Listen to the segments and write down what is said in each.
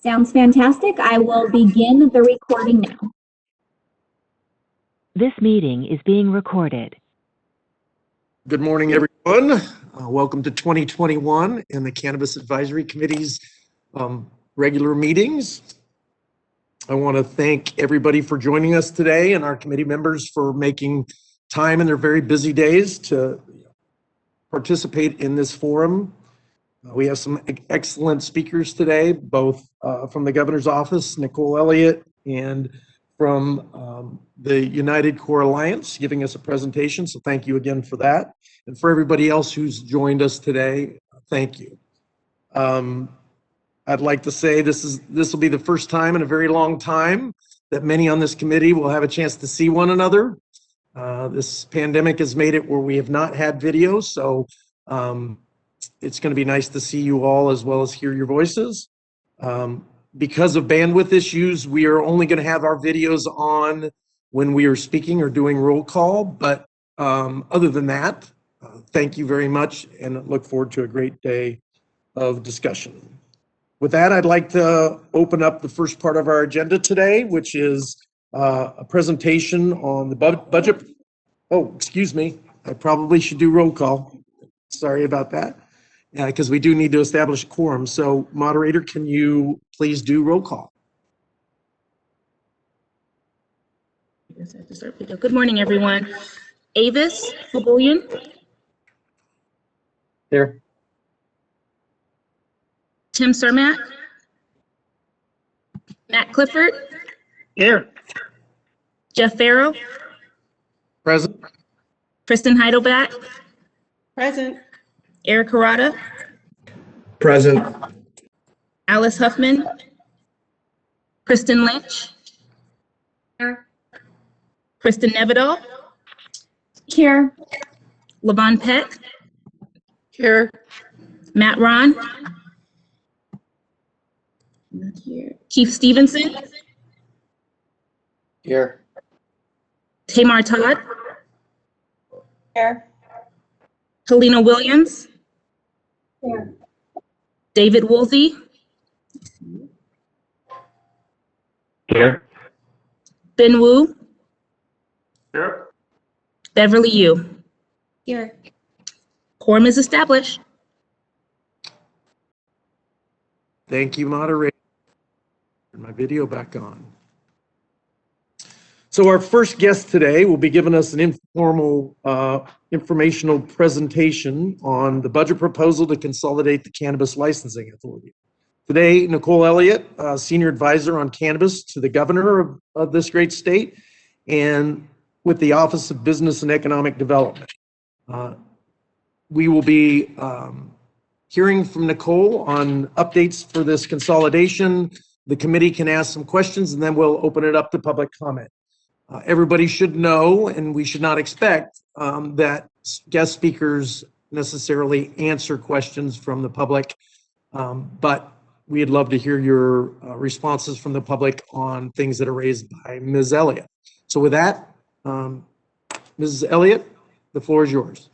Sounds fantastic. I will begin the recording now. This meeting is being recorded. Good morning, everyone. Welcome to 2021 and the Cannabis Advisory Committee's regular meetings. I want to thank everybody for joining us today and our committee members for making time in their very busy days to participate in this forum. We have some excellent speakers today, both from the governor's office, Nicole Elliott, and from the United Core Alliance giving us a presentation. So thank you again for that. And for everybody else who's joined us today, thank you. I'd like to say this will be the first time in a very long time that many on this committee will have a chance to see one another. This pandemic has made it where we have not had video, so it's going to be nice to see you all as well as hear your voices. Because of bandwidth issues, we are only going to have our videos on when we are speaking or doing roll call. But other than that, thank you very much and look forward to a great day of discussion. With that, I'd like to open up the first part of our agenda today, which is a presentation on the budget. Oh, excuse me. I probably should do roll call. Sorry about that. Because we do need to establish a quorum. So, moderator, can you please do roll call? Good morning, everyone. Avis Fabullion. Here. Tim Cermak. Matt Clifford. Here. Jeff Farrow. Present. Kristen Heidelback. Present. Eric Harada. Present. Alice Huffman. Kristen Lynch. Here. Kristen Nevedal. Here. Levon Peck. Here. Matt Ron. Not here. Keith Stevenson. Here. Tamar Todd. Here. Helena Williams. Here. David Woolsey. Here. Ben Wu. Here. Beverly Yu. Here. Quorum is established. Thank you, moderator. Turn my video back on. So our first guest today will be giving us an informal informational presentation on the budget proposal to consolidate the Cannabis Licensing Authority. Today, Nicole Elliott, Senior Advisor on Cannabis to the Governor of this great state and with the Office of Business and Economic Development. We will be hearing from Nicole on updates for this consolidation. The committee can ask some questions and then we'll open it up to public comment. Everybody should know, and we should not expect that guest speakers necessarily answer questions from the public, but we'd love to hear your responses from the public on things that are raised by Ms. Elliott. So with that, Ms. Elliott, the floor is yours.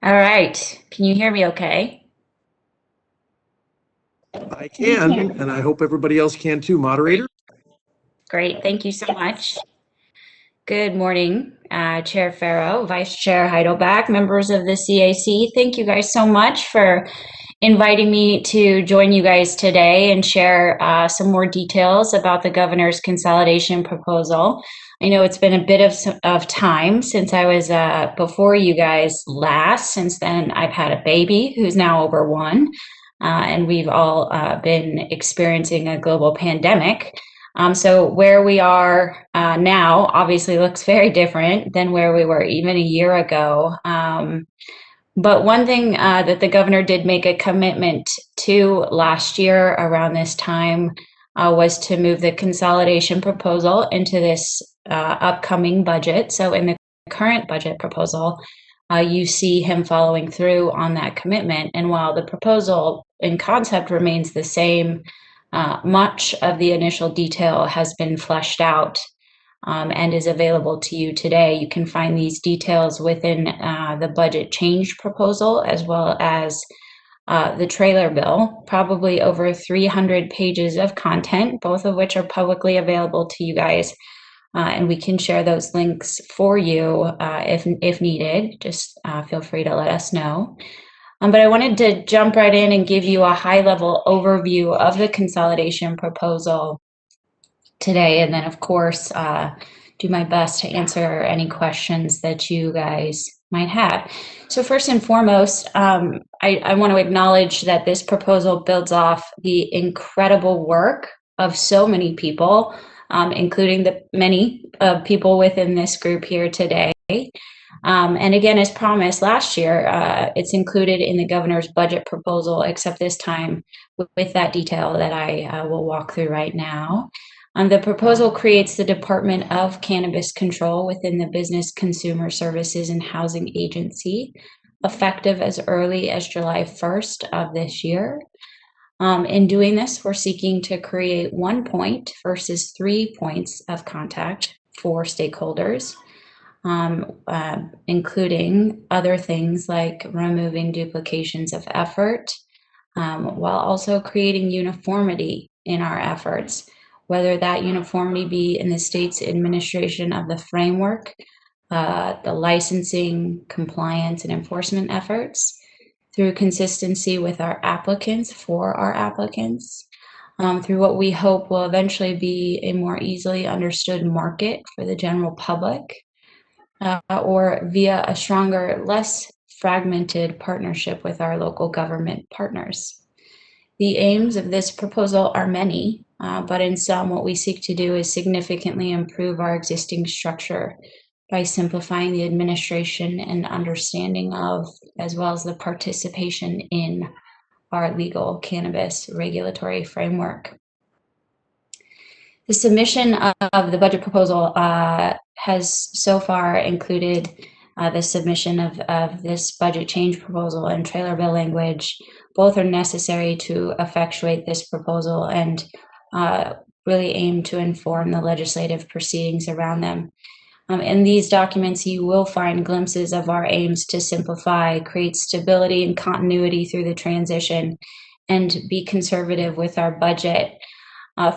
All right. Can you hear me okay? I can, and I hope everybody else can too. Moderator? Great. Thank you so much. Good morning, Chair Farrow, Vice Chair Heidelback, members of the CAC. Thank you guys so much for inviting me to join you guys today and share some more details about the governor's consolidation proposal. I know it's been a bit of time since I was before you guys last. Since then, I've had a baby who's now over 1. And we've all been experiencing a global pandemic. So where we are now obviously looks very different than where we were even a year ago. But one thing that the governor did make a commitment to last year around this time was to move the consolidation proposal into this upcoming budget. So in the current budget proposal, you see him following through on that commitment. And while the proposal in concept remains the same, much of the initial detail has been fleshed out and is available to you today. You can find these details within the budget change proposal, as well as the trailer bill, probably over 300 pages of content, both of which are publicly available to you guys. And we can share those links for you if needed. Just feel free to let us know. But I wanted to jump right in and give you a high-level overview of the consolidation proposal today, and then, of course, do my best to answer any questions that you guys might have. So first and foremost, I want to acknowledge that this proposal builds off the incredible work of so many people, including the many people within this group here today. And again, as promised last year, it's included in the governor's budget proposal, except this time with that detail that I will walk through right now. The proposal creates the Department of Cannabis Control within the Business Consumer Services and Housing Agency, effective as early as July 1st of this year. In doing this, we're seeking to create 1 point versus 3 points of contact for stakeholders, including other things like removing duplications of effort, while also creating uniformity in our efforts, whether that uniformity be in the state's administration of the framework, the licensing, compliance, and enforcement efforts, through consistency with our applicants, for our applicants, through what we hope will eventually be a more easily understood market for the general public, or via a stronger, less fragmented partnership with our local government partners. The aims of this proposal are many, but in sum, what we seek to do is significantly improve our existing structure by simplifying the administration and understanding of, as well as the participation in, our legal cannabis regulatory framework. The submission of the budget proposal has so far included the submission of this budget change proposal and trailer bill language. Both are necessary to effectuate this proposal and really aim to inform the legislative proceedings around them. In these documents, you will find glimpses of our aims to simplify, create stability and continuity through the transition, and be conservative with our budget.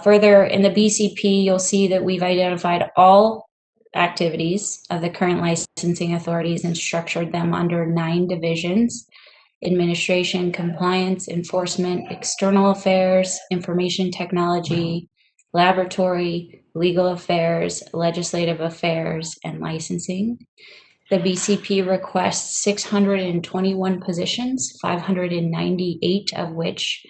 Further, in the BCP, you'll see that we've identified all activities of the current licensing authorities and structured them under 9 divisions: administration, compliance, enforcement, external affairs, information technology, laboratory, legal affairs, legislative affairs, and licensing. The BCP requests 621 positions, 598 of which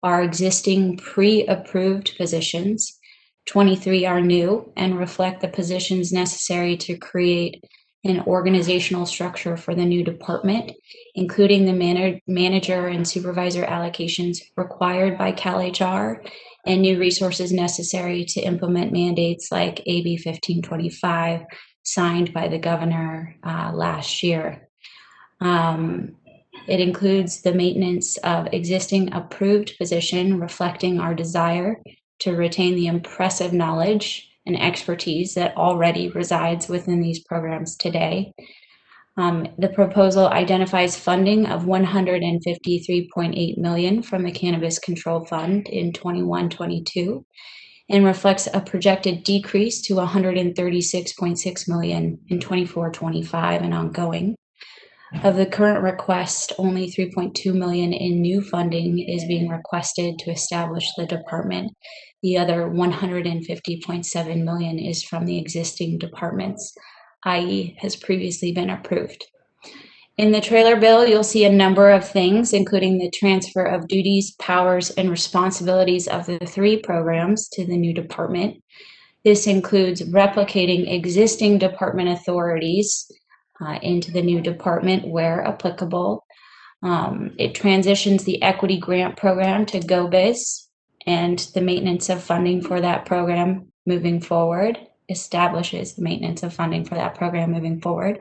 are existing pre-approved positions. 23 are new and reflect the positions necessary to create an organizational structure for the new department, including the manager and supervisor allocations required by CalHR and new resources necessary to implement mandates like AB 1525, signed by the governor last year. It includes the maintenance of existing approved position, reflecting our desire to retain the impressive knowledge and expertise that already resides within these programs today. The proposal identifies funding of $153.8 million from the Cannabis Control Fund in 21-22 and reflects a projected decrease to $136.6 million in 24-25 and ongoing. Of the current request, only $3.2 million in new funding is being requested to establish the department. The other $150.7 million is from the existing departments, i.e. has previously been approved. In the trailer bill, you'll see a number of things, including the transfer of duties, powers, and responsibilities of the 3 programs to the new department. This includes replicating existing department authorities into the new department where applicable. It transitions the equity grant program to GoBiz, and the maintenance of funding for that program moving forward, establishes the maintenance of funding for that program moving forward.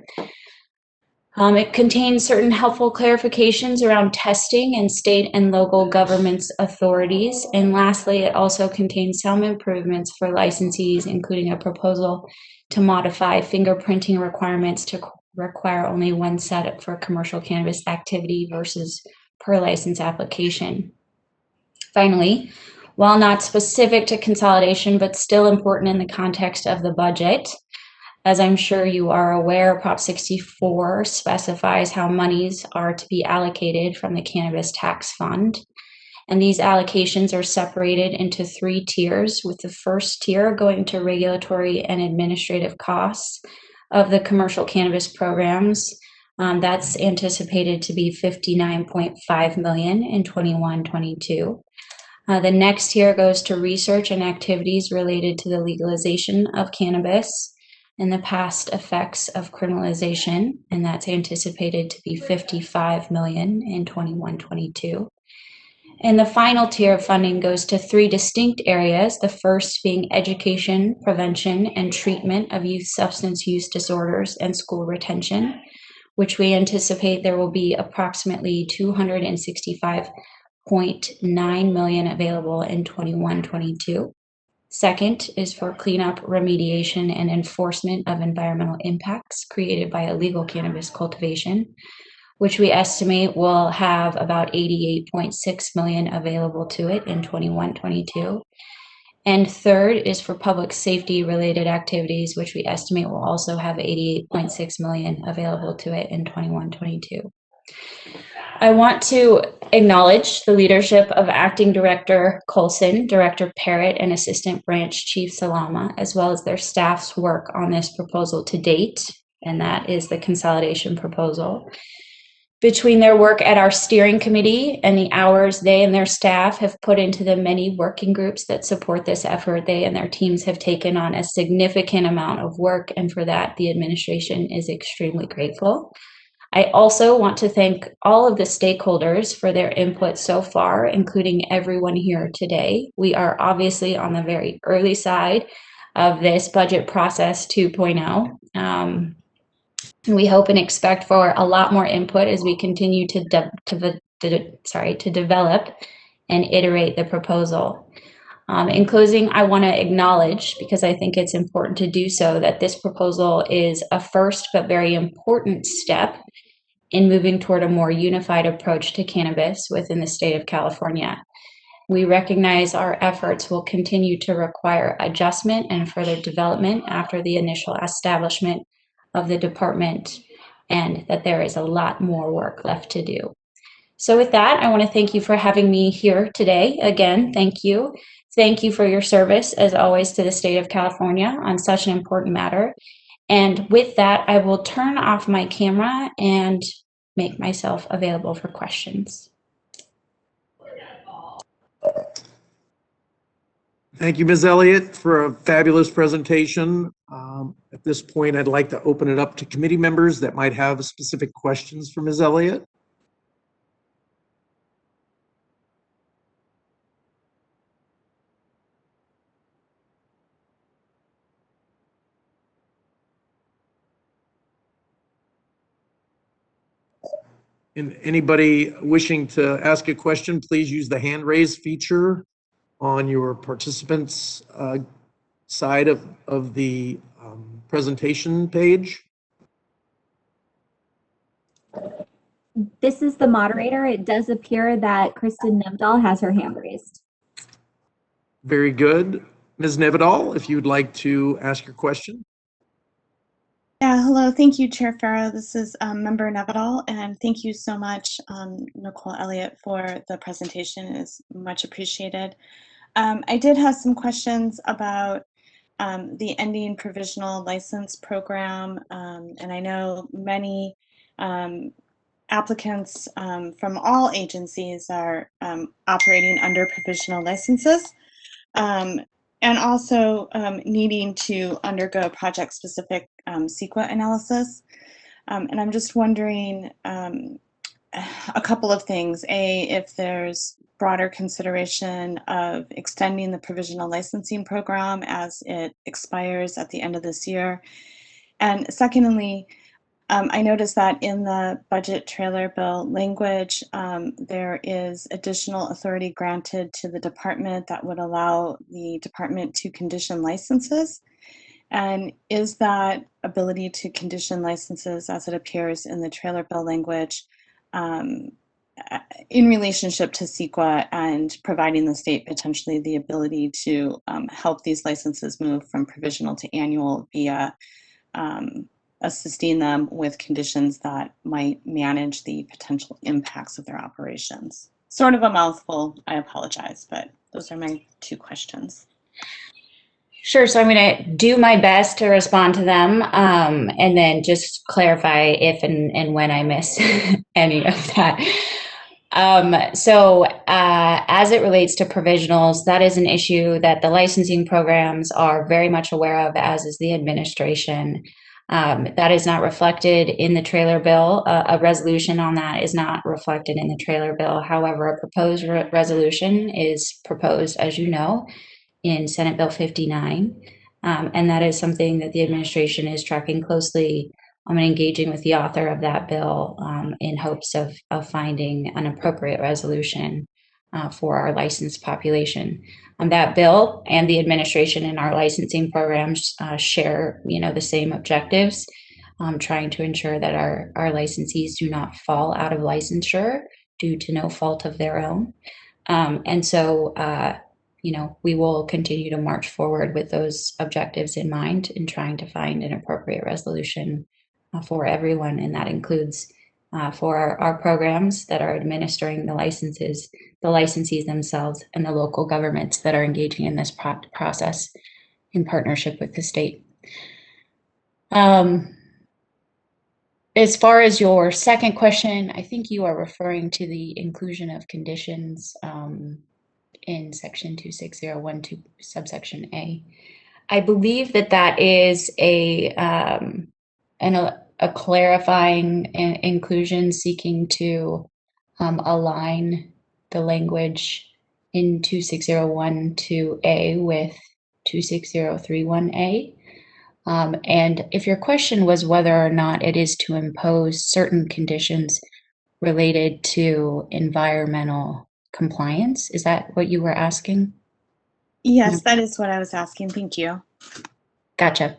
It contains certain helpful clarifications around testing and state and local governments authorities. And lastly, it also contains some improvements for licensees, including a proposal to modify fingerprinting requirements to require only one set for commercial cannabis activity versus per license application. Finally, while not specific to consolidation, but still important in the context of the budget, as I'm sure you are aware, Prop 64 specifies how monies are to be allocated from the Cannabis Tax Fund. And these allocations are separated into 3 tiers, with the first tier going to regulatory and administrative costs of the commercial cannabis programs. That's anticipated to be $59.5 million in 21-22. The next tier goes to research and activities related to the legalization of cannabis and the past effects of criminalization, and that's anticipated to be $55 million in 21-22. And the final tier of funding goes to 3 distinct areas, the first being education, prevention, and treatment of youth substance use disorders and school retention, which we anticipate there will be approximately $265.9 million available in 21-22. Second is for cleanup, remediation, and enforcement of environmental impacts created by illegal cannabis cultivation, which we estimate will have about $88.6 million available to it in 21-22. And third is for public safety related activities, which we estimate will also have $88.6 million available to it in 21-22. I want to acknowledge the leadership of Acting Director Colson, Director Parrott, and Assistant Branch Chief Salama, as well as their staff's work on this proposal to date, and that is the consolidation proposal. Between their work at our steering committee and the hours they and their staff have put into the many working groups that support this effort, they and their teams have taken on a significant amount of work, and for that, the administration is extremely grateful. I also want to thank all of the stakeholders for their input so far, including everyone here today. We are obviously on the very early side of this budget process 2.0. And we hope and expect for a lot more input as we continue to develop and iterate the proposal. In closing, I want to acknowledge, because I think it's important to do so, that this proposal is a first but very important step in moving toward a more unified approach to cannabis within the state of California. We recognize our efforts will continue to require adjustment and further development after the initial establishment of the department, and that there is a lot more work left to do. So with that, I want to thank you for having me here today. Again, thank you. Thank you for your service, as always, to the state of California on such an important matter. And with that, I will turn off my camera and make myself available for questions. Thank you, Ms. Elliott, for a fabulous presentation. At this point, I'd like to open it up to committee members that might have specific questions for Ms. Elliott. And anybody wishing to ask a question, please use the hand raise feature on your participants side of the presentation page. This is the moderator. It does appear that Kristen Nevdahl has her hand raised. Very good. Ms. Nevedal, if you would like to ask your question. Yeah, hello. Thank you, Chair Farrow. This is Member Nevedal, and thank you so much, Nicole Elliott, for the presentation. It is much appreciated. I did have some questions about the ending provisional license program, and I know many applicants from all agencies are operating under provisional licenses. And also needing to undergo project-specific CEQA analysis. And I'm just wondering a couple of things. A, if there's broader consideration of extending the provisional licensing program as it expires at the end of this year. And secondly, I noticed that in the budget trailer bill language, there is additional authority granted to the department that would allow the department to condition licenses. And is that ability to condition licenses as it appears in the trailer bill language in relationship to CEQA and providing the state potentially the ability to help these licenses move from provisional to annual via assisting them with conditions that might manage the potential impacts of their operations? Sort of a mouthful, I apologize, but those are my two questions. Sure. So I'm going to do my best to respond to them, and then just clarify if and when I miss any of that. As it relates to provisionals, that is an issue that the licensing programs are very much aware of, as is the administration. That is not reflected in the trailer bill. A resolution on that is not reflected in the trailer bill. However, a proposed resolution is proposed, as you know, in Senate Bill 59. And that is something that the administration is tracking closely and engaging with the author of that bill in hopes of finding an appropriate resolution for our licensed population. That bill and the administration and our licensing programs share, the same objectives, trying to ensure that our licensees do not fall out of licensure due to no fault of their own. We will continue to march forward with those objectives in mind in trying to find an appropriate resolution for everyone. And that includes for our programs that are administering the licenses, the licensees themselves, and the local governments that are engaging in this process in partnership with the state. As far as your second question, I think you are referring to the inclusion of conditions in section 2601 subsection A. I believe that is a clarifying inclusion seeking to align the language in 26012A with 26031A. And if your question was whether or not it is to impose certain conditions related to environmental compliance, is that what you were asking? Yes, that is what I was asking. Thank you. Gotcha.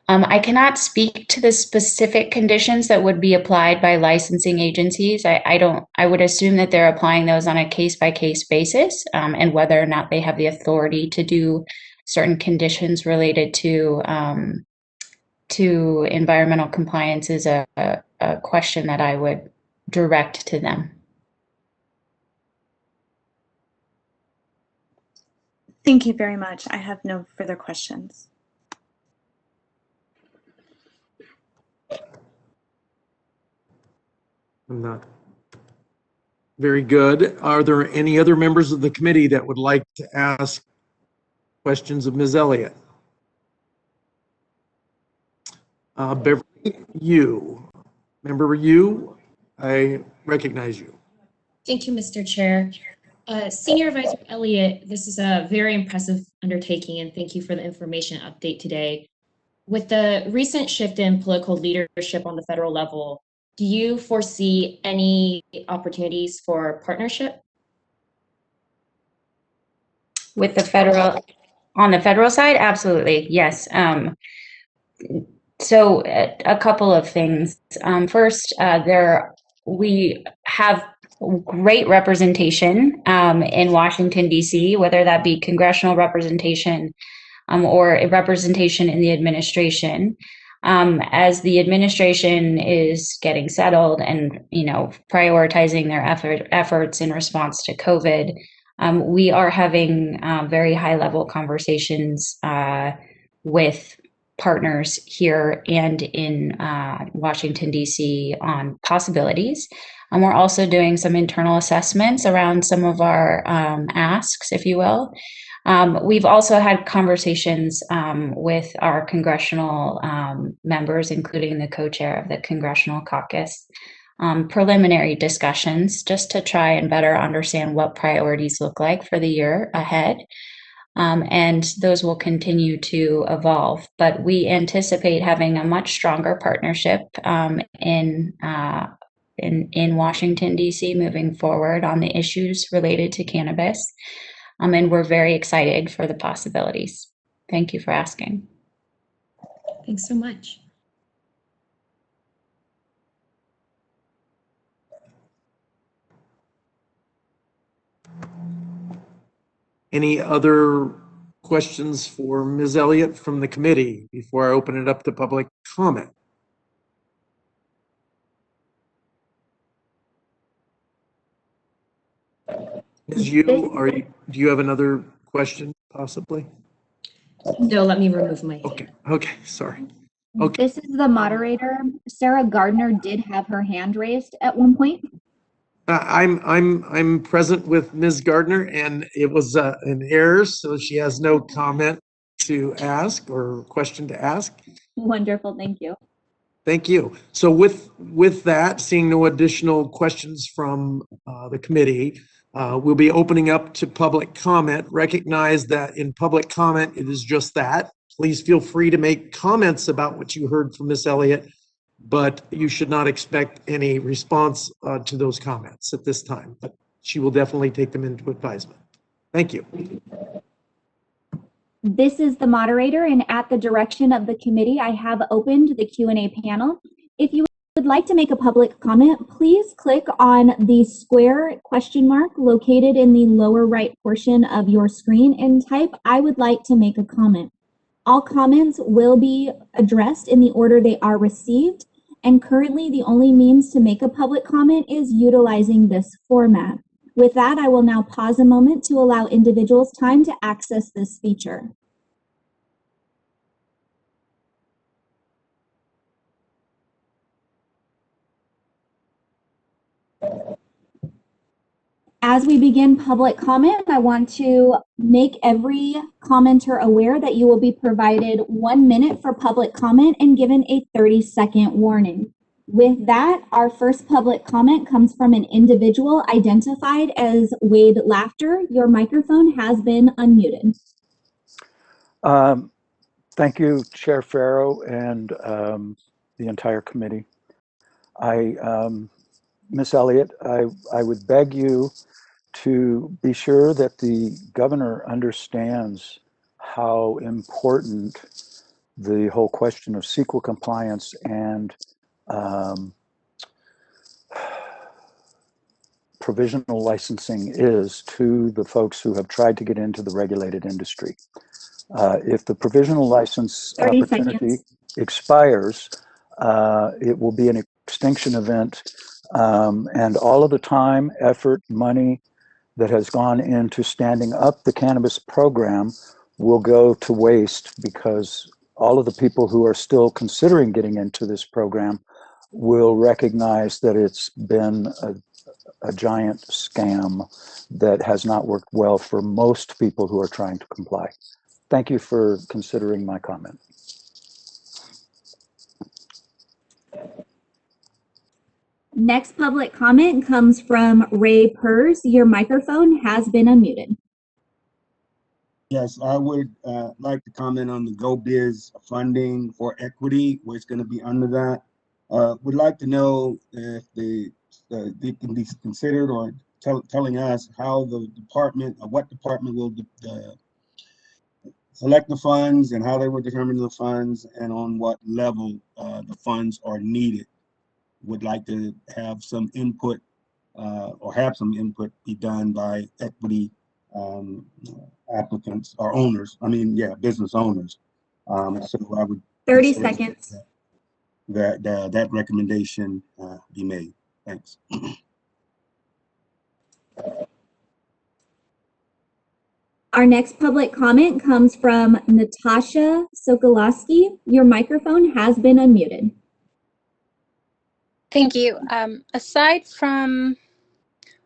I cannot speak to the specific conditions that would be applied by licensing agencies. I would assume that they're applying those on a case-by-case basis, and whether or not they have the authority to do certain conditions related to environmental compliance is a question that I would direct to them. Thank you very much. I have no further questions. Not very good. Are there any other members of the committee that would like to ask questions of Ms. Elliott? Beverly, Member Yu, I recognize you. Thank you, Mr. Chair. Senior Advisor Elliott, this is a very impressive undertaking, and thank you for the information update today. With the recent shift in political leadership on the federal level, do you foresee any opportunities for partnership? With the on the federal side? Absolutely, yes. So a couple of things. First, we have great representation in Washington, D.C., whether that be congressional representation or a representation in the administration. As the administration is getting settled and prioritizing their efforts in response to COVID, we are having very high-level conversations with partners here and in Washington, D.C. on possibilities. And we're also doing some internal assessments around some of our asks, if you will. We've also had conversations with our congressional members, including the co-chair of the Congressional Caucus, preliminary discussions just to try and better understand what priorities look like for the year ahead. and those will continue to evolve. But we anticipate having a much stronger partnership in Washington, D.C. moving forward on the issues related to cannabis. And we're very excited for the possibilities. Thank you for asking. Thanks so much. Any other questions for Ms. Elliott from the committee before I open it up to public comment? Ms. Yu, do you have another question possibly? No, let me remove my. Okay, sorry. Okay. This is the moderator. Sarah Gardner did have her hand raised at one point. I'm present with Ms. Gardner, and it was an error, so she has no comment to ask or question to ask. Wonderful, thank you. Thank you. So with that, seeing no additional questions from the committee, we'll be opening up to public comment. Recognize that in public comment, it is just that. Please feel free to make comments about what you heard from Ms. Elliott, but you should not expect any response to those comments at this time. But she will definitely take them into advisement. Thank you. This is the moderator, and at the direction of the committee, I have opened the Q&A panel. If you would like to make a public comment, please click on the square question mark located in the lower right portion of your screen and type, "I would like to make a comment." All comments will be addressed in the order they are received, and currently the only means to make a public comment is utilizing this format. With that, I will now pause a moment to allow individuals time to access this feature. As we begin public comment, I want to make every commenter aware that you will be provided 1 minute for public comment and given a 30-second warning. With that, our first public comment comes from an individual identified as Wade Laughter. Your microphone has been unmuted. Thank you, Chair Farrow and the entire committee. Ms. Elliott, I would beg you to be sure that the governor understands how important the whole question of CEQA compliance and provisional licensing is to the folks who have tried to get into the regulated industry. If the provisional license opportunity expires, it will be an extinction event, and all of the time, effort, money that has gone into standing up the cannabis program will go to waste, because all of the people who are still considering getting into this program will recognize that it's been a giant scam that has not worked well for most people who are trying to comply. Thank you for considering my comment. Next public comment comes from Ray Purrs. Your microphone has been unmuted. Yes, I would like to comment on the GoBiz funding for equity, where it's going to be under that. Would like to know if they can be considered, or telling us how the department, or what department will select the funds and how they will determine the funds and on what level the funds are needed. Would like to have some input or have some input be done by equity applicants or owners. I mean, yeah, business owners. So I would 30 seconds. That recommendation be made. Thanks. Our next public comment comes from Natasha Sokolowski. Your microphone has been unmuted. Thank you. Aside from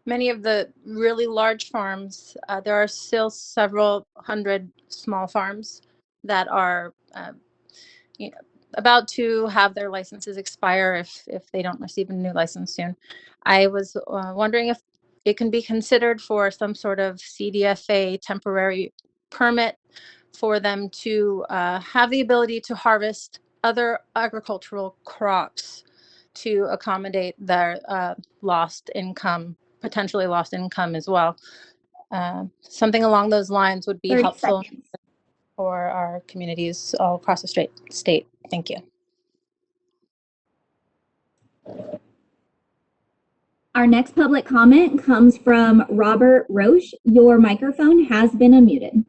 many of the really large farms, there are still several hundred small farms that are about to have their licenses expire if they don't receive a new license soon. I was wondering if it can be considered for some sort of CDFA temporary permit for them to have the ability to harvest other agricultural crops to accommodate their lost income, potentially lost income as well. Something along those lines would be 30 helpful seconds. for our communities all across the state. Thank you. Our next public comment comes from Robert Roche. Your microphone has been unmuted.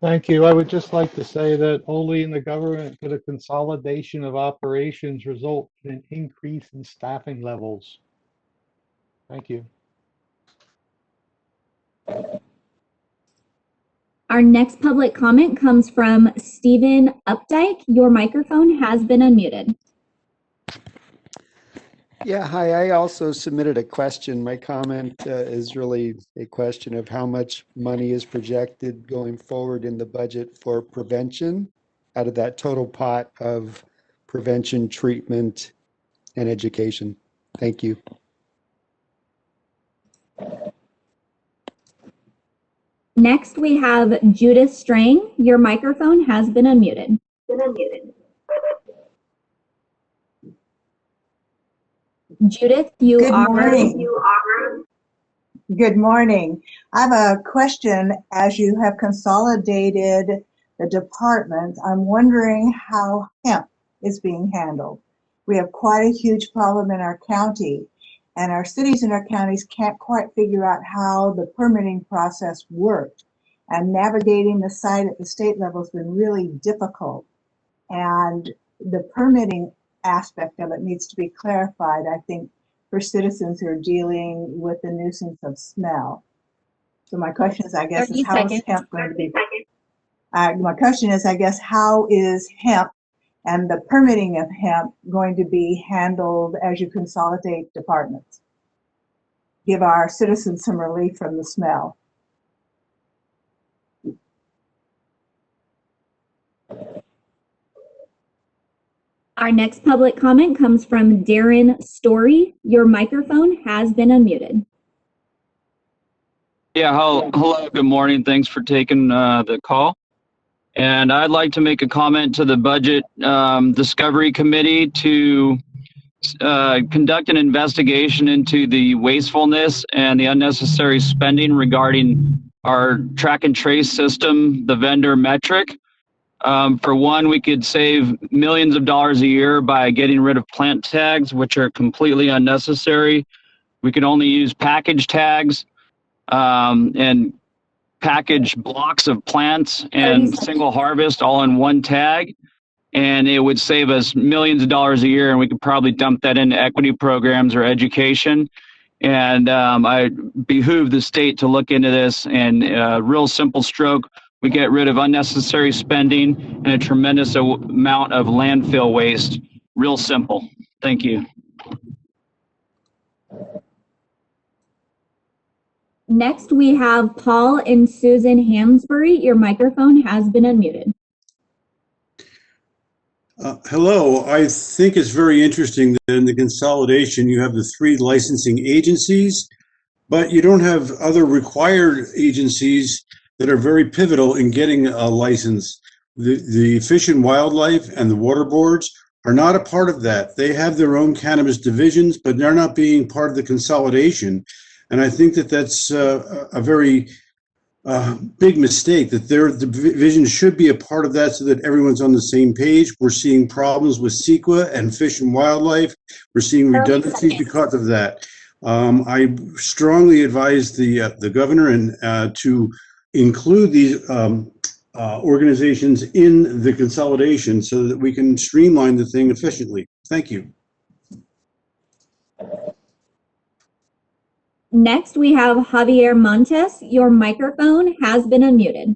Thank you. I would just like to say that only in the government could a consolidation of operations result in an increase in staffing levels. Thank you. Our next public comment comes from Stephen Updike. Your microphone has been unmuted. Yeah, hi. I also submitted a question. My comment is really a question of how much money is projected going forward in the budget for prevention out of that total pot of prevention, treatment, and education. Thank you. Next, we have Judith Strang. Your microphone has been unmuted. Judith, you are. Good morning. I have a question. As you have consolidated the departments, I'm wondering how hemp is being handled. We have quite a huge problem in our county, and our cities and our counties can't quite figure out how the permitting process worked. And navigating the site at the state level has been really difficult. And the permitting aspect of it needs to be clarified, I think, for citizens who are dealing with the nuisance of smell. So my question is, I guess, is how is hemp going to be? My question is, I guess, how is hemp and the permitting of hemp going to be handled as you consolidate departments? Give our citizens some relief from the smell. Our next public comment comes from Darren Story. Your microphone has been unmuted. Yeah, hello, good morning. Thanks for taking the call. And I'd like to make a comment to the Budget Discovery Committee to conduct an investigation into the wastefulness and the unnecessary spending regarding our track and trace system, the vendor metric. For one, we could save millions of dollars a year by getting rid of plant tags, which are completely unnecessary. We could only use package tags and package blocks of plants and single harvest all in one tag. And it would save us millions of dollars a year, and we could probably dump that into equity programs or education. And I behoove the state to look into this, and real simple stroke. We get rid of unnecessary spending and a tremendous amount of landfill waste. Real simple. Thank you. Next, we have Paul and Susan Hansbury. Your microphone has been unmuted. Hello. I think it's very interesting that in the consolidation, you have the 3 licensing agencies, but you don't have other required agencies that are very pivotal in getting a license. The Fish and Wildlife and the water boards are not a part of that. They have their own cannabis divisions, but they're not being part of the consolidation. And I think that that's a very big mistake, that their division should be a part of that so that everyone's on the same page. We're seeing problems with Ccia and Fish and Wildlife. We're seeing redundancies because of that. I strongly advise the governor and to include these organizations in the consolidation so that we can streamline the thing efficiently. Thank you. Next, we have Javier Montes. Your microphone has been unmuted.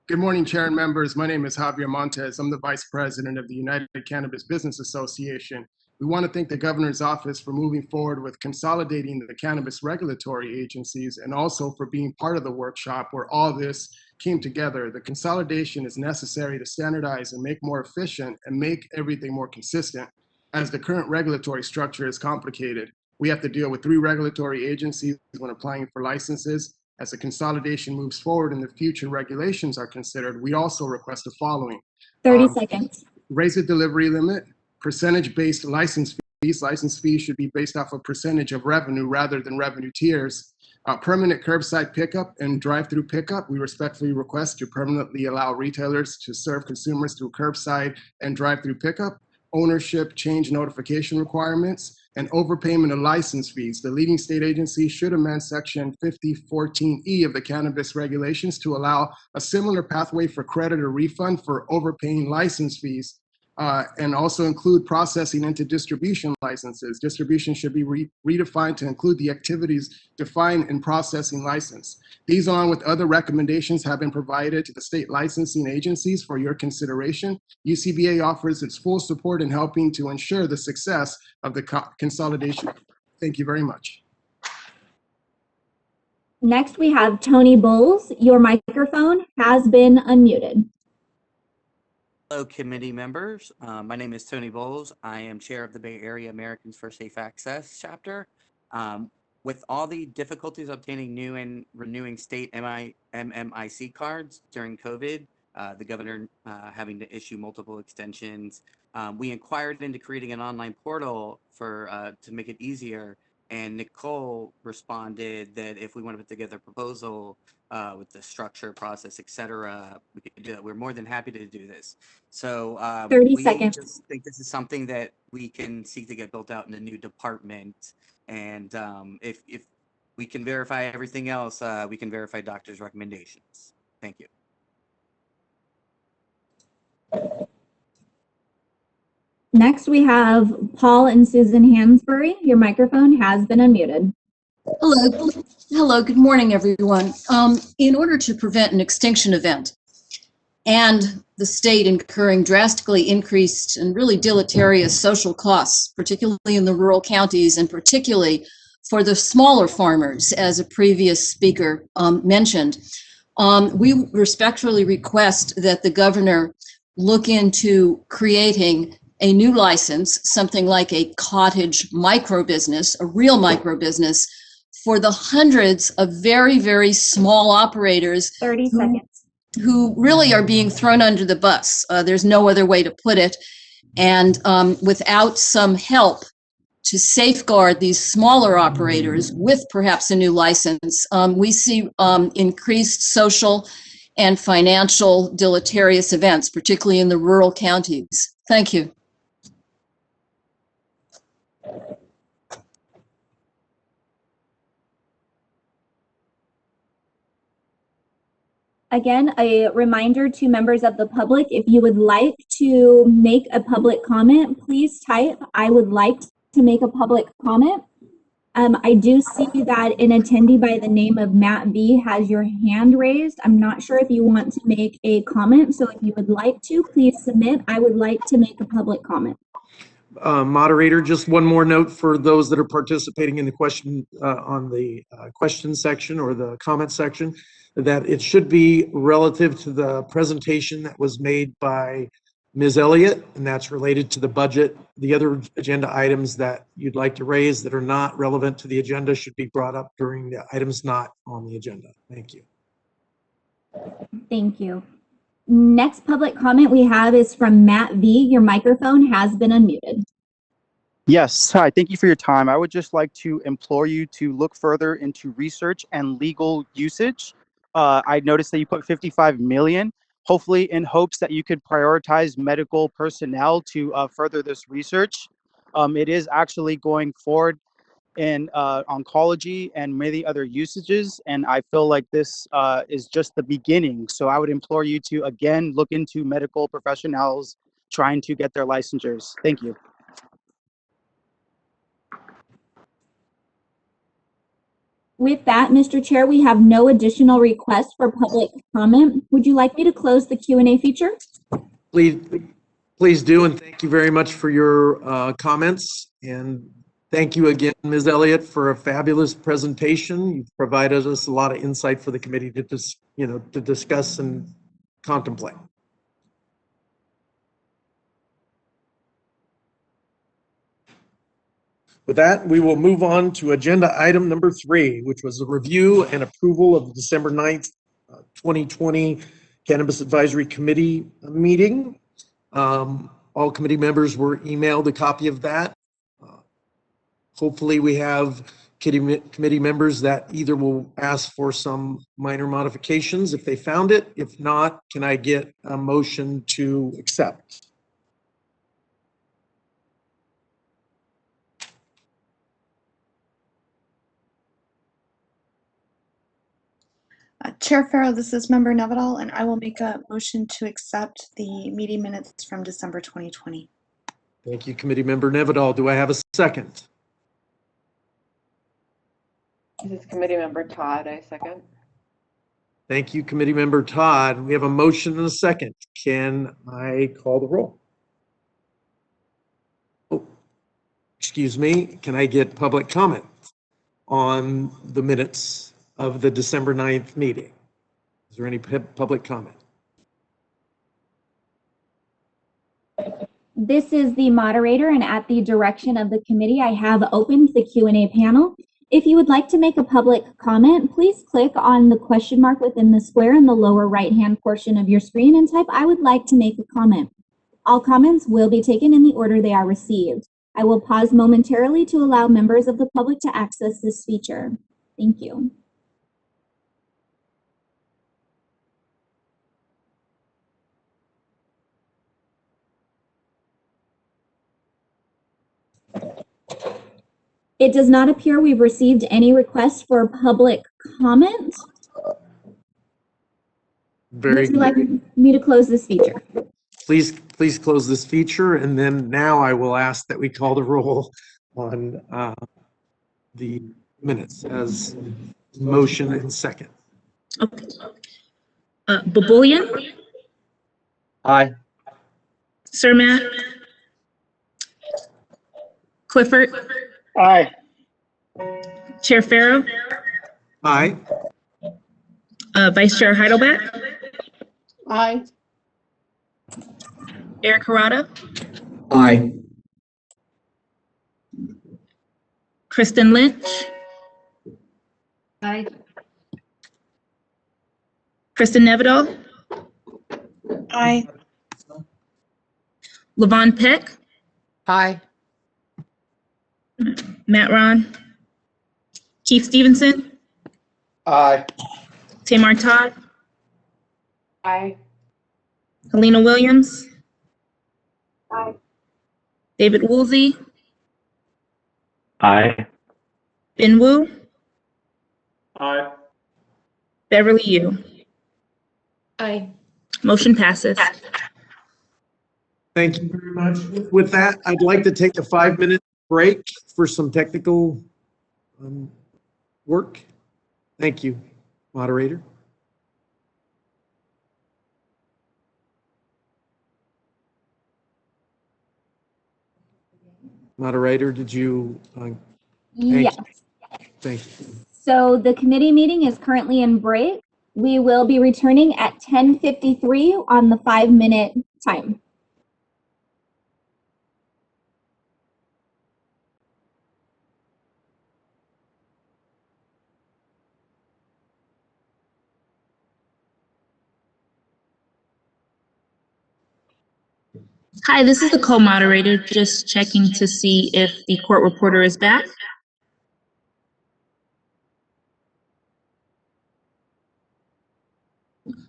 Good morning, Chair and members. My name is Javier Montes. I'm the Vice President of the United Cannabis Business Association. We want to thank the Governor's Office for moving forward with consolidating the cannabis regulatory agencies and also for being part of the workshop where all this came together. The consolidation is necessary to standardize and make more efficient and make everything more consistent, as the current regulatory structure is complicated. We have to deal with 3 regulatory agencies when applying for licenses. As the consolidation moves forward and the future regulations are considered, we also request the following. 30 seconds. Raise the delivery limit, percentage-based license fees. License fees should be based off a percentage of revenue rather than revenue tiers. Permanent curbside pickup and drive-through pickup. We respectfully request to permanently allow retailers to serve consumers through curbside and drive-through pickup. Ownership change notification requirements, and overpayment of license fees. The leading state agency should amend Section 5014E of the cannabis regulations to allow a similar pathway for credit or refund for overpaying license fees, and also include processing into distribution licenses. Distribution should be redefined to include the activities defined in processing license. These, along with other recommendations, have been provided to the state licensing agencies for your consideration. UCBA offers its full support in helping to ensure the success of the consolidation. Thank you very much. Next, we have Tony Bowles. Your microphone has been unmuted. Hello, committee members. My name is Tony Bowles. I am chair of the Bay Area Americans for Safe Access chapter. With all the difficulties obtaining new and renewing state MMIC cards during COVID, the governor having to issue multiple extensions, we inquired into creating an online portal for to make it easier. And Nicole responded that if we want to put together a proposal with the structure, process, etc., we could do that. We're more than happy to do this. So 30 we seconds. just think this is something that we can seek to get built out in a new department. And if we can verify everything else, we can verify doctors' recommendations. Thank you. Next, we have Paul and Susan Hansberry. Your microphone has been unmuted. Hello, good morning, everyone. In order to prevent an extinction event and the state incurring drastically increased and really deleterious social costs, particularly in the rural counties and particularly for the smaller farmers, as a previous speaker mentioned, we respectfully request that the governor look into creating a new license, something like a cottage microbusiness, a real microbusiness, for the hundreds of very, very small operators 30 seconds. Who really are being thrown under the bus. There's no other way to put it. And without some help to safeguard these smaller operators with perhaps a new license, we see increased social and financial deleterious events, particularly in the rural counties. Thank you. Again, a reminder to members of the public, if you would like to make a public comment, please type, "I would like to make a public comment." I do see that an attendee by the name of Matt V has your hand raised. I'm not sure if you want to make a comment, so if you would like to, please submit, "I would like to make a public comment." Moderator, just one more note for those that are participating in the question on the question section or the comment section, that it should be relative to the presentation that was made by Ms. Elliott, and that's related to the budget. The other agenda items that you'd like to raise that are not relevant to the agenda should be brought up during the items not on the agenda. Thank you. Thank you. Next public comment we have is from Matt V. Your microphone has been unmuted. Yes, hi, thank you for your time. I would just like to implore you to look further into research and legal usage. I noticed that you put 55 million, hopefully in hopes that you could prioritize medical personnel to further this research. It is actually going forward in oncology and many other usages, and I feel like this is just the beginning. So I would implore you to, again, look into medical professionals trying to get their licensures. Thank you. With that, Mr. Chair, we have no additional requests for public comment. Would you like me to close the Q&A feature? Please do, and thank you very much for your comments. And thank you again, Ms. Elliott, for a fabulous presentation. You've provided us a lot of insight for the committee to to discuss and contemplate. With that, we will move on to agenda item number 3, which was a review and approval of the December 9th, 2020 Cannabis Advisory Committee meeting. All committee members were emailed a copy of that. Hopefully we have committee members that either will ask for some minor modifications if they found it. If not, can I get a motion to accept? Chair Farrow, this is Member Nevedal, and I will make a motion to accept the meeting minutes from December 2020. Thank you, Committee Member Nevedal. Do I have a second? This is Committee Member Todd. I second. Thank you, Committee Member Todd. We have a motion and a second. Can I call the roll? Oh, excuse me. Can I get public comment on the minutes of the December 9th meeting? Is there any public comment? This is the moderator, and at the direction of the committee, I have opened the Q&A panel. If you would like to make a public comment, please click on the question mark within the square in the lower right-hand portion of your screen and type, "I would like to make a comment." All comments will be taken in the order they are received. I will pause momentarily to allow members of the public to access this feature. Thank you. It does not appear we've received any requests for public comment. Very Would you like me to close this feature? Please close this feature, and then now I will ask that we call the roll on the minutes as motion and second. Okay. Babulian, Aye. Surmat, Clifford, Aye. Chair Farrow, Aye. Vice Chair Heidelback, Aye. Eric Harada, Aye. Kristen Lynch, Aye. Kristen Nevedal, Aye. Levon Peck, Aye. Matt Ron, Keith Stevenson, Aye. Tamar Todd, Aye. Helena Williams, Aye. David Woolsey, Aye. Ben Wu, Aye. Beverly Yu. Aye. Motion passes. Thank you very much. With that, I'd like to take a 5-minute break for some technical work. Thank you, moderator. Moderator, did you? Yes. Thank you. So the committee meeting is currently in break. We will be returning at 10:53 on the 5-minute time. Hi, this is the co-moderator, just checking to see if the court reporter is back.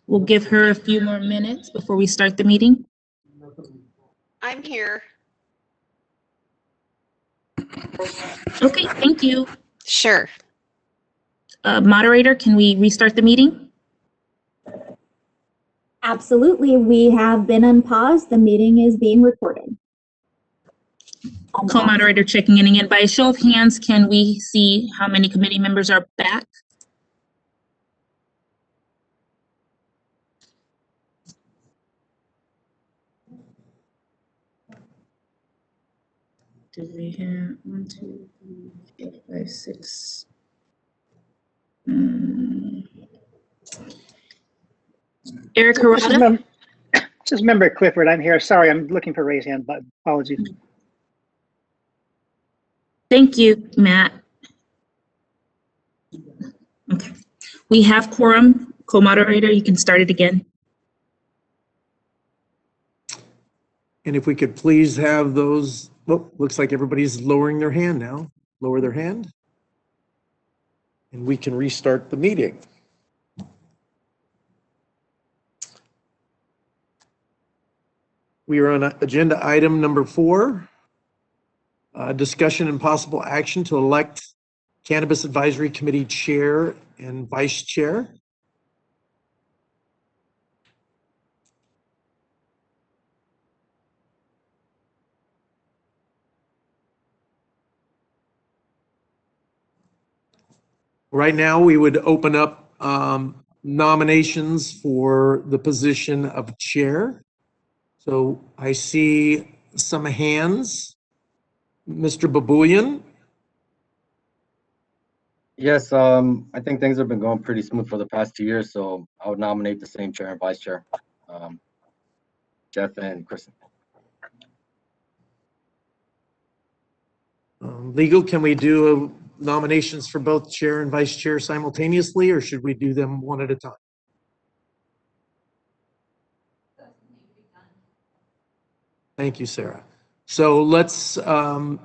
We'll give her a few more minutes before we start the meeting. I'm here. Okay, thank you. Sure. Moderator, can we restart the meeting? Absolutely. We have been on pause. The meeting is being recorded. Co-moderator checking in again. By a show of hands, can we see how many committee members are back? Do we have 1, 2, 3, 4, 5, 6? Eric Harada? This is Member Clifford. I'm here. Sorry, I'm looking for raise hand button. Apologies. Thank you, Matt. Okay. We have quorum. Co-moderator, you can start it again. And if we could please have those, oh, looks like everybody's lowering their hand now. Lower their hand. And we can restart the meeting. We are on agenda item number 4, discussion and possible action to elect Cannabis Advisory Committee Chair and Vice Chair. Right now, we would open up nominations for the position of chair. So I see some hands. Mr. Babuyan. Yes, I think things have been going pretty smooth for the past 2 years, so I would nominate the same chair and vice chair, Jeff and Kristen. Legal, can we do nominations for both chair and vice chair simultaneously, or should we do them one at a time? Thank you, Sarah. So let's, committee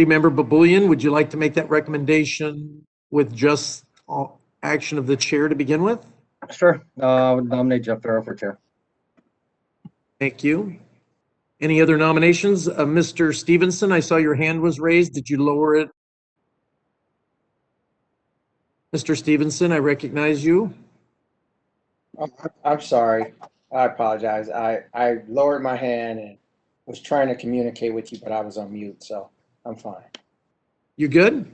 member Babuyan, would you like to make that recommendation with just action of the chair to begin with? Sure. I would nominate Jeff Farrow for chair. Thank you. Any other nominations? Mr. Stevenson, I saw your hand was raised. Did you lower it? Mr. Stevenson, I recognize you. I'm sorry. I apologize. I lowered my hand and was trying to communicate with you, but I was on mute, so I'm fine. You good?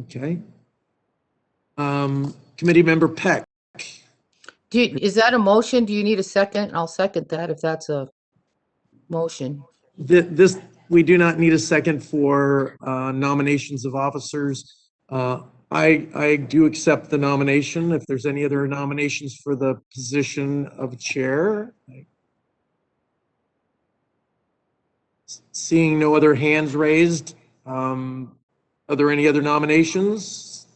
Okay. Committee member Peck. Is that a motion? Do you need a second? I'll second that if that's a motion. We do not need a second for nominations of officers. I do accept the nomination. If there's any other nominations for the position of chair. Seeing no other hands raised, are there any other nominations?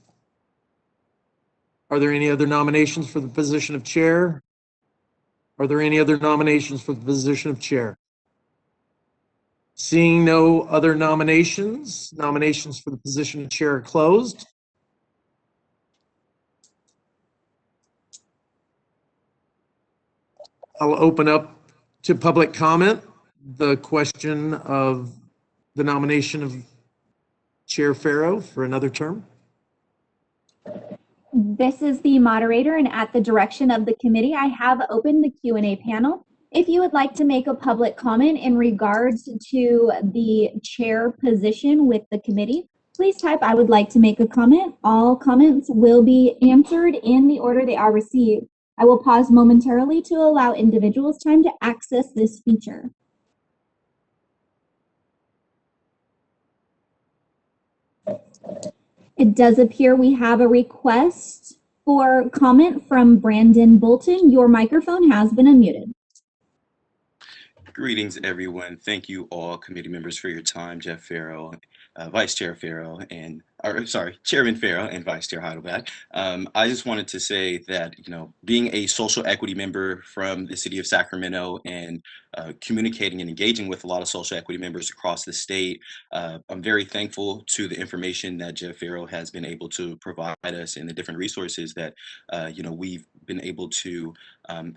Are there any other nominations for the position of chair? Are there any other nominations for the position of chair? Seeing no other nominations, nominations for the position of chair are closed. I'll open up to public comment the question of the nomination of Chair Farrow for another term. This is the moderator, and at the direction of the committee, I have opened the Q&A panel. If you would like to make a public comment in regards to the chair position with the committee, please type "I would like to make a comment." All comments will be answered in the order they are received. I will pause momentarily to allow individuals time to access this feature. It does appear we have a request for comment from Brandon Bolton. Your microphone has been unmuted. Greetings, everyone. Thank you all committee members for your time. Jeff Farrow, Vice Chair Farrow, Chairman Farrow and Vice Chair Heidelberg. I just wanted to say that, being a social equity member from the city of Sacramento and communicating and engaging with a lot of social equity members across the state, I'm very thankful to the information that Jeff Farrow has been able to provide us and the different resources that, we've been able to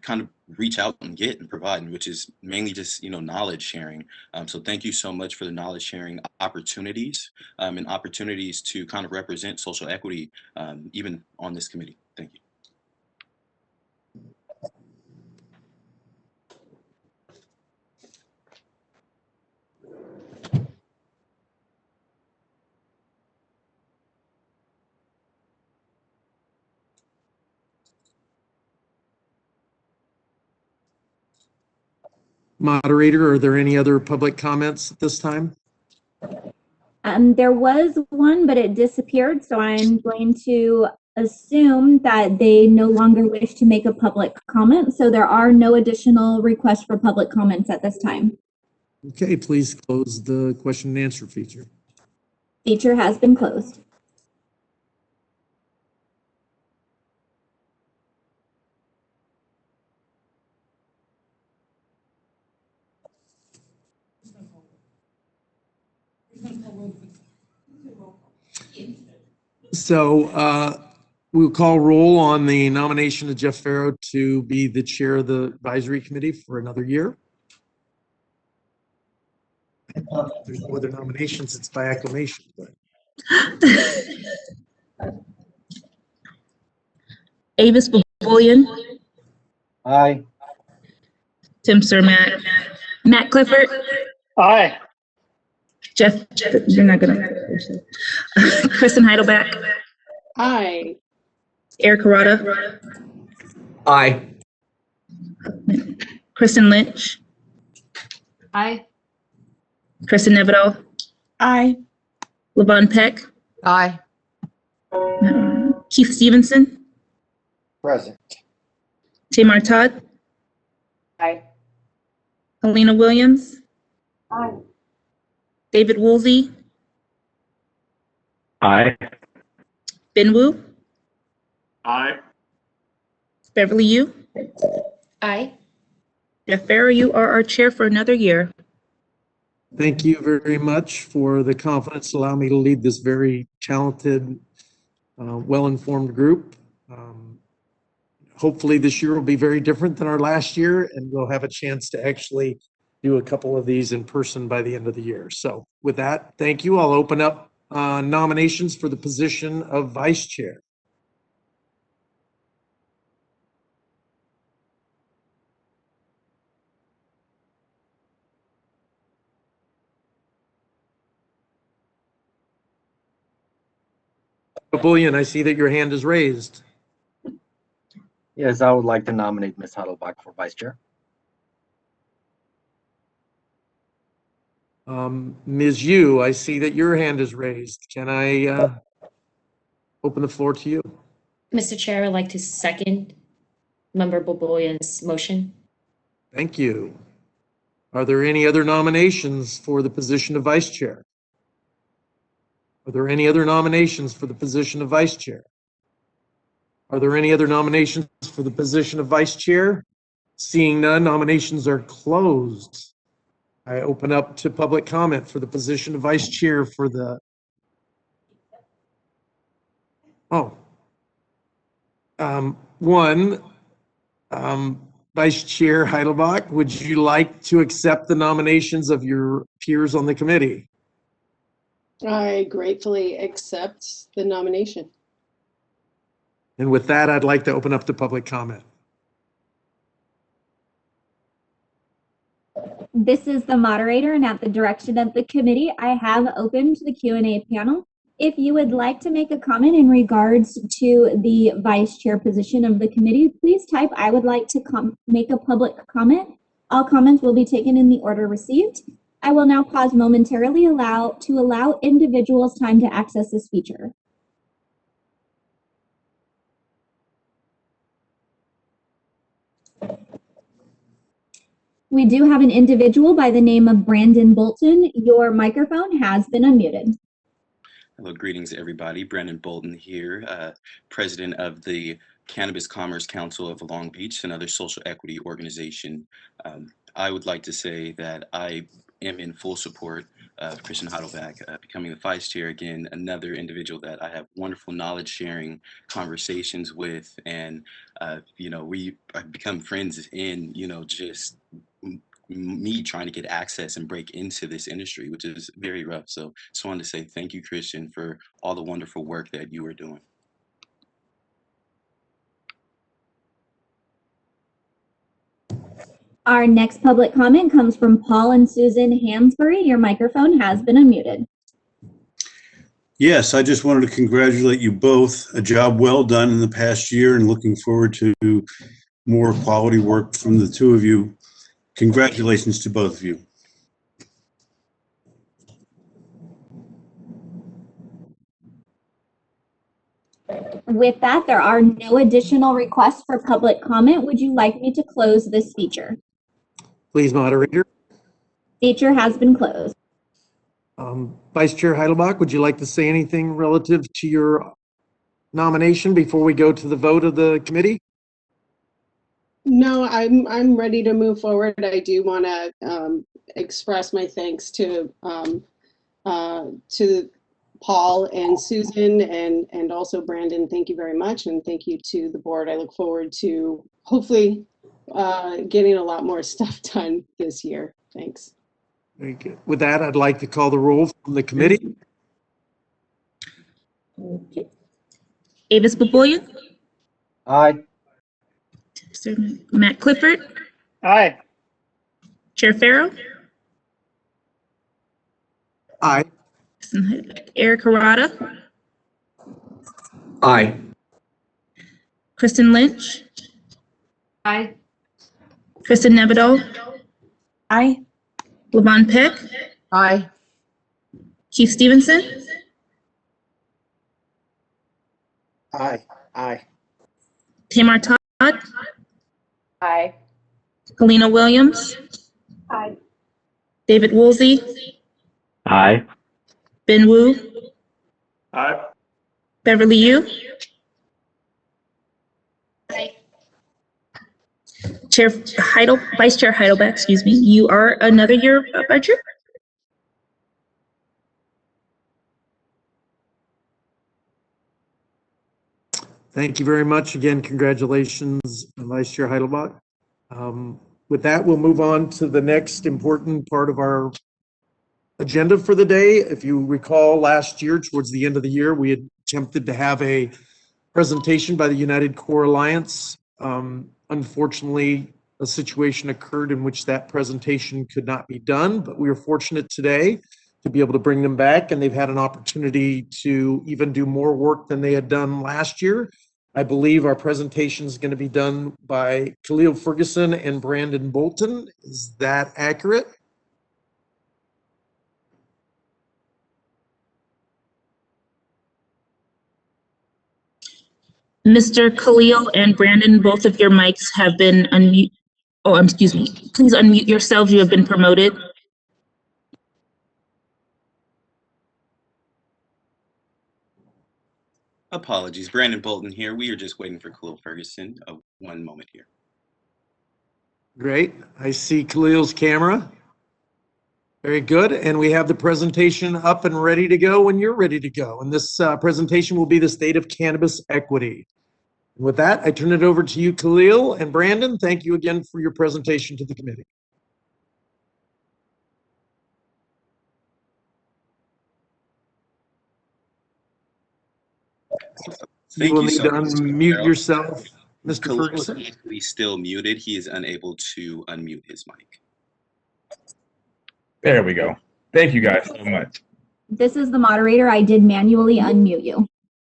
kind of reach out and get and provide, which is mainly just, knowledge sharing. So thank you so much for the knowledge sharing opportunities and opportunities to kind of represent social equity, even on this committee. Thank you. Moderator, are there any other public comments at this time? There was one, but it disappeared, so I'm going to assume that they no longer wish to make a public comment, so there are no additional requests for public comments at this time. Okay, please close the question and answer feature. Feature has been closed. So we'll call roll on the nomination of Jeff Farrow to be the chair of the advisory committee for another year. There's no other nominations, it's by acclamation. But. Avis Bullion, Aye. Tim Surmat, Matt Clifford, Aye. Jeff, you're not gonna, Kristen Heidelback, Aye. Eric Carrata, Aye. Kristen Lynch, Aye. Kristen Nevedal, Aye. Levon Peck, Aye. Keith Stevenson, Present. Tamar Todd, Aye. Helena Williams, Aye. David Woolsey, Aye. Ben Wu, Aye. Beverly Yu, Aye. Jeff Farrow, you are our chair for another year. Thank you very much for the confidence to allow me to lead this very talented, well-informed group. Hopefully this year will be very different than our last year, and we'll have a chance to actually do a couple of these in person by the end of the year. So with that, thank you. I'll open up nominations for the position of vice chair. Bullion, I see that your hand is raised. Yes, I would like to nominate Ms. Heidelbach for vice chair. Ms. Yu, I see that your hand is raised. Can I open the floor to you? Mr. Chair, I'd like to second Member Boboyan's motion. Thank you. Are there any other nominations for the position of vice chair? Are there any other nominations for the position of vice chair? Are there any other nominations for the position of vice chair? Seeing none, nominations are closed. I open up to public comment for the position of vice chair for the, Vice Chair Heidelbach, would you like to accept the nominations of your peers on the committee? I gratefully accept the nomination. And with that, I'd like to open up to public comment. This is the moderator, and at the direction of the committee, I have opened the Q&A panel. If you would like to make a comment in regards to the vice chair position of the committee, please type, I would like to make a public comment. All comments will be taken in the order received. I will now pause momentarily to allow individuals time to access this feature. We do have an individual by the name of Brandon Bolton. Your microphone has been unmuted. Hello, greetings everybody. Brandon Bolton here, president of the Cannabis Commerce Council of Long Beach, another social equity organization. I would like to say that I am in full support of Kristen Heidelbach becoming the vice chair. Again, another individual that I have wonderful knowledge sharing conversations with, and we become friends in just me trying to get access and break into this industry, which is very rough. So just wanted to say thank you, Christian, for all the wonderful work that you are doing. Our next public comment comes from Paul and Susan Hansbury. Your microphone has been unmuted. Yes, I just wanted to congratulate you both. A job well done in the past year, and looking forward to more quality work from the two of you. Congratulations to both of you. With that, there are no additional requests for public comment. Would you like me to close this feature? Please, moderator. Feature has been closed. Vice Chair Heidelbach, would you like to say anything relative to your nomination before we go to the vote of the committee? No, I'm ready to move forward. I do want to express my thanks to Paul and Susan and also Brandon. Thank you very much, and thank you to the board. I look forward to hopefully getting a lot more stuff done this year. Thanks. Very good. With that, I'd like to call the roll from the committee. Okay. Avis Baboyan, Aye. Matt Clifford, Aye. Chair Farrow, Aye. Eric Harada, Aye. Kristen Lynch, Aye. Kristen Nevedal, Aye. Levon Peck, Aye. Keith Stevenson, Aye. Aye. Tamar Todd, Aye. Helena Williams, Aye. David Woolsey, Aye. Ben Wu, Aye. Beverly Yu, Vice Chair Heidelbach, excuse me, you are another year budget. Thank you very much. Again, congratulations, Vice Chair Heidelbach. With that, we'll move on to the next important part of our agenda for the day. If you recall, last year, towards the end of the year, we had attempted to have a presentation by the United Core Alliance. Unfortunately, a situation occurred in which that presentation could not be done, but we were fortunate today to be able to bring them back, and they've had an opportunity to even do more work than they had done last year. I believe our presentation is going to be done by Khalil Ferguson and Brandon Bolton. Is that accurate? Mr. Khalil and Brandon, both of your mics have been unmute. Oh, excuse me. Please unmute yourselves. You have been promoted. Apologies, Brandon Bolton here. We are just waiting for Khalil Ferguson. One moment here. Great. I see Khalil's camera. Very good. And we have the presentation up and ready to go when you're ready to go. And this presentation will be the state of cannabis equity. With that, I turn it over to you, Khalil, and Brandon. Thank you again for your presentation to the committee. Thank you will you need so to much, unmute Carol. yourself, Mr. Khalil Ferguson. is actually still muted. He is unable to unmute his mic. There we go. Thank you guys so much. This is the moderator. I did manually unmute you.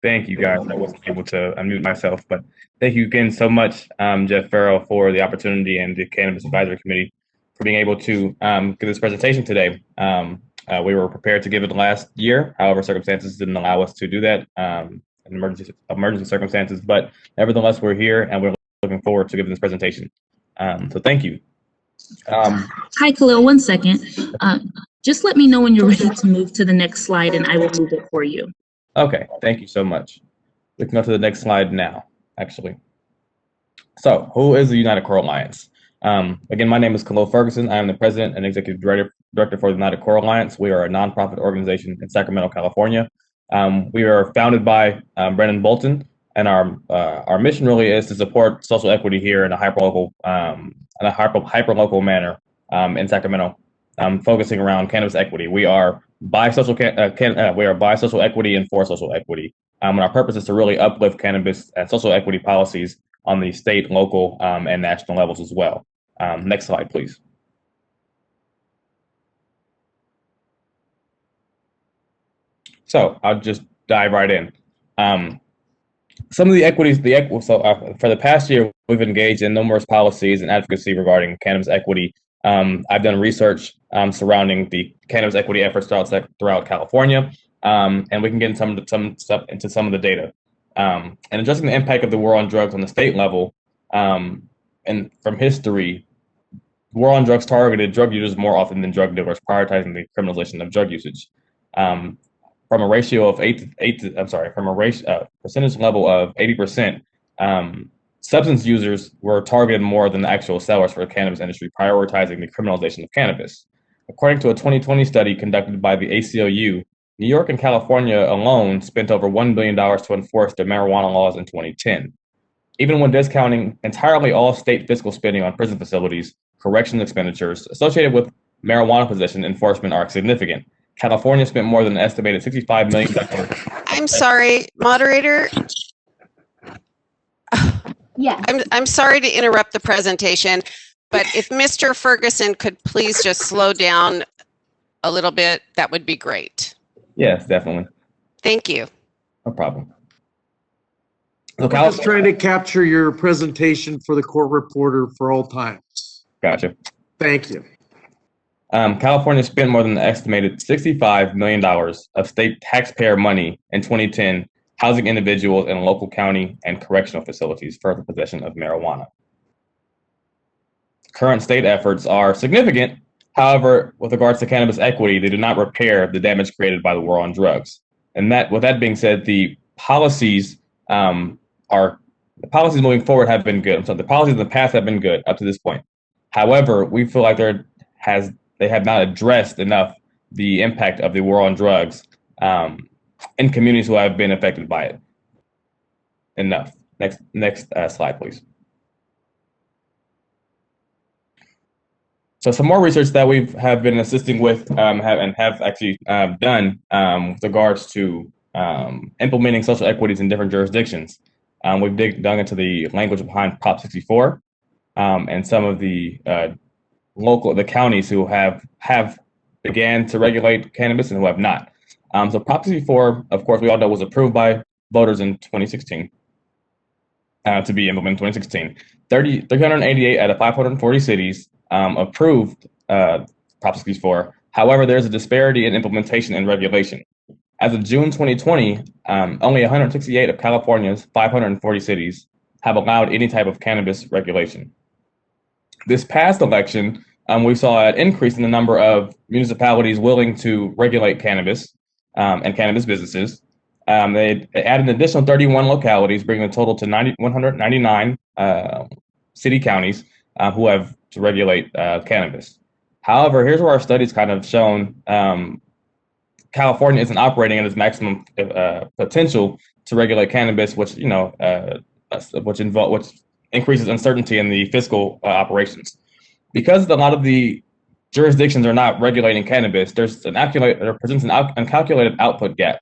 Thank you guys. I wasn't able to unmute myself, but thank you again so much, Jeff Farrow, for the opportunity and the Cannabis Advisory Committee for being able to give this presentation today. We were prepared to give it last year. However, circumstances didn't allow us to do that in emergency circumstances, but nevertheless, we're here and we're looking forward to giving this presentation. So thank you. Hi, Khalil, 1 second. Just let me know when you're ready to move to the next slide and I will move it for you. Okay, thank you so much. We can go to the next slide now, actually. So, who is the United Core Alliance? Again, my name is Khalil Ferguson. I am the president and executive director for the United Core Alliance. We are a nonprofit organization in Sacramento, California. We are founded by Brandon Bolton, and our mission really is to support social equity here in a hyperlocal manner in Sacramento, focusing around cannabis equity. We are by social equity and for social equity. And our purpose is to really uplift cannabis and social equity policies on the state, local, and national levels as well. Next slide, please. So I'll just dive right in. Some of the equities, for the past year, we've engaged in numerous policies and advocacy regarding cannabis equity. I've done research surrounding the cannabis equity efforts throughout California, and we can get into some of the data. And addressing the impact of the war on drugs on the state level, and from history, war on drugs targeted drug users more often than drug dealers, prioritizing the criminalization of drug usage. From a ratio of percentage level of 80%, substance users were targeted more than the actual sellers for the cannabis industry, prioritizing the criminalization of cannabis. According to a 2020 study conducted by the ACLU, New York and California alone spent over $1 billion to enforce the marijuana laws in 2010. Even when discounting entirely all state fiscal spending on prison facilities, corrections expenditures associated with marijuana possession enforcement are significant. California spent more than an estimated $65 million. I'm sorry, moderator. Yes. I'm sorry to interrupt the presentation, but if Mr. Ferguson could please just slow down a little bit, that would be great. Yes, definitely. Thank you. No problem. I'm just trying to capture your presentation for the court reporter for all times. Gotcha. Thank you. California spent more than an estimated $65 million of state taxpayer money in 2010 housing individuals in local county and correctional facilities for the possession of marijuana. Current state efforts are significant. However, with regards to cannabis equity, they do not repair the damage created by the war on drugs. And with that being said, the policies moving forward have been good. So the policies in the past have been good up to this point. However, we feel like they have not addressed enough the impact of the war on drugs in communities who have been affected by it. Enough. Next slide, please. So some more research that we have been assisting with have actually done with regards to implementing social equities in different jurisdictions. We've dug into the language behind Prop 64 and some of the counties who have began to regulate cannabis and who have not. So Prop 64, of course, we all know was approved by voters in 2016 to be implemented in 2016. 388 out of 540 cities approved Prop 64. However, there's a disparity in implementation and regulation. As of June 2020, only 168 of California's 540 cities have allowed any type of cannabis regulation. This past election, we saw an increase in the number of municipalities willing to regulate cannabis and cannabis businesses. They added an additional 31 localities, bringing the total to 199 city counties who have to regulate cannabis. However, here's where our studies kind of shown California isn't operating at its maximum potential to regulate cannabis, which increases uncertainty in the fiscal operations. Because a lot of the jurisdictions are not regulating cannabis, there presents an uncalculated output gap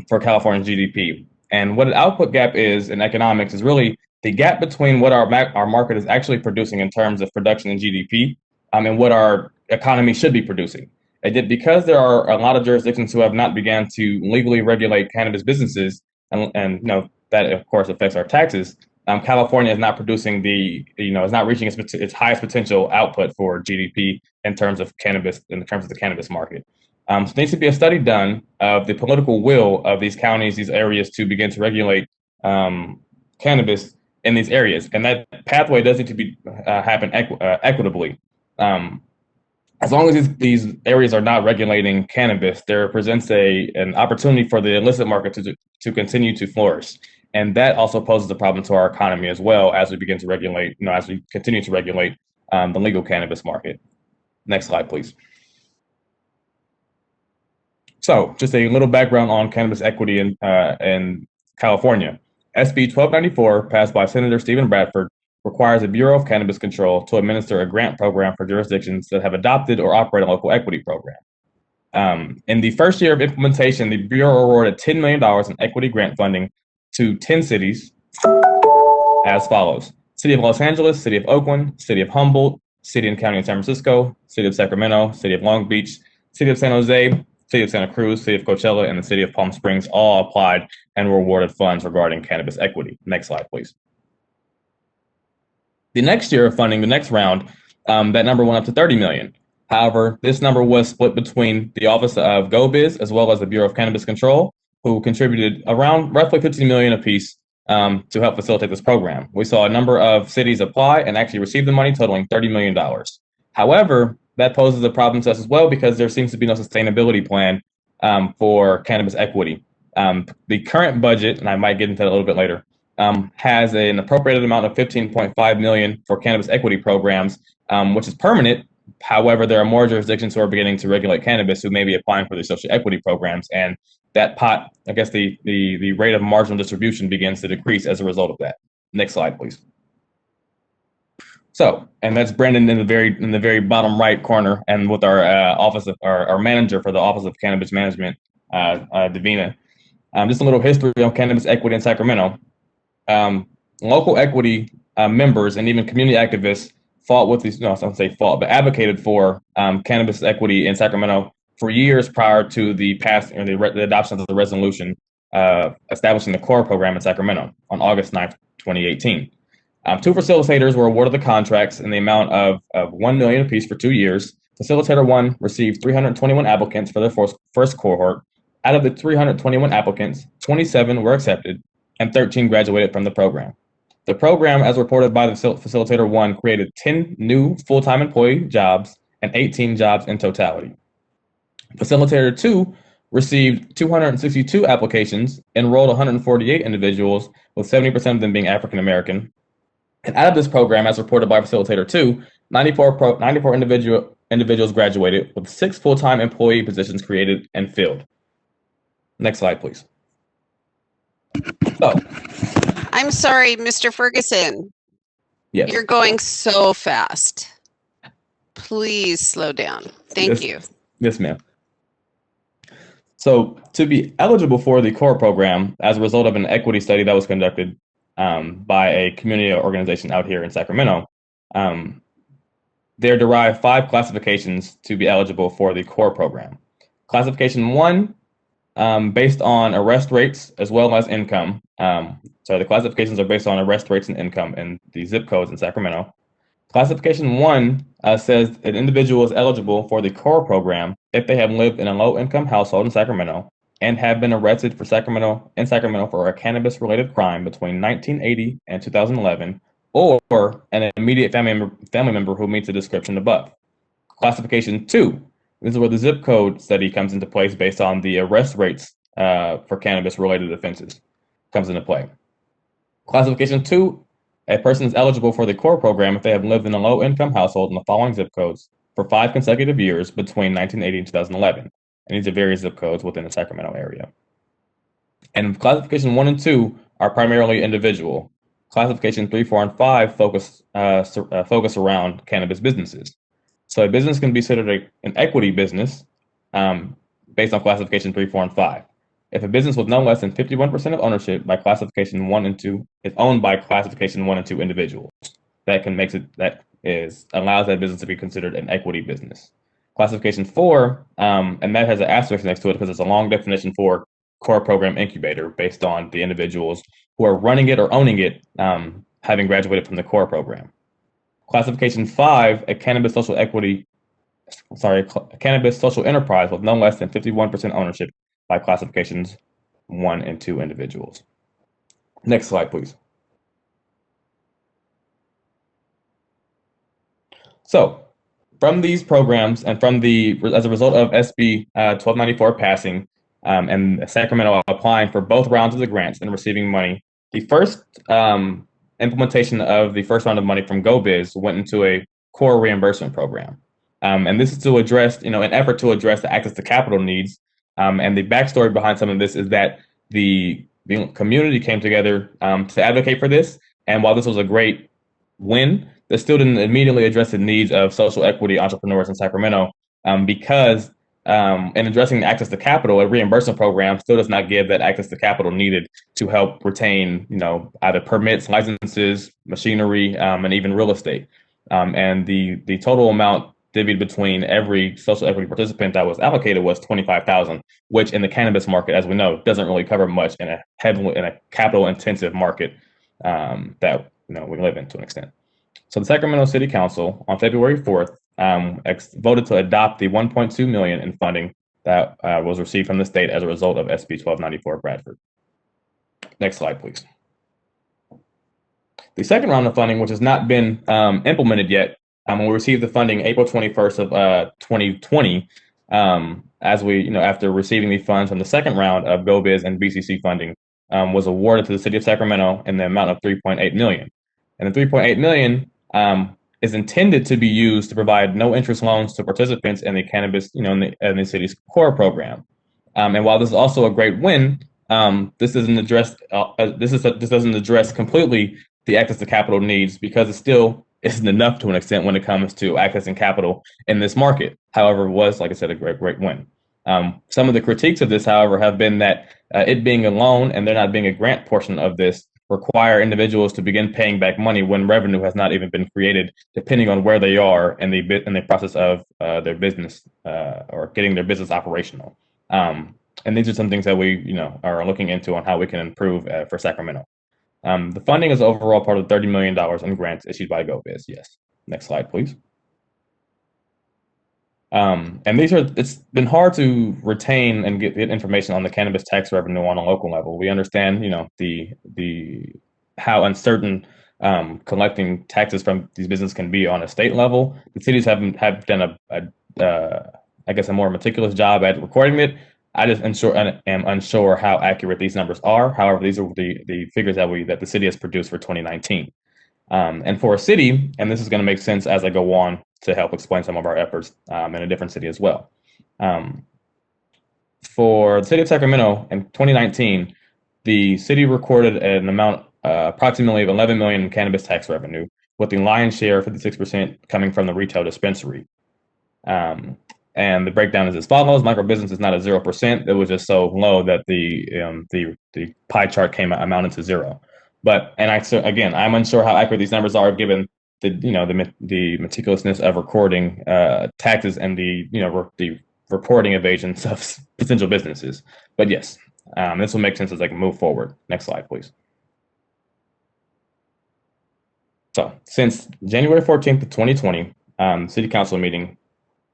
for California's GDP. And what an output gap is in economics is really the gap between what our market is actually producing in terms of production and GDP and what our economy should be producing. Because there are a lot of jurisdictions who have not began to legally regulate cannabis businesses, and that of course affects our taxes. California is not producing is not reaching its highest potential output for GDP in terms of cannabis, in terms of the cannabis market. So there needs to be a study done of the political will of these counties, these areas, to begin to regulate cannabis in these areas, and that pathway does need to be happen equitably. As long as these areas are not regulating cannabis, there presents an opportunity for the illicit market to continue to flourish. And that also poses a problem to our economy as well as we begin to regulate, as we continue to regulate the legal cannabis market. Next slide, please. So just a little background on cannabis equity in California. SB 1294, passed by Senator Stephen Bradford, requires the Bureau of Cannabis Control to administer a grant program for jurisdictions that have adopted or operate a local equity program. In the first year of implementation, the Bureau awarded $10 million in equity grant funding to 10 cities as follows: City of Los Angeles, City of Oakland, City of Humboldt, City and County of San Francisco, City of Sacramento, City of Long Beach, City of San Jose, City of Santa Cruz, City of Coachella, and the City of Palm Springs all applied and were awarded funds regarding cannabis equity. Next slide, please. The next year of funding, the next round, that number went up to $30 million. However, this number was split between the Office of GoBiz as well as the Bureau of Cannabis Control, who contributed around roughly $15 million apiece to help facilitate this program. We saw a number of cities apply and actually receive the money totaling $30 million. However, that poses a problem to us as well because there seems to be no sustainability plan for cannabis equity. The current budget, and I might get into that a little bit later, has an appropriated amount of $15.5 million for cannabis equity programs, which is permanent. However, there are more jurisdictions who are beginning to regulate cannabis who may be applying for the social equity programs, and that pot, I guess the rate of marginal distribution begins to decrease as a result of that. Next slide, please. So, and that's Brandon in the very bottom right corner, and with our office of our manager for the Office of Cannabis Management, Davina. Just a little history on cannabis equity in Sacramento. Local equity members and even community activists fought with these, no, I don't say fought, but advocated for cannabis equity in Sacramento for years prior to the adoption of the resolution establishing the core program in Sacramento on August 9th, 2018. Two facilitators were awarded the contracts in the amount of $1 million apiece for 2 years. Facilitator 1 received 321 applicants for their first cohort. Out of the 321 applicants, 27 were accepted and 13 graduated from the program. The program, as reported by the Facilitator 1, created 10 new full-time employee jobs and 18 jobs in totality. Facilitator 2 received 262 applications, enrolled 148 individuals, with 70% of them being African American. And out of this program, as reported by Facilitator 2, 94 individuals graduated, with 6 full-time employee positions created and filled. Next slide, please. So, I'm sorry, Mr. Ferguson. yes. You're going so fast. Please slow down. Thank you. Yes, ma'am. So, to be eligible for the core program, as a result of an equity study that was conducted by a community organization out here in Sacramento, there derived 5 classifications to be eligible for the core program. Classification 1, based on arrest rates as well as income. So the classifications are based on arrest rates and income in the zip codes in Sacramento. Classification 1 says an individual is eligible for the core program if they have lived in a low-income household in Sacramento and have been arrested in Sacramento for a cannabis-related crime between 1980 and 2011, or an immediate family member who meets the description above. Classification 2. This is where the zip code study comes into place based on the arrest rates for cannabis-related offenses comes into play. Classification 2, a person is eligible for the core program if they have lived in a low-income household in the following zip codes for 5 consecutive years between 1980 and 2011. And these are various zip codes within the Sacramento area. And classification 1 and 2 are primarily individual. Classification 3, 4, and 5 focus around cannabis businesses. So a business can be considered an equity business based on classification 3, 4, and 5. If a business with no less than 51% of ownership by classification 1 and 2 is owned by classification 1 and 2 individuals, allows that business to be considered an equity business. Classification 4, and that has an asterisk next to it because it's a long definition for core program incubator based on the individuals who are running it or owning it, having graduated from the core program. Classification 5, a cannabis social enterprise with no less than 51% ownership by classifications 1 and 2 individuals. Next slide, please. So, from these programs and as a result of SB 1294 passing and Sacramento applying for both rounds of the grants and receiving money, the first implementation of the first round of money from GoBiz went into a core reimbursement program. And this is to address, an effort to address the access to capital needs. And the backstory behind some of this is that the community came together to advocate for this. And while this was a great win, this still didn't immediately address the needs of social equity entrepreneurs in Sacramento because in addressing access to capital, a reimbursement program still does not give that access to capital needed to help retain, either permits, licenses, machinery, and even real estate. And the total amount divvied between every social equity participant that was allocated was $25,000, which in the cannabis market, as we know, doesn't really cover much in a capital-intensive market that we live in to an extent. So the Sacramento City Council on February 4th voted to adopt the $1.2 million in funding that was received from the state as a result of SB 1294 Bradford. Next slide, please. The second round of funding, which has not been implemented yet, when we received the funding April 21st of 2020, as we, after receiving the funds from the second round of GoBiz and BCC funding, was awarded to the city of Sacramento in the amount of $3.8 million. And the $3.8 million is intended to be used to provide no interest loans to participants in the cannabis, in the city's core program. And while this is also a great win, this doesn't address this doesn't address completely the access to capital needs, because it still isn't enough to an extent when it comes to accessing capital in this market. However, it was, like I said, a great win. Some of the critiques of this, however, have been that it being a loan and there not being a grant portion of this require individuals to begin paying back money when revenue has not even been created, depending on where they are in the process of their business or getting their business operational. And these are some things that we, are looking into on how we can improve for Sacramento. The funding is overall part of $30 million in grants issued by GoBiz. Yes. Next slide, please. And it's been hard to retain and get information on the cannabis tax revenue on a local level. We understand, how uncertain collecting taxes from these businesses can be on a state level. The cities have done a more meticulous job at recording it. I just am unsure how accurate these numbers are. However, these are the figures that the city has produced for 2019. And for a city, and this is going to make sense as I go on to help explain some of our efforts in a different city as well. For the city of Sacramento in 2019, the city recorded an amount approximately of $11 million in cannabis tax revenue, with the lion's share, 56%, coming from the retail dispensary. And the breakdown is as follows: micro business is not at 0%. It was just so low that the pie chart amounted to 0. But I'm unsure how accurate these numbers are given the meticulousness of recording taxes and the reporting evasions of potential businesses. But yes, this will make sense as I can move forward. Next slide, please. So since January 14th of 2020, City Council meeting,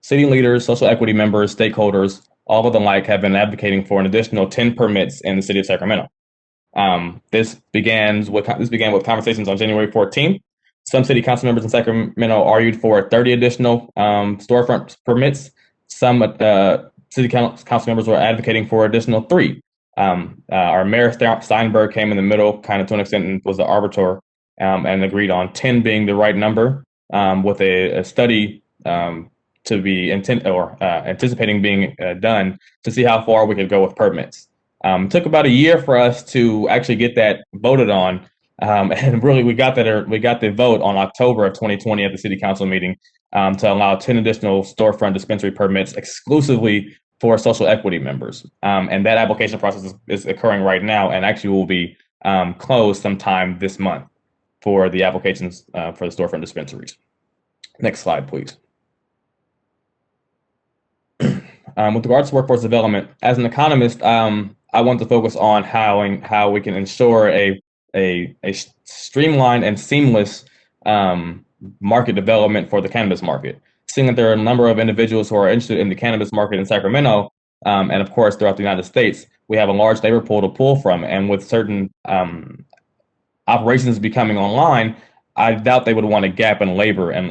city leaders, social equity members, stakeholders, all of the like have been advocating for an additional 10 permits in the city of Sacramento. This began with conversations on January 14th. Some city council members in Sacramento argued for 30 additional storefront permits. Some city council members were advocating for additional 3. Our Mayor Steinberg came in the middle, kind of to an extent, and was the arbiter and agreed on 10 being the right number, with a study to be anticipating being done to see how far we could go with permits. It took about a year for us to actually get that voted on, and really we got the vote on October of 2020 at the city council meeting to allow 10 additional storefront dispensary permits exclusively for social equity members. And that application process is occurring right now, and actually will be closed sometime this month for the applications for the storefront dispensaries. Next slide, please. With regards to workforce development, as an economist, I want to focus on how we can ensure a streamlined and seamless market development for the cannabis market. Seeing that there are a number of individuals who are interested in the cannabis market in Sacramento, and of course throughout the United States, we have a large labor pool to pull from. And with certain operations becoming online, I doubt they would want a gap in labor and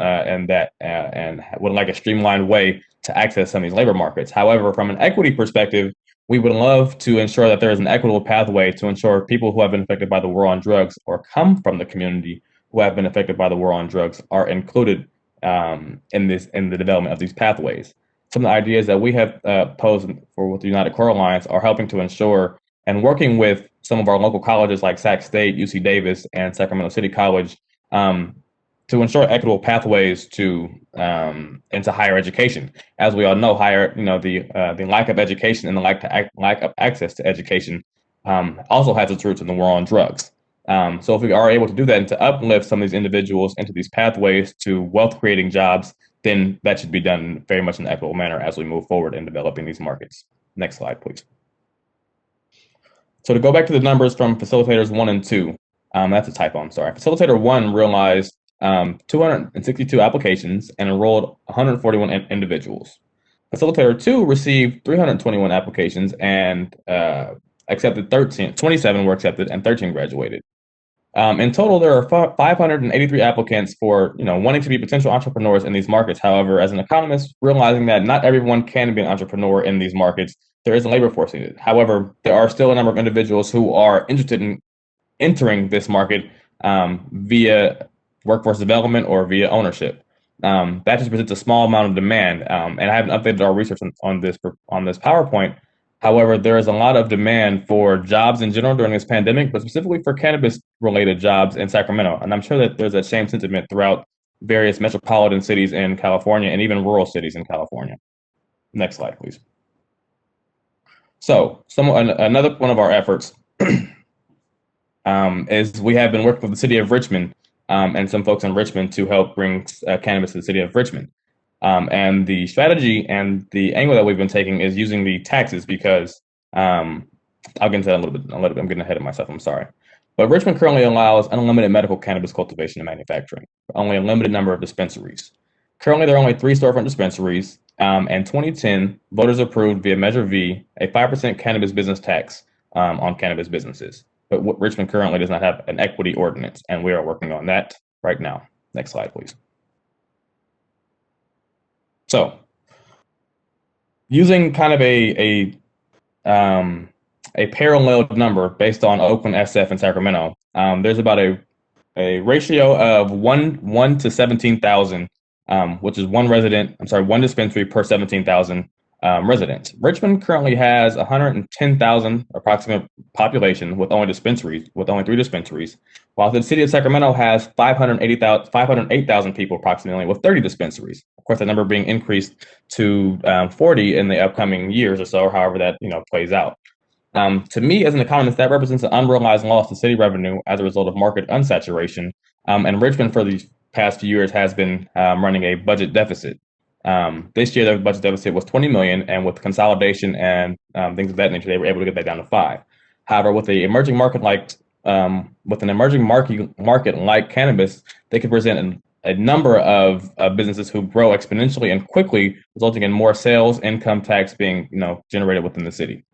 would like a streamlined way to access some of these labor markets. However, from an equity perspective, we would love to ensure that there is an equitable pathway to ensure people who have been affected by the war on drugs or come from the community who have been affected by the war on drugs are included in the development of these pathways. Some of the ideas that we have posed with the United Core Alliance are helping to ensure, and working with some of our local colleges like Sac State, UC Davis, and Sacramento City College, to ensure equitable pathways into higher education. As we all know, the lack of education and the lack of access to education also has its roots in the war on drugs. So if we are able to do that and to uplift some of these individuals into these pathways to wealth-creating jobs, then that should be done very much in an equitable manner as we move forward in developing these markets. Next slide, please. So to go back to the numbers from facilitators 1 and 2, that's a typo, I'm sorry. Facilitator 1 realized 262 applications and enrolled 141 individuals. Facilitator 2 received 321 acceptions and accepted 27 were accepted and 13 graduated. In total, there are 583 applicants for, wanting to be potential entrepreneurs in these markets. However, as an economist, realizing that not everyone can be an entrepreneur in these markets, there is a labor force needed. However, there are still a number of individuals who are interested in entering this market via workforce development or via ownership. That just presents a small amount of demand, and I haven't updated our research on this PowerPoint. However, there is a lot of demand for jobs in general during this pandemic, but specifically for cannabis-related jobs in Sacramento. And I'm sure that there's that same sentiment throughout various metropolitan cities in California and even rural cities in California. Next slide, please. So, another one of our efforts is we have been working with the city of Richmond and some folks in Richmond to help bring cannabis to the city of Richmond. And the strategy and the angle that we've been taking is using the taxes because I'll get into that a little bit. I'm getting ahead of myself. I'm sorry. But Richmond currently allows unlimited medical cannabis cultivation and manufacturing for only a limited number of dispensaries. Currently, there are only 3 storefront dispensaries. In 2010, voters approved via Measure V a 5% cannabis business tax on cannabis businesses. But Richmond currently does not have an equity ordinance, and we are working on that right now. Next slide, please. So, using kind of a parallel number based on Oakland, SF, and Sacramento, there's about a ratio of 1 to 17,000, which is one dispensary per 17,000 residents. Richmond currently has 110,000 approximate population with only 3 dispensaries, while the city of Sacramento has 508,000 people approximately with 30 dispensaries. Of course, that number being increased to 40 in the upcoming years or so, or however that plays out. To me, as an economist, that represents an unrealized loss to city revenue as a result of market unsaturation. And Richmond, for the past few years, has been running a budget deficit. This year, the budget deficit was $20 million, and with consolidation and things of that nature, they were able to get that down to 5. However, with an emerging market like cannabis, they could present a number of businesses who grow exponentially and quickly, resulting in more sales, income tax being generated within the city.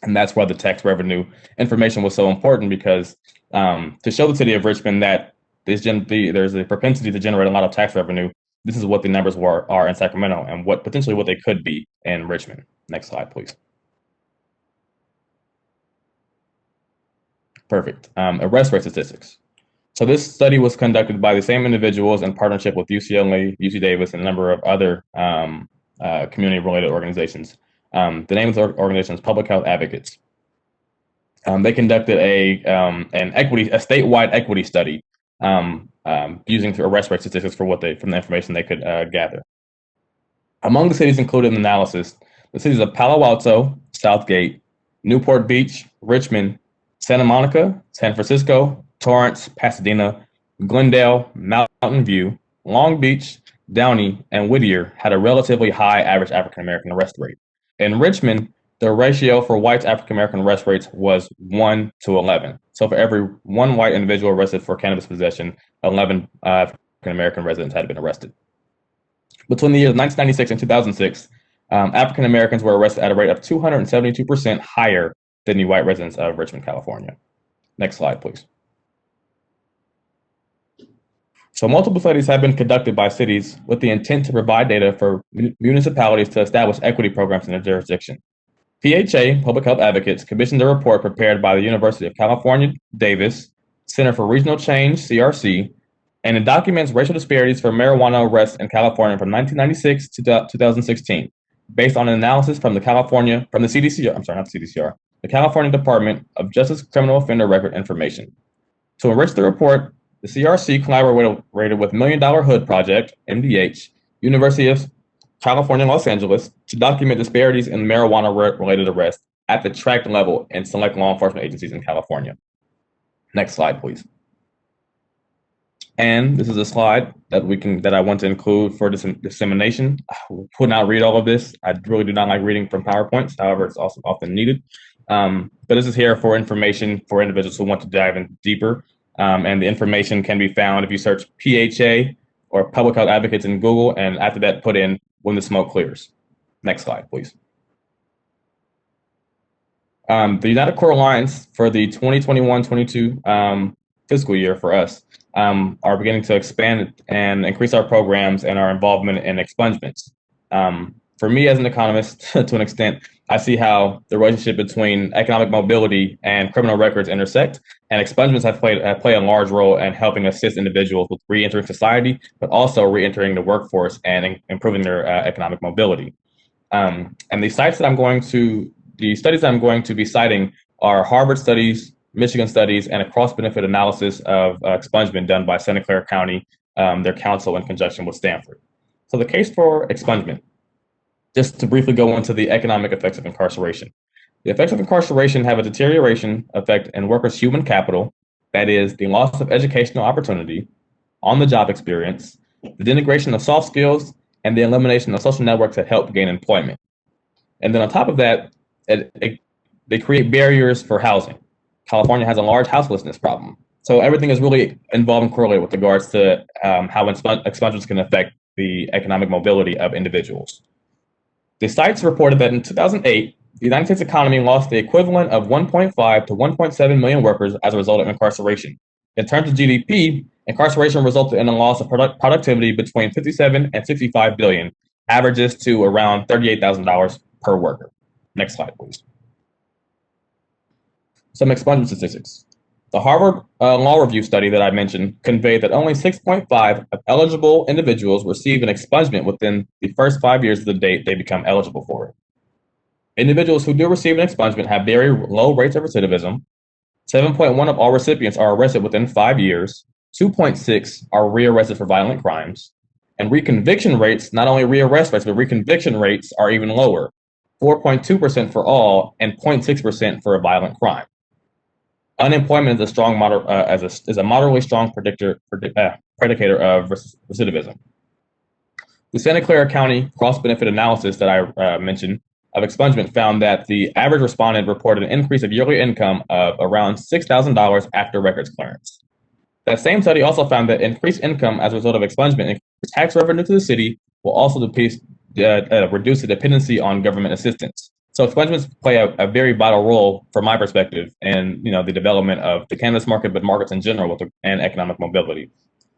And that's why the tax revenue information was so important, because to show the city of Richmond that there's a propensity to generate a lot of tax revenue. This is what the numbers are in Sacramento and potentially what they could be in Richmond. Next slide, please. Perfect. Arrest rate statistics. So this study was conducted by the same individuals in partnership with UCLA, UC Davis, and a number of other community-related organizations. The name of the organization is Public Health Advocates. They conducted a statewide equity study using arrest rate statistics from the information they could gather. Among the cities included in the analysis, the cities of Palo Alto, Southgate, Newport Beach, Richmond, Santa Monica, San Francisco, Torrance, Pasadena, Glendale, Mountain View, Long Beach, Downey, and Whittier had a relatively high average African-American arrest rate. In Richmond, the ratio for whites African-American arrest rates was 1 to 11. So for every 1 white individual arrested for cannabis possession, 11 African-American residents had been arrested. Between the years 1996 and 2006, African-Americans were arrested at a rate of 272% higher than the white residents of Richmond, California. Next slide, please. So multiple studies have been conducted by cities with the intent to provide data for municipalities to establish equity programs in their jurisdiction. PHA, Public Health Advocates, commissioned a report prepared by the University of California, Davis, Center for Regional Change, CRC, and it documents racial disparities for marijuana arrests in California from 1996 to 2016, based on an analysis from the California Department of Justice Criminal Offender Record Information. To enrich the report, the CRC collaborated with Million Dollar Hood Project, MDH, University of California, Los Angeles, to document disparities in marijuana-related arrests at the tract level in select law enforcement agencies in California. Next slide, please. And this is a slide that I want to include for dissemination. I will not read all of this. I really do not like reading from PowerPoints. However, it's also often needed. But this is here for information for individuals who want to dive in deeper. And the information can be found if you search PHA or Public Health Advocates in Google, and after that, put in When the Smoke Clears. Next slide, please. The United Core Alliance for the 2021-22 fiscal year for us, are beginning to expand and increase our programs and our involvement in expungements. For me as an economist, to an extent, I see how the relationship between economic mobility and criminal records intersect, and expungements have played a large role in helping assist individuals with re-entering society, but also re-entering the workforce and improving their economic mobility. And the studies that I'm going to be citing are Harvard studies, Michigan studies, and a cost-benefit analysis of expungement done by Santa Clara County, their council in conjunction with Stanford. So the case for expungement. Just to briefly go into the economic effects of incarceration. The effects of incarceration have a deterioration effect in workers' human capital, that is, the loss of educational opportunity, on-the-job experience, the denigration of soft skills, and the elimination of social networks that help gain employment. And then on top of that, they create barriers for housing. California has a large houselessness problem. So everything is really involved and correlated with regards to how expungements can affect the economic mobility of individuals. The sites reported that in 2008, the United States economy lost the equivalent of 1.5 to 1.7 million workers as a result of incarceration. In terms of GDP, incarceration resulted in a loss of productivity between 57 and 65 billion, averages to around $38,000 per worker. Next slide, please. Some expungement statistics. The Harvard Law Review study that I mentioned conveyed that only 6.5 of eligible individuals receive an expungement within the first 5 years of the date they become eligible for it. Individuals who do receive an expungement have very low rates of recidivism. 7.1 of all recipients are arrested within 5 years. 2.6 are rearrested for violent crimes. And reconviction rates, not only rearrest rates, but reconviction rates are even lower. 4.2% for all and 0.6% for a violent crime. Unemployment is a moderately strong predicator of recidivism. The Santa Clara County cost-benefit analysis that I mentioned of expungement found that the average respondent reported an increase of yearly income of around $6,000 after records clearance. That same study also found that increased income as a result of expungement increased tax revenue to the city, will also reduce the dependency on government assistance. So expungements play a very vital role, from my perspective, in the development of the cannabis market, but markets in general, and economic mobility.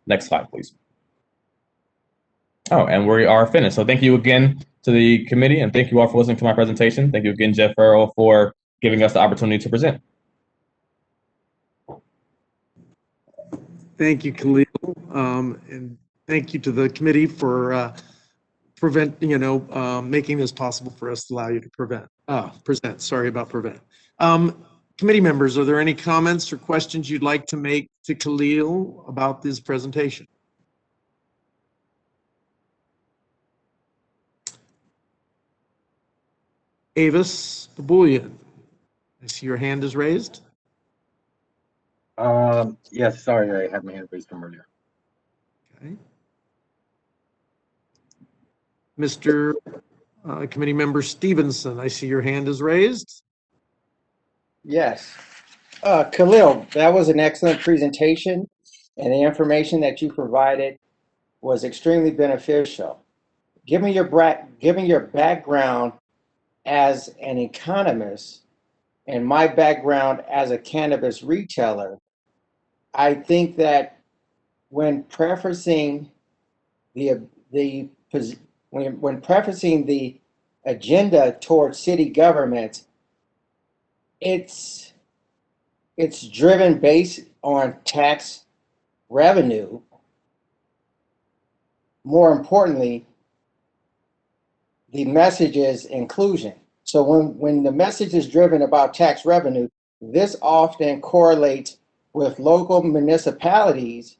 Next slide, please. Oh, and we are finished. So thank you again to the committee, and thank you all for listening to my presentation. Thank you again, Jeff Farrell, for giving us the opportunity to present. Thank you, Khalil, and thank you to the committee for making this possible for us to allow you to present. Sorry about prevent. Committee members, are there any comments or questions you'd like to make to Khalil about this presentation? Avis Babulian, I see your hand is raised. Yes, sorry, I had my hand raised from earlier. Okay. Mr. Committee Member Stevenson, I see your hand is raised. Yes. Khalil, that was an excellent presentation, and the information that you provided was extremely beneficial. Given your background as an economist and my background as a cannabis retailer, I think that when prefacing when prefacing the agenda towards city government, it's driven based on tax revenue. More importantly, the message is inclusion. So when the message is driven about tax revenue, this often correlates with local municipalities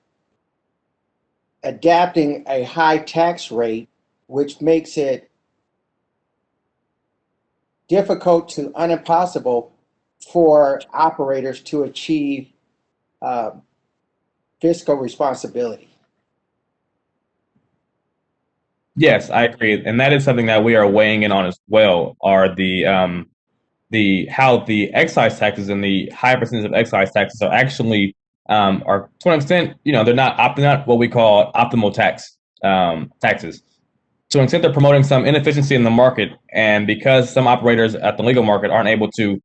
adapting a high tax rate, which makes it difficult to impossible for operators to achieve fiscal responsibility. Yes, I agree, and that is something that we are weighing in on as well. Are how the excise taxes and the high percentage of excise taxes are actually are, to an extent, they're not what we call optimal taxes. To an extent, they're promoting some inefficiency in the market, and because some operators at the legal market aren't able to,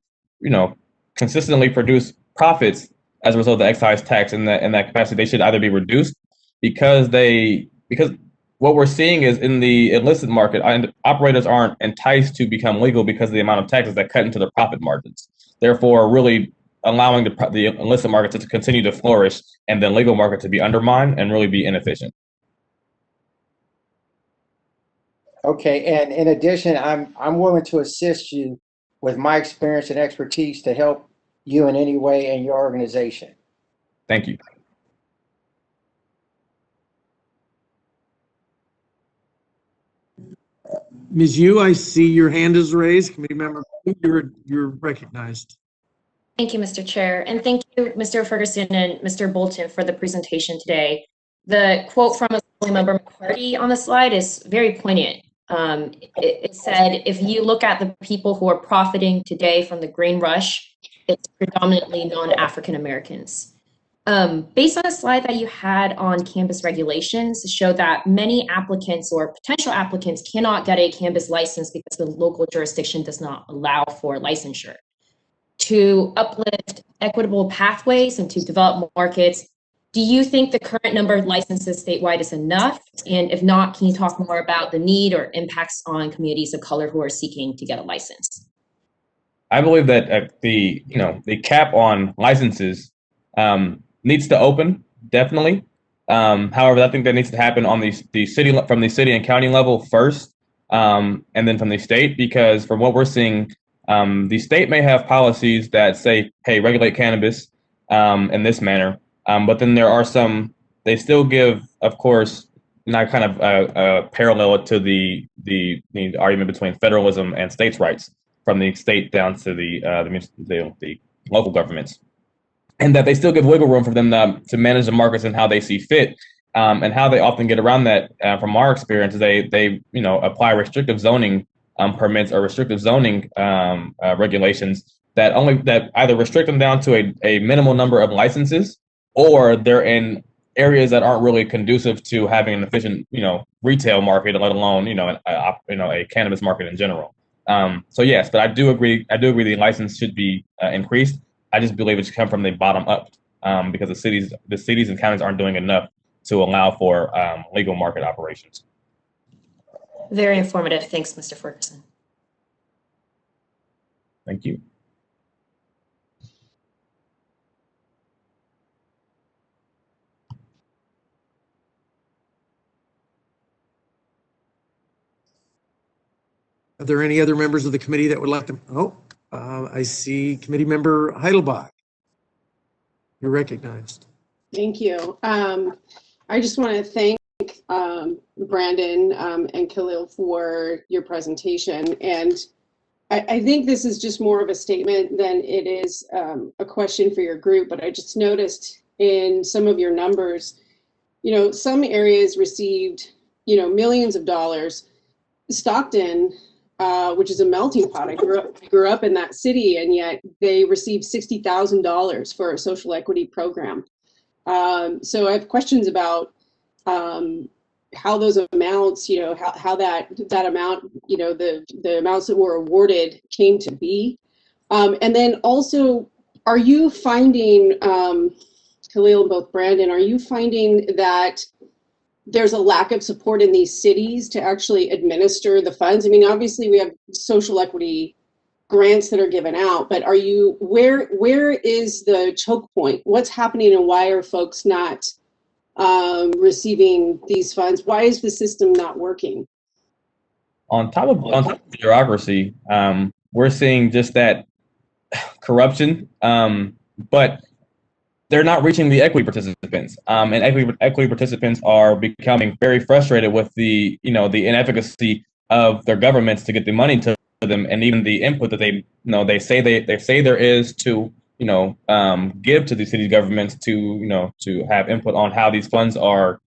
consistently produce profits, as a result of the excise tax in that capacity, they should either be reduced because what we're seeing is in the illicit market, operators aren't enticed to become legal because of the amount of taxes that cut into their profit margins. Therefore, really allowing the illicit market to continue to flourish and the legal market to be undermined and really be inefficient. Okay, and in addition, I'm willing to assist you with my experience and expertise to help you in any way in your organization. Thank you. Ms. Yu, I see your hand is raised. Committee member, you're recognized. Thank you, Mr. Chair, and thank you, Mr. Ferguson and Mr. Bolton, for the presentation today. The quote from Assembly Member McCarty on the slide is very poignant. It said, if you look at the people who are profiting today from the green rush, it's predominantly non-African Americans. Based on a slide that you had on cannabis regulations, showed that many applicants or potential applicants cannot get a cannabis license because the local jurisdiction does not allow for licensure. To uplift equitable pathways and to develop markets, do you think the current number of licenses statewide is enough? And if not, can you talk more about the need or impacts on communities of color who are seeking to get a license? I believe that the cap on licenses needs to open, definitely. However, I think that needs to happen on from the city and county level first, and then from the state, because from what we're seeing, the state may have policies that say, hey, regulate cannabis in this manner, but then there are some, they still give, of course, not kind of parallel to the argument between federalism and states' rights, from the state down to the local governments. And that they still give wiggle room for them to manage the markets and how they see fit, and how they often get around that. From our experience, they apply restrictive zoning permits or restrictive zoning regulations that either restrict them down to a minimal number of licenses, or they're in areas that aren't really conducive to having an efficient retail market, let alone a cannabis market in general. So yes, but I do agree the license should be increased. I just believe it should come from the bottom up, because the cities and counties aren't doing enough to allow for legal market operations. Very informative. Thanks, Mr. Ferguson. Thank you. Are there any other members of the committee that would like to? I see Committee Member Heidelbach. You're recognized. Thank you. I just want to thank Brandon and Khalil for your presentation. And I think this is just more of a statement than it is a question for your group, but I just noticed in some of your numbers, some areas received, millions of dollars. Stockton, which is a melting pot. I grew up in that city, and yet they received $60,000 for a social equity program. So I have questions about how those amounts, how that amount, the amounts that were awarded came to be. And then also, are you finding, Khalil and both Brandon, are you finding that there's a lack of support in these cities to actually administer the funds? I mean, obviously we have social equity grants that are given out, but where is the choke point? What's happening, and why are folks not receiving these funds? Why is the system not working? On top of bureaucracy, we're seeing just that corruption, but they're not reaching the equity participants, and equity participants are becoming very frustrated with the inefficacy of their governments to get the money to them, and even the input that they say there is to give to the city governments to have input on how these funds are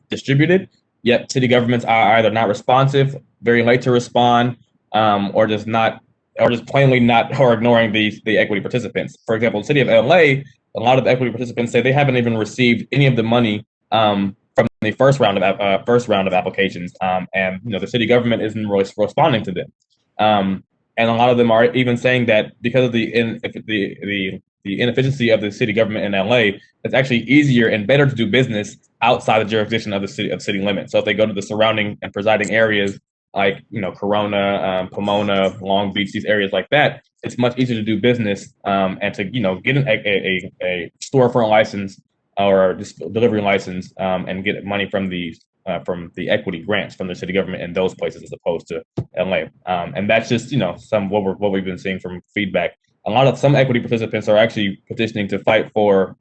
distributed. Yet city governments are either not responsive, very late to respond, or just plainly not, or ignoring the equity participants. For example, the city of LA, a lot of the equity participants say they haven't even received any of the money from the first round of applications, and the city government isn't really responding to them. And a lot of them are even saying that because of the the inefficiency of the city government in LA, it's actually easier and better to do business outside the jurisdiction of the city limits. So if they go to the surrounding and presiding areas like, Corona, Pomona, Long Beach, these areas like that, it's much easier to do business and to, get a storefront license or just delivery license and get money from the equity grants from the city government in those places as opposed to LA. And that's just, some what we've been seeing from feedback. Some equity participants are actually petitioning to fight for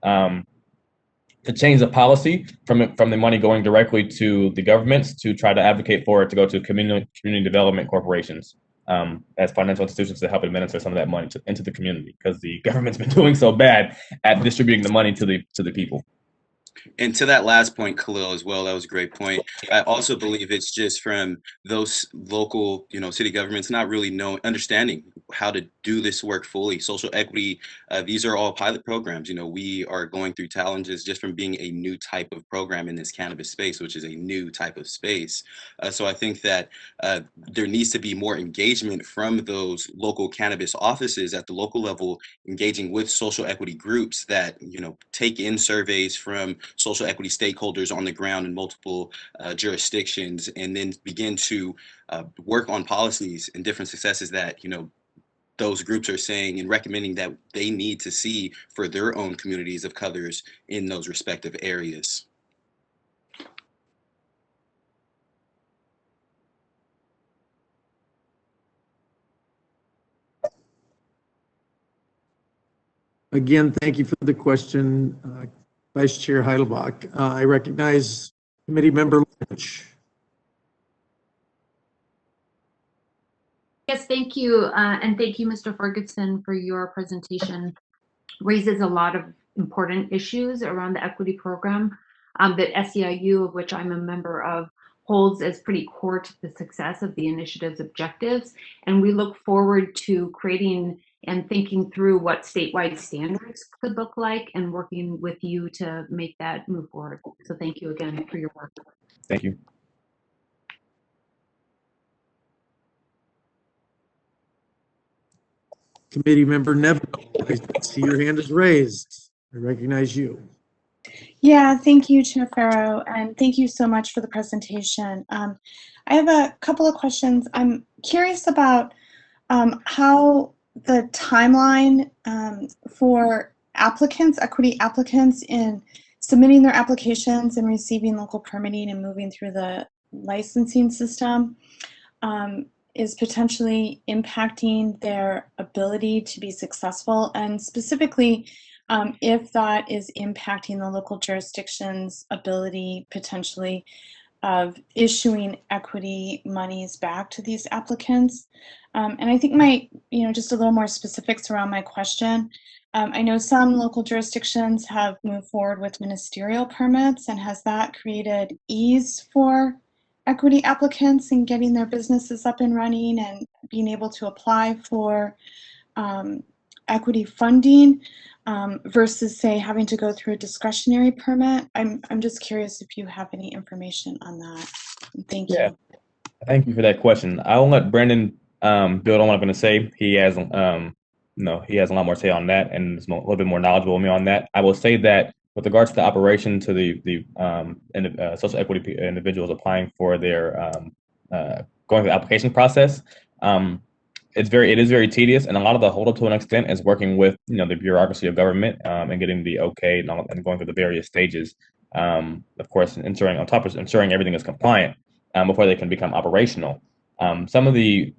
to change the policy from the money going directly to the governments to try to advocate for it to go to community development corporations as financial institutions to help administer some of that money into the community, because the government's been doing so bad at distributing the money to the people. And to that last point, Khalil, as well, that was a great point. I also believe it's just from those local, city governments not really understanding how to do this work fully. Social equity, these are all pilot programs. We are going through challenges just from being a new type of program in this cannabis space, which is a new type of space. So I think that there needs to be more engagement from those local cannabis offices at the local level, engaging with social equity groups that, take in surveys from social equity stakeholders on the ground in multiple jurisdictions, and then begin to work on policies and different successes that those groups are saying and recommending that they need to see for their own communities of colors in those respective areas. Again, thank you for the question, Vice Chair Heidelbach. I recognize Committee Member Lynch. Yes, thank you. And thank you, Mr. Ferguson, for your presentation. Raises a lot of important issues around the equity program that SEIU, of which I'm a member of, holds as pretty core to the success of the initiative's objectives. And we look forward to creating and thinking through what statewide standards could look like and working with you to make that move forward. So thank you again for your work. Thank you. Committee Member Neville, I see your hand is raised. I recognize you. Yeah, thank you, Chair Farrow, and thank you so much for the presentation. I have a couple of questions. I'm curious about how the timeline for applicants, equity applicants, in submitting their applications and receiving local permitting and moving through the licensing system is potentially impacting their ability to be successful, and specifically if that is impacting the local jurisdiction's ability potentially of issuing equity monies back to these applicants. And I think just a little more specifics around my question. I know some local jurisdictions have moved forward with ministerial permits, and has that created ease for equity applicants in getting their businesses up and running and being able to apply for equity funding versus, say, having to go through a discretionary permit? I'm just curious if you have any information on that. Thank you. Thank you for that question. I'll let Brandon build on what I'm going to say. He has he has a lot more to say on that, and is a little bit more knowledgeable than me on that. I will say that with regards to the operation to the social equity individuals applying for their going through the application process, it is very tedious, and a lot of the holdup to an extent is working with the bureaucracy of government and getting the okay and going through the various stages. Of course, ensuring everything is compliant before they can become operational. Some of the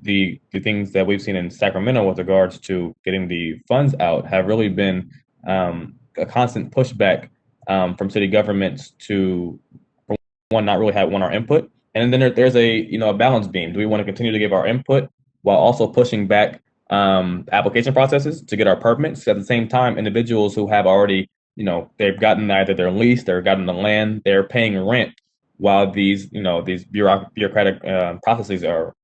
things that we've seen in Sacramento with regards to getting the funds out have really been a constant pushback from city governments to, for one, not really want our input, and then there's a balance beam. Do we want to continue to give our input while also pushing back application processes to get our permits? At the same time, individuals who have already, they've gotten either their lease, they've gotten the land, they're paying rent, while these bureaucratic processes are,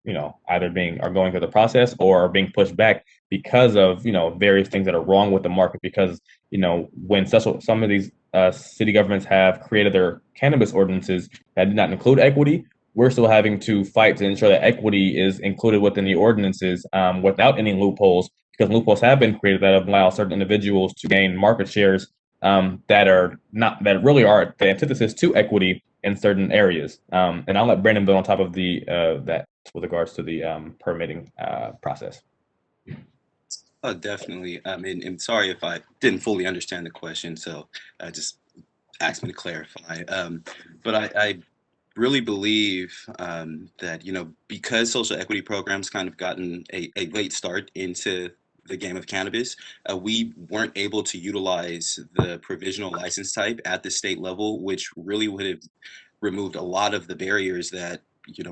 either going through the process or are being pushed back because of, various things that are wrong with the market. Because, when some of these city governments have created their cannabis ordinances that did not include equity, we're still having to fight to ensure that equity is included within the ordinances without any loopholes, because loopholes have been created that allow certain individuals to gain market shares that really are the antithesis to equity in certain areas. And I'll let Brandon build on top of that with regards to the permitting process. Oh, definitely. And sorry if I didn't fully understand the question, so just ask me to clarify. But I really believe that, because social equity programs kind of gotten a late start into the game of cannabis, we weren't able to utilize the provisional license type at the state level, which really would have removed a lot of the barriers that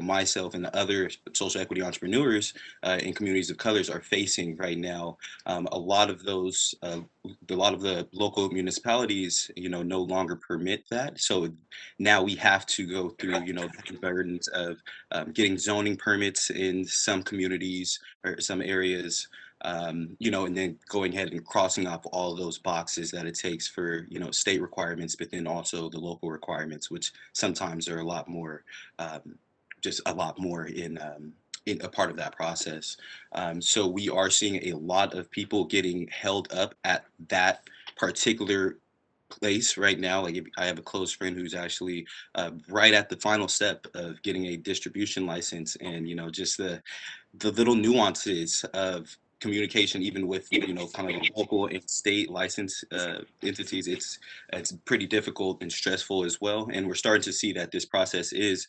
myself and the other social equity entrepreneurs in communities of colors are facing right now. A lot of the local municipalities, no longer permit that. So now we have to go through, the burdens of getting zoning permits in some communities or some areas, and then going ahead and crossing off all of those boxes that it takes for, state requirements, but then also the local requirements, which sometimes are a lot more, in a part of that process. So we are seeing a lot of people getting held up at that particular place right now. Like, I have a close friend who's actually right at the final step of getting a distribution license, and just the little nuances of communication, even with kind of local and state license entities, it's pretty difficult and stressful as well. And we're starting to see that this process is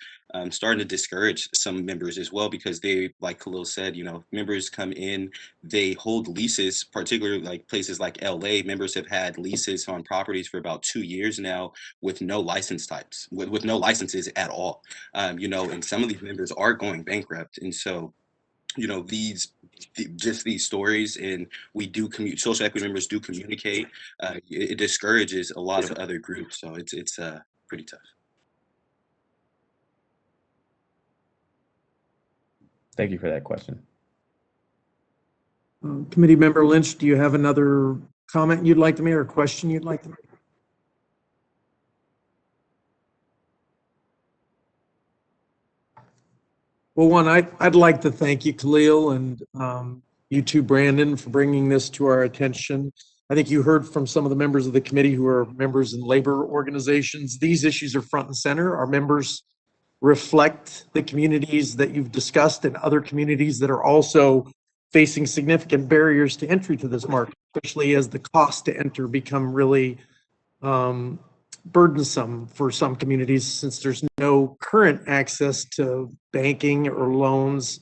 starting to discourage some members as well, because they, like Khalil said, members come in, they hold leases, particularly like places like LA. Members have had leases on properties for about 2 years now with no license types, with no licenses at all. And some of these members are going bankrupt. And so these stories, and we do social equity members do communicate, it discourages a lot of other groups, so it's pretty tough. Thank you for that question. Committee Member Lynch, do you have another comment you'd like to make or question you'd like to make? Well, one, I'd like to thank you, Khalil, and you too, Brandon, for bringing this to our attention. I think you heard from some of the members of the committee who are members in labor organizations. These issues are front and center. Our members reflect the communities that you've discussed and other communities that are also facing significant barriers to entry to this market, especially as the cost to enter become really burdensome for some communities, since there's no current access to banking or loans.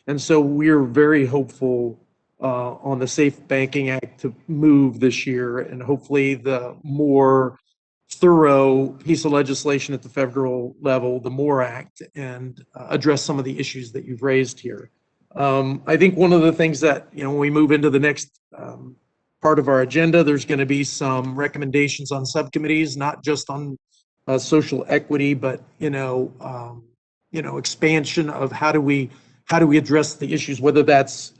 And so we're very hopeful on the Safe Banking Act to move this year, and hopefully the more thorough piece of legislation at the federal level, the MORE Act, and address some of the issues that you've raised here. I think one of the things that, when we move into the next part of our agenda, there's going to be some recommendations on subcommittees, not just on social equity, but expansion of how do we address the issues, whether that's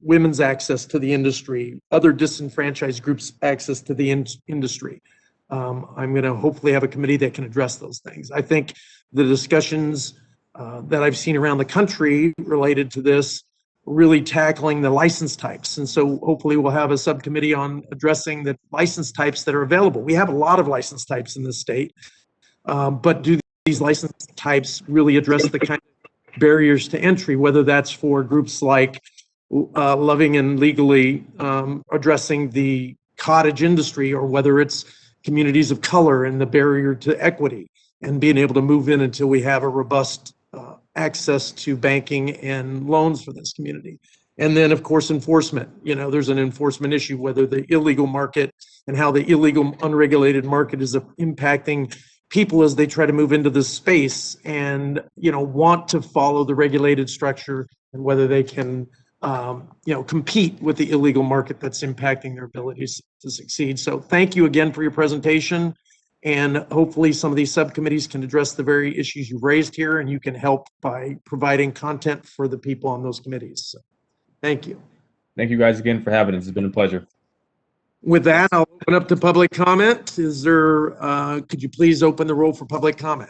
women's access to the industry, other disenfranchised groups' access to the industry. I'm going to hopefully have a committee that can address those things. I think the discussions that I've seen around the country related to this really tackling the license types. And so hopefully we'll have a subcommittee on addressing the license types that are available. We have a lot of license types in this state, but do these license types really address the kind of barriers to entry, whether that's for groups like Loving and Legally addressing the cottage industry, or whether it's communities of color and the barrier to equity and being able to move in until we have a robust access to banking and loans for this community. And then, of course, enforcement. There's an enforcement issue, whether the illegal market and how the illegal unregulated market is impacting people as they try to move into this space and, want to follow the regulated structure, and whether they can, compete with the illegal market that's impacting their abilities to succeed. So thank you again for your presentation. And hopefully some of these subcommittees can address the very issues you've raised here, and you can help by providing content for the people on those committees. So, thank you. Thank you guys again for having us. It's been a pleasure. With that, I'll open up to public comment. Is there, could you please open the roll for public comment?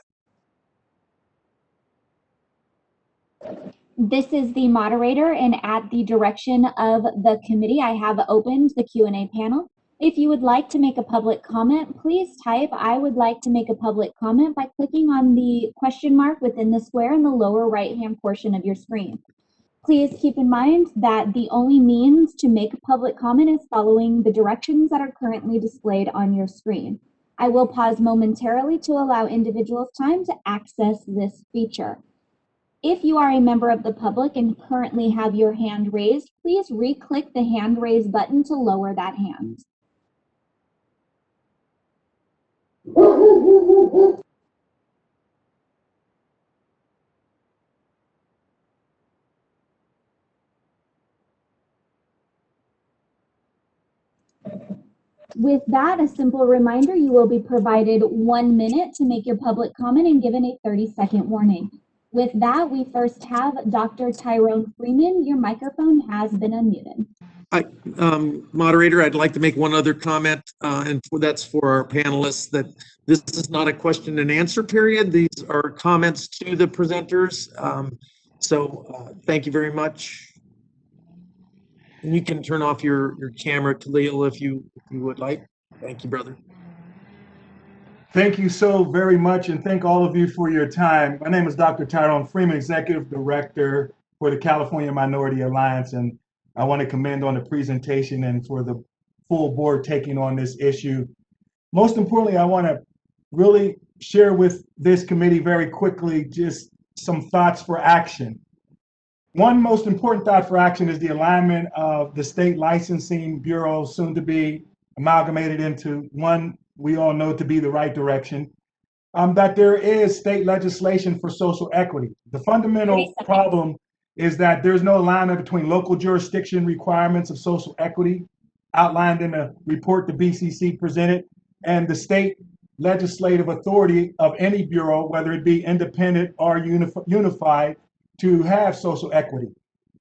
This is the moderator, and at the direction of the committee, I have opened the Q&A panel. If you would like to make a public comment, please type "I would like to make a public comment" by clicking on the question mark within the square in the lower right-hand portion of your screen. Please keep in mind that the only means to make a public comment is following the directions that are currently displayed on your screen. I will pause momentarily to allow individuals time to access this feature. If you are a member of the public and currently have your hand raised, please re-click the hand raise button to lower that hand. With that, a simple reminder, you will be provided 1 minute to make your public comment and given a 30-second warning. With that, we first have Dr. Tyrone Freeman. Your microphone has been unmuted. Moderator, I'd like to make one other comment, and that's for our panelists, that this is not a question and answer period. These are comments to the presenters. Thank you very much. And you can turn off your camera, Khalil, if you would like. Thank you, brother. Thank you so very much, and thank all of you for your time. My name is Dr. Tyrone Freeman, Executive Director for the California Minority Alliance, and I want to commend on the presentation and for the full board taking on this issue. Most importantly, I want to really share with this committee very quickly just some thoughts for action. One most important thought for action is the alignment of the State Licensing Bureau, soon to be amalgamated into one we all know to be the right direction, that there is state legislation for social equity. The fundamental problem is that there's no alignment between local jurisdiction requirements of social equity outlined in a report the BCC presented and the state legislative authority of any bureau, whether it be independent or unified, to have social equity.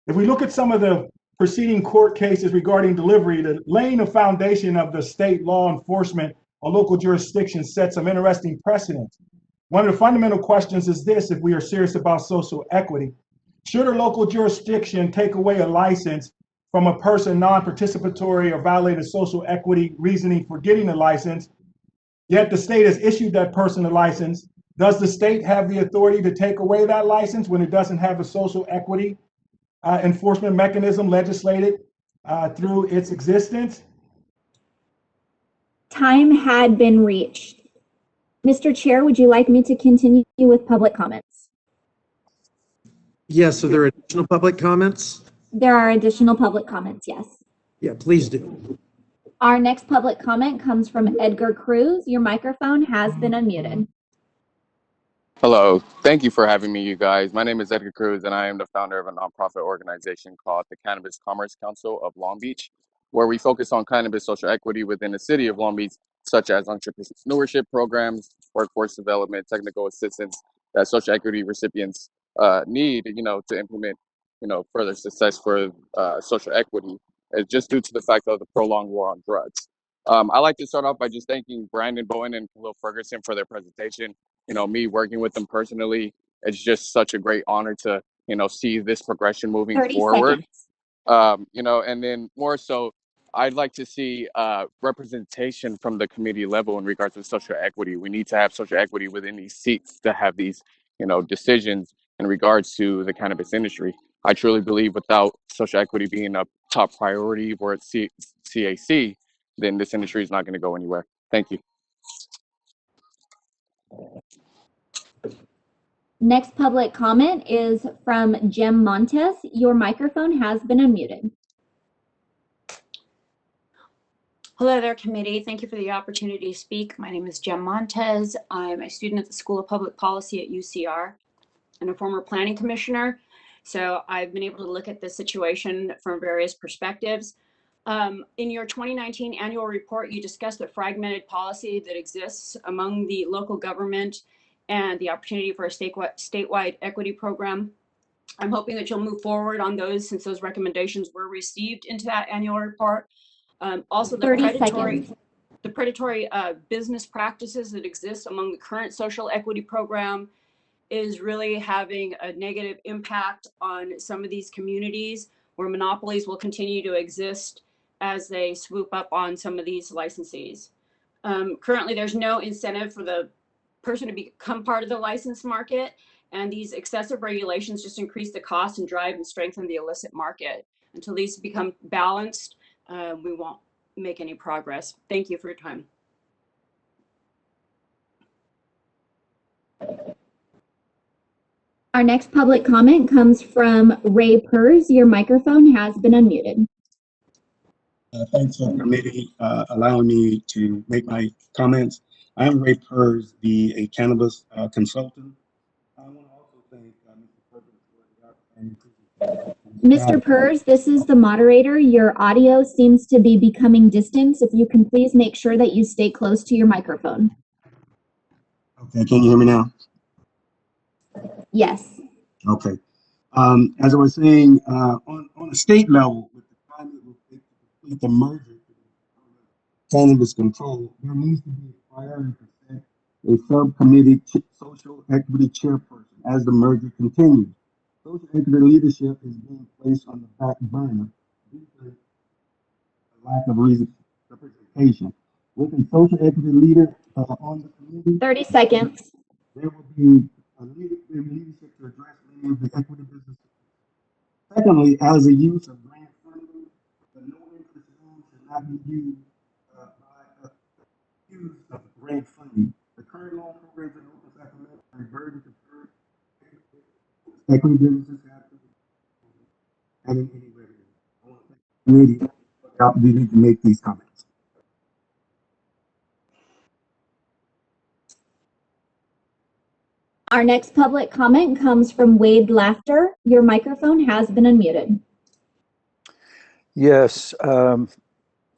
If we look at some of the preceding court cases regarding delivery, the laying a foundation of the state law enforcement or local jurisdiction set some interesting precedents. One of the fundamental questions is this: if we are serious about social equity, should a local jurisdiction take away a license from a person non-participatory or violated social equity reasoning for getting a license, yet the state has issued that person a license? Does the state have the authority to take away that license when it doesn't have a social equity enforcement mechanism legislated through its existence? Time had been reached. Mr. Chair, would you like me to continue with public comments? Yes, so there are additional public comments? There are additional public comments, yes. Yeah, please do. Our next public comment comes from Edgar Cruz. Your microphone has been unmuted. Hello, thank you for having me, you guys. My name is Edgar Cruz, and I am the founder of a nonprofit organization called the Cannabis Commerce Council of Long Beach, where we focus on cannabis social equity within the city of Long Beach, such as entrepreneurship programs, workforce development, technical assistance that social equity recipients need, to implement, further success for social equity, just due to the fact of the prolonged war on drugs. I'd like to start off by just thanking Brandon Bowen and Will Ferguson for their presentation. Me working with them personally, it's just such a great honor to, see this progression moving forward. And then more so, I'd like to see representation from the committee level in regards to social equity. We need to have social equity within these seats to have these, decisions in regards to the cannabis industry. I truly believe without social equity being a top priority for CAC, then this industry is not going to go anywhere. Thank you. Next public comment is from Jem Montes. Your microphone has been unmuted. Hello there, committee. Thank you for the opportunity to speak. My name is Jem Montes. I'm a student at the School of Public Policy at UCR and a former planning commissioner. So I've been able to look at this situation from various perspectives. In your 2019 annual report, you discussed the fragmented policy that exists among the local government and the opportunity for a statewide equity program. I'm hoping that you'll move forward on those since those recommendations were received into that annual report. Also, the predatory business practices that exist among the current social equity program is really having a negative impact on some of these communities where monopolies will continue to exist as they swoop up on some of these licensees. Currently, there's no incentive for the person to become part of the license market, and these excessive regulations just increase the cost and drive and strengthen the illicit market. Until these become balanced, we won't make any progress. Thank you for your time. Our next public comment comes from Ray Pers. Your microphone has been unmuted. Thanks for the committee allowing me to make my comments. I am Ray Pers, a cannabis consultant. I want to also thank Mr. Perkins for the opportunity. Mr. Pers, this is the moderator. Your audio seems to be becoming distant. If you can please make sure that you stay close to your microphone. Okay, can you hear me now? Yes. Okay. As I was saying, on a state level, with the time it will take to complete the merger to cannabis control, there needs to be a priority to set a subcommittee social equity chairperson as the merger continues. Social equity leadership is being placed on the back burner due to the lack of representation. With a social equity leader on the committee, 30 seconds. there will be a leadership to address many of the equity businesses. Secondly, as a use of grant funding, the no interest loan should not be used by use of grant funding. The current loan programs in Oakland, Sacramento are a burden to current equity businesses have to having any revenue. I want to thank the committee for the opportunity to make these comments. Our next public comment comes from Wade Laughter. Your microphone has been unmuted. Yes,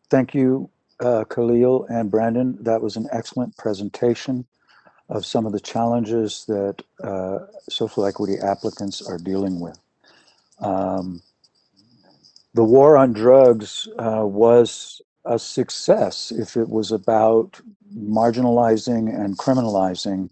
thank you, Khalil and Brandon. That was an excellent presentation of some of the challenges that social equity applicants are dealing with. The war on drugs was a success if it was about marginalizing and criminalizing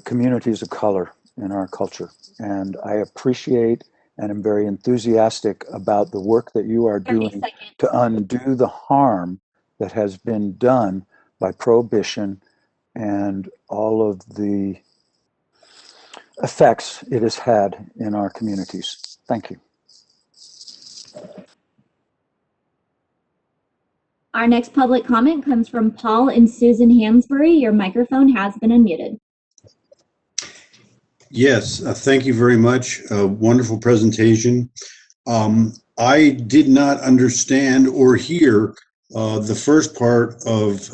communities of color in our culture. And I appreciate and am very enthusiastic about the work that you are doing to undo the harm that has been done by prohibition and all of the effects it has had in our communities. Thank you. Our next public comment comes from Paul and Susan Hansberry. Your microphone has been unmuted. Yes, thank you very much. Wonderful presentation. I did not understand or hear the first part of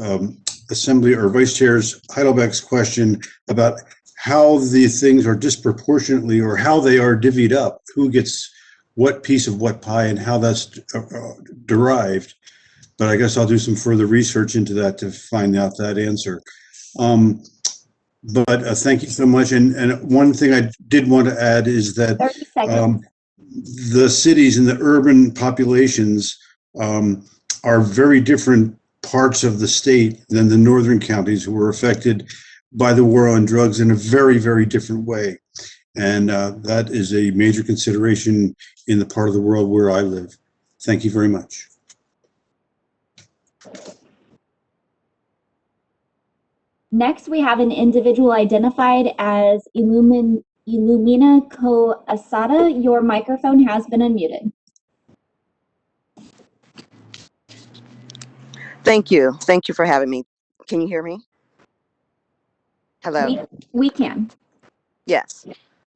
Assembly or Vice Chair's Heidelbeck's question about how the things are disproportionately or how they are divvied up, who gets what piece of what pie and how that's derived. But I guess I'll do some further research into that to find out that answer. But thank you so much. And one thing I did want to add is that the cities and the urban populations are very different parts of the state than the northern counties who were affected by the war on drugs in a very, very different way. And that is a major consideration in the part of the world where I live. Thank you very much. Next, we have an individual identified as Illumina Ko Asada. Your microphone has been unmuted. Thank you. Thank you for having me. Can you hear me? Hello? We can. Yes.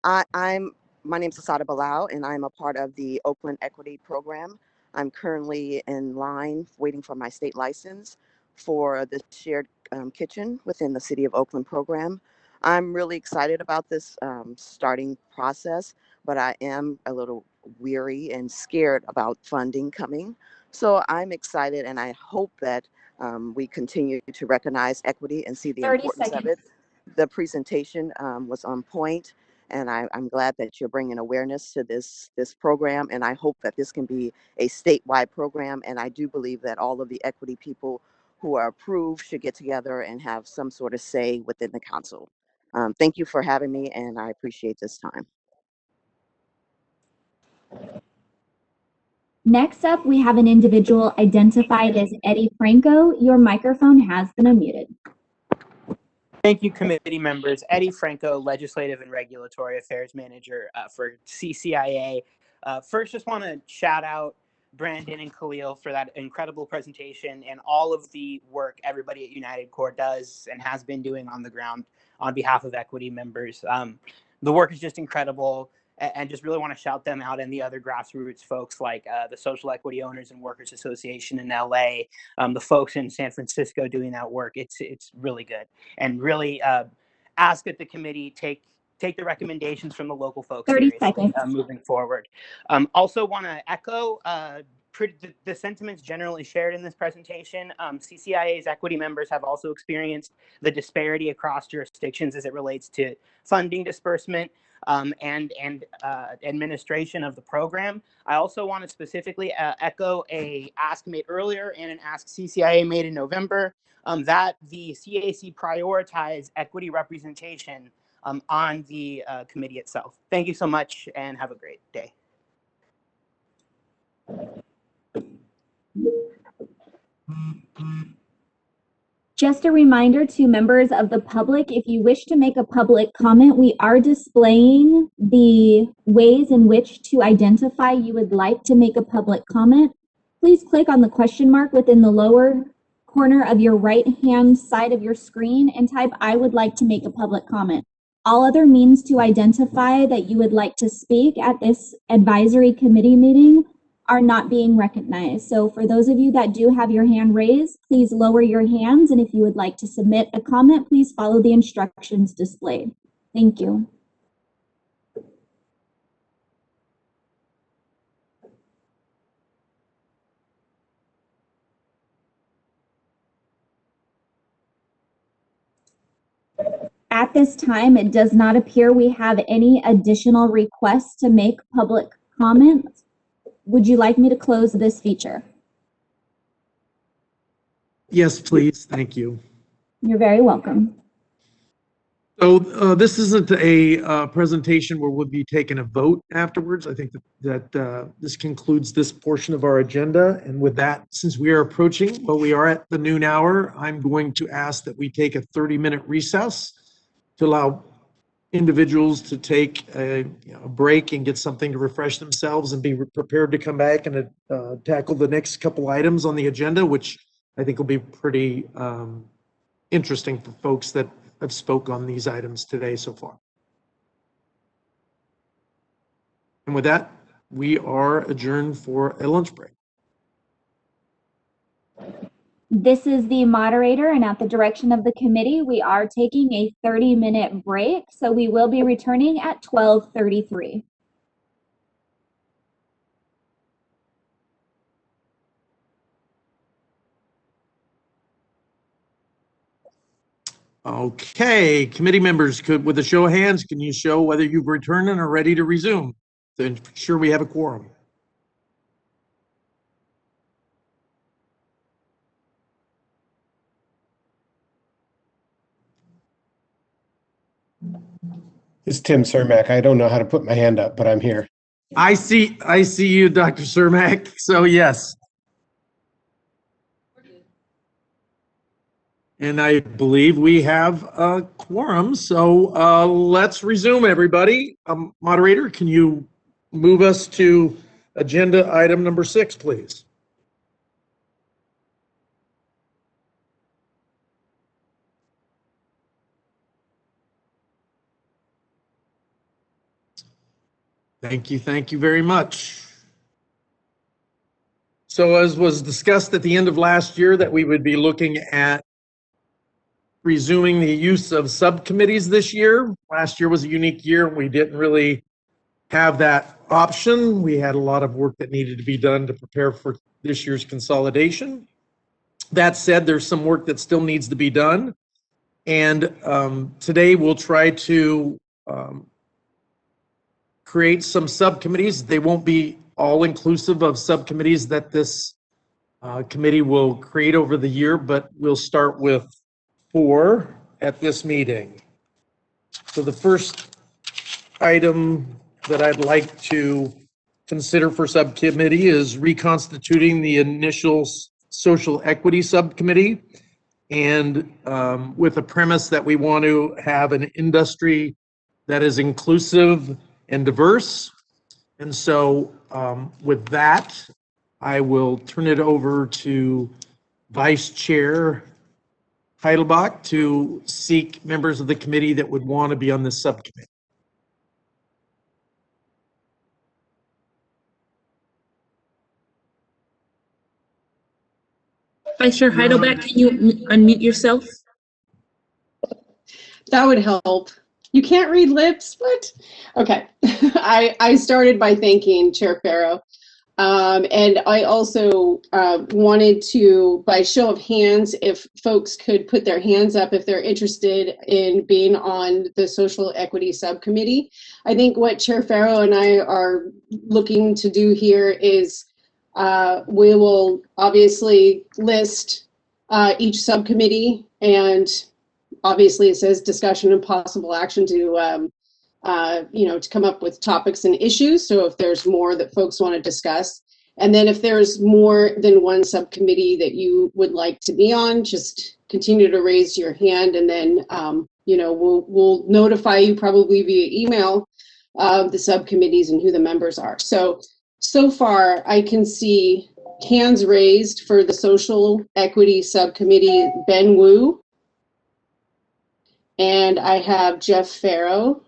My name's Asada Bilal, and I'm a part of the Oakland Equity Program. I'm currently in line waiting for my state license for the shared kitchen within the City of Oakland program. I'm really excited about this starting process, but I am a little weary and scared about funding coming. So I'm excited, and I hope that we continue to recognize equity and see the importance of it. The presentation was on point, and I'm glad that you're bringing awareness to this program, and I hope that this can be a statewide program. And I do believe that all of the equity people who are approved should get together and have some sort of say within the council. Thank you for having me, and I appreciate this time. Next up, we have an individual identified as Eddie Franco. Your microphone has been unmuted. Thank you, committee members. Eddie Franco, Legislative and Regulatory Affairs Manager for CCIA. First, just want to shout out Brandon and Khalil for that incredible presentation and all of the work everybody at United Core does and has been doing on the ground on behalf of equity members. The work is just incredible, and just really want to shout them out and the other grassroots folks like the Social Equity Owners and Workers Association in LA, the folks in San Francisco doing that work. It's really good, and really ask that the committee take the recommendations from the local folks 30 seriously seconds. moving forward. Also want to echo the sentiments generally shared in this presentation. CCIA's equity members have also experienced the disparity across jurisdictions as it relates to funding disbursement and administration of the program. I also want to specifically echo a ask made earlier and an ask CCIA made in November that the CAC prioritize equity representation on the committee itself. Thank you so much and have a great day. Just a reminder to members of the public, if you wish to make a public comment, we are displaying the ways in which to identify you would like to make a public comment. Please click on the question mark within the lower corner of your right-hand side of your screen and type, "I would like to make a public comment." All other means to identify that you would like to speak at this advisory committee meeting are not being recognized. So for those of you that do have your hand raised, please lower your hands. And if you would like to submit a comment, please follow the instructions displayed. Thank you. At this time, it does not appear we have any additional requests to make public comments. Would you like me to close this feature? Yes, please. Thank you. You're very welcome. So this isn't a presentation where we'll be taking a vote afterwards. I think that this concludes this portion of our agenda. And with that, since we are approaching, well, we are at the noon hour, I'm going to ask that we take a 30-minute recess to allow individuals to take a break and get something to refresh themselves and be prepared to come back and tackle the next couple items on the agenda, which I think will be pretty interesting for folks that have spoke on these items today so far. And with that, we are adjourned for a lunch break. This is the moderator, and at the direction of the committee, we are taking a 30-minute break, so we will be returning at 12:33. Okay, committee members, with a show of hands, can you show whether you've returned and are ready to resume to ensure we have a quorum? It's Tim Cermak. I don't know how to put my hand up, but I'm here. I see you, Dr. Cermak. So yes. And I believe we have a quorum. So let's resume, everybody. Moderator, can you move us to agenda item number 6, please? Thank you very much. So as was discussed at the end of last year, that we would be looking at resuming the use of subcommittees this year. Last year was a unique year. We didn't really have that option. We had a lot of work that needed to be done to prepare for this year's consolidation. That said, there's some work that still needs to be done. And today we'll try to create some subcommittees. They won't be all inclusive of subcommittees that this Committee will create over the year, but we'll start with 4 at this meeting. So the first item that I'd like to consider for subcommittee is reconstituting the initial social equity subcommittee, and with a premise that we want to have an industry that is inclusive and diverse. And so with that, I will turn it over to Vice Chair Heidelbach to seek members of the committee that would want to be on this subcommittee. Vice Chair Heidelbach, can you unmute yourself? That would help. You can't read lips? What? Okay. I started by thanking Chair Farrow. And I also wanted to, by show of hands, if folks could put their hands up if they're interested in being on the Social Equity Subcommittee. I think what Chair Farrow and I are looking to do here is we will obviously list each subcommittee, and obviously it says discussion and possible action to to come up with topics and issues. So if there's more that folks want to discuss, and then if there's more than one subcommittee that you would like to be on, just continue to raise your hand, and then we'll notify you probably via email of the subcommittees and who the members are. So far I can see hands raised for the Social Equity Subcommittee, Ben Wu, and I have Jeff Farrow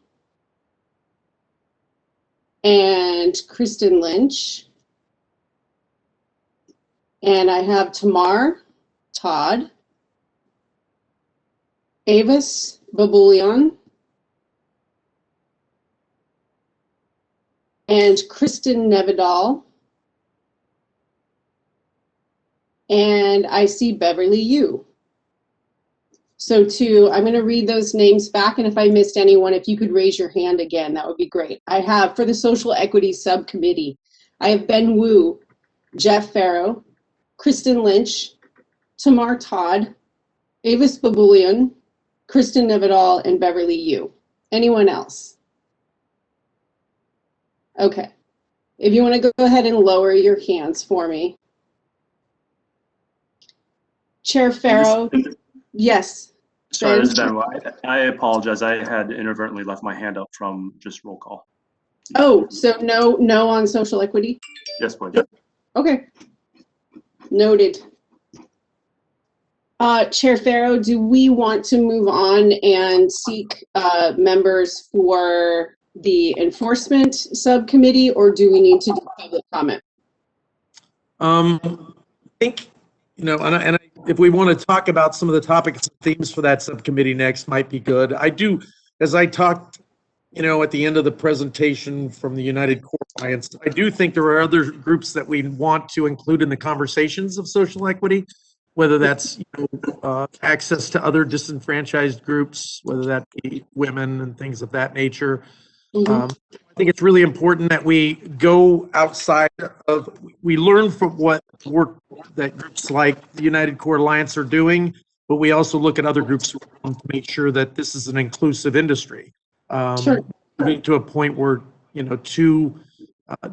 and Kristen Lynch, and I have Tamar Todd, Avis Babulian, and Kristen Nevedal, and I see Beverly Yu. So I'm going to read those names back, and if I missed anyone, if you could raise your hand again, that would be great. I have, for the Social Equity Subcommittee, I have Ben Wu, Jeff Farrow, Kristen Lynch, Tamar Todd, Avis Babulian, Kristen Nevedal, and Beverly Yu. Anyone else? Okay. If you want to go ahead and lower your hands for me. Chair Farrow, yes. Sorry, this is Ben. I apologize. I had inadvertently left my hand up from just roll call. Oh, so no on social equity? Yes, please. Okay. Noted. Chair Farrow, do we want to move on and seek members for the enforcement subcommittee, or do we need to do public comment? I think, if we want to talk about some of the topics and themes for that subcommittee next, might be good. I do, as I talked, at the end of the presentation from the United Court Alliance, I do think there are other groups that we want to include in the conversations of social equity, whether that's access to other disenfranchised groups, whether that be women and things of that nature. I think it's really important that we go outside of, we learn from what work that groups like the United Court Alliance are doing, but we also look at other groups to make sure that this is an inclusive industry. Sure. Getting to a point where, too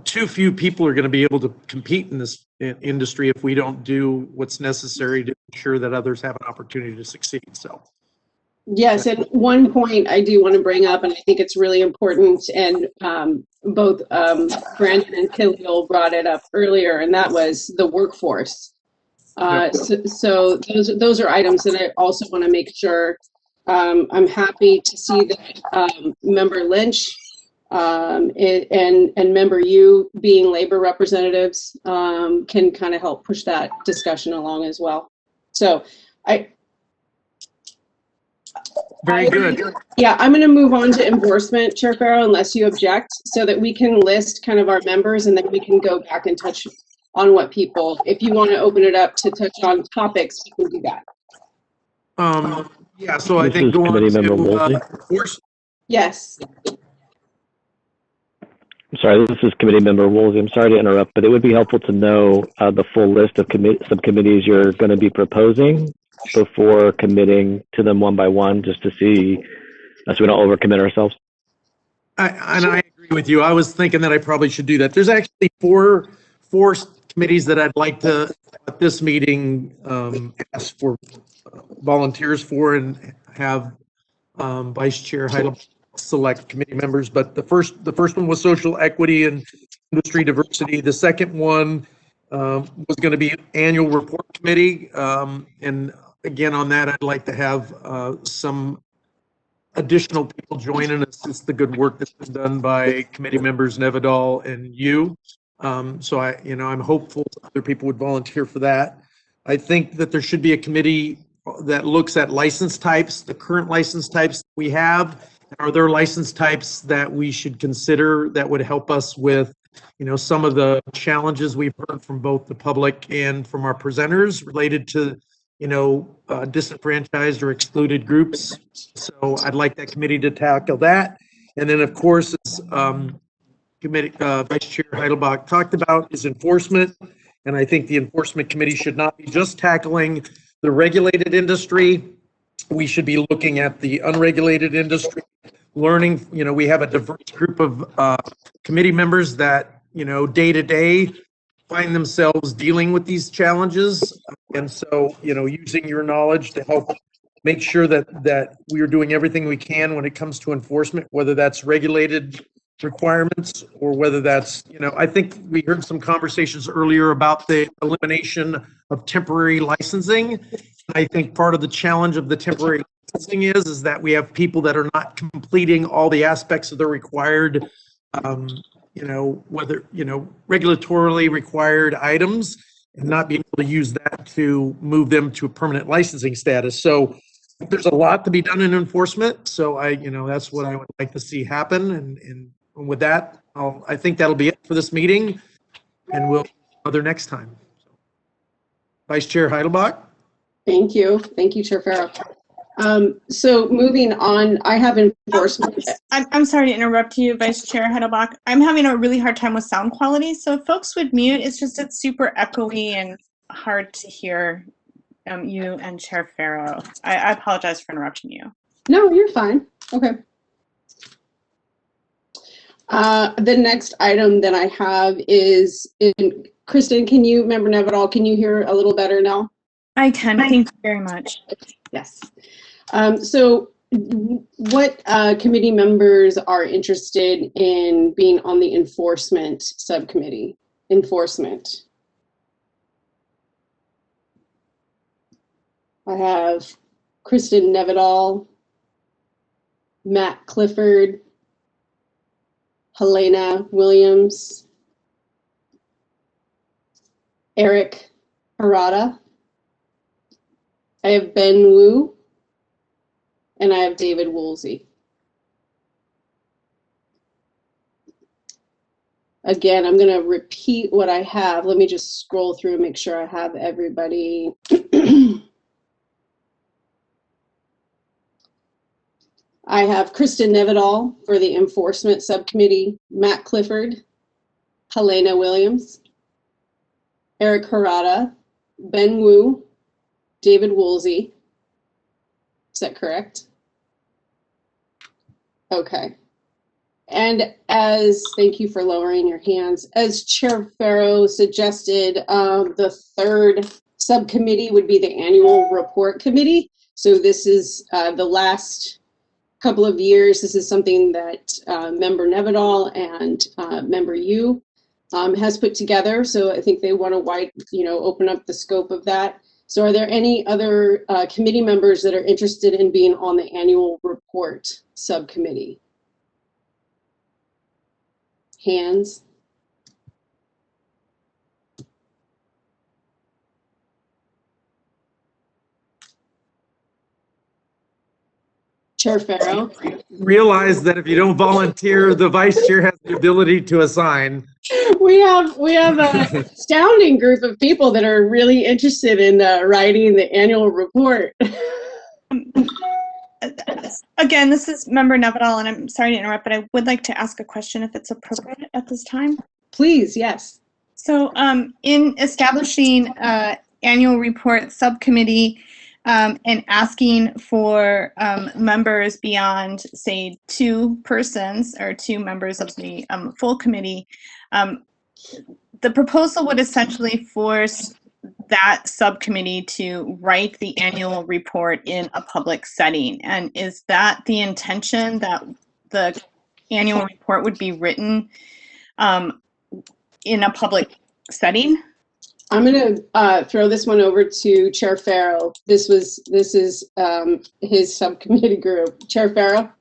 few people are going to be able to compete in this industry if we don't do what's necessary to ensure that others have an opportunity to succeed. So. Yes, and one point I do want to bring up, and I think it's really important, and both Brandon and Khalil brought it up earlier, and that was the workforce. So those are items that I also want to make sure. I'm happy to see that Member Lynch and Member Yu, being labor representatives, can kind of help push that discussion along as well. So Very good. Yeah, I'm going to move on to enforcement, Chair Farrow, unless you object, so that we can list kind of our members, and then we can go back and touch on what people, if you want to open it up to touch on topics, we can do that. Yeah, so I think going to Yes. I'm sorry, this is Committee Member Woolsey. I'm sorry to interrupt, but it would be helpful to know the full list of subcommittees you're going to be proposing before committing to them one by one, just to see, so we don't overcommit ourselves. I agree with you. I was thinking that I probably should do that. There's actually four committees that I'd like to, at this meeting, ask for volunteers for and have Vice Chair Heidel select committee members. But the first one was social equity and industry diversity. The second one was going to be annual report committee. And again, on that, I'd like to have some additional people join and assist the good work that's been done by committee members Nevedal and you. So I'm hopeful other people would volunteer for that. I think that there should be a committee that looks at license types, the current license types we have. Are there license types that we should consider that would help us with, some of the challenges we've heard from both the public and from our presenters related to, disenfranchised or excluded groups. So I'd like that committee to tackle that. And then, of course, as Committee Vice Chair Heidelbach talked about, is enforcement. And I think the enforcement committee should not be just tackling the regulated industry. We should be looking at the unregulated industry, learning, we have a diverse group of committee members that, day to day find themselves dealing with these challenges. And so, using your knowledge to help make sure that we are doing everything we can when it comes to enforcement, whether that's regulated requirements or whether that's, I think we heard some conversations earlier about the elimination of temporary licensing. I think part of the challenge of the temporary licensing is that we have people that are not completing all the aspects of the required, whether, regulatorily required items and not being able to use that to move them to a permanent licensing status. So there's a lot to be done in enforcement. So that's what I would like to see happen. And with that, I think that'll be it for this meeting, and we'll other next time. Vice Chair Heidelbach. Thank you. Thank you, Chair Farrow. So moving on, I have enforcement. I'm sorry to interrupt you, Vice Chair Heidelbach. I'm having a really hard time with sound quality. So if folks would mute, it's super echoey and hard to hear you and Chair Farrow. I apologize for interrupting you. No, you're fine. Okay. The next item that I have is, Kristen, Member Nevedal, can you hear a little better now? I can. Thank you very much. Yes. So what committee members are interested in being on the enforcement subcommittee? Enforcement. I have Kristen Nevedal, Matt Clifford, Helena Williams, Eric Harada. I have Ben Wu, and I have David Woolsey. Again, I'm going to repeat what I have. Let me just scroll through and make sure I have everybody. I have Kristen Nevedal for the Enforcement Subcommittee, Matt Clifford, Helena Williams, Eric Harada, Ben Wu, David Woolsey. Is that correct? Okay. And thank you for lowering your hands. As Chair Farrow suggested, the third subcommittee would be the Annual Report Committee. So this is the last couple of years. This is something that Member Nevedal and Member Yu has put together. So I think they want to open up the scope of that. So are there any other committee members that are interested in being on the Annual Report Subcommittee? Hands? Chair Farrow. Realize that if you don't volunteer, the vice chair has the ability to assign. We have a astounding group of people that are really interested in writing the annual report. again, this is Member Nevedal, and I'm sorry to interrupt, but I would like to ask a question if it's appropriate at this time. Please, yes. So in establishing annual report subcommittee and asking for members beyond, say, 2 persons or 2 members of the full committee, the proposal would essentially force that subcommittee to write the annual report in a public setting. And is that the intention, that the annual report would be written in a public setting? I'm going to throw this one over to Chair Farrell. This is his subcommittee group. Chair Farrell?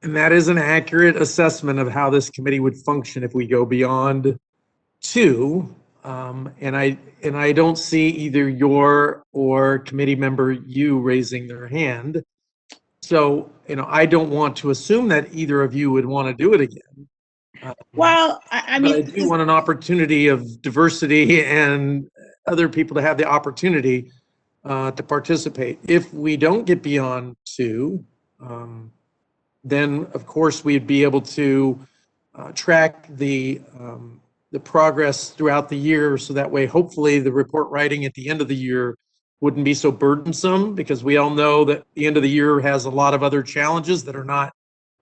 And that is an accurate assessment of how this committee would function if we go beyond 2. And I don't see either your or committee member you raising their hand. So, I don't want to assume that either of you would want to do it again. Well, I mean, but I do want an opportunity of diversity and other people to have the opportunity to participate. If we don't get beyond 2, then of course we'd be able to track the progress throughout the year, so that way hopefully the report writing at the end of the year wouldn't be so burdensome, because we all know that the end of the year has a lot of other challenges that are not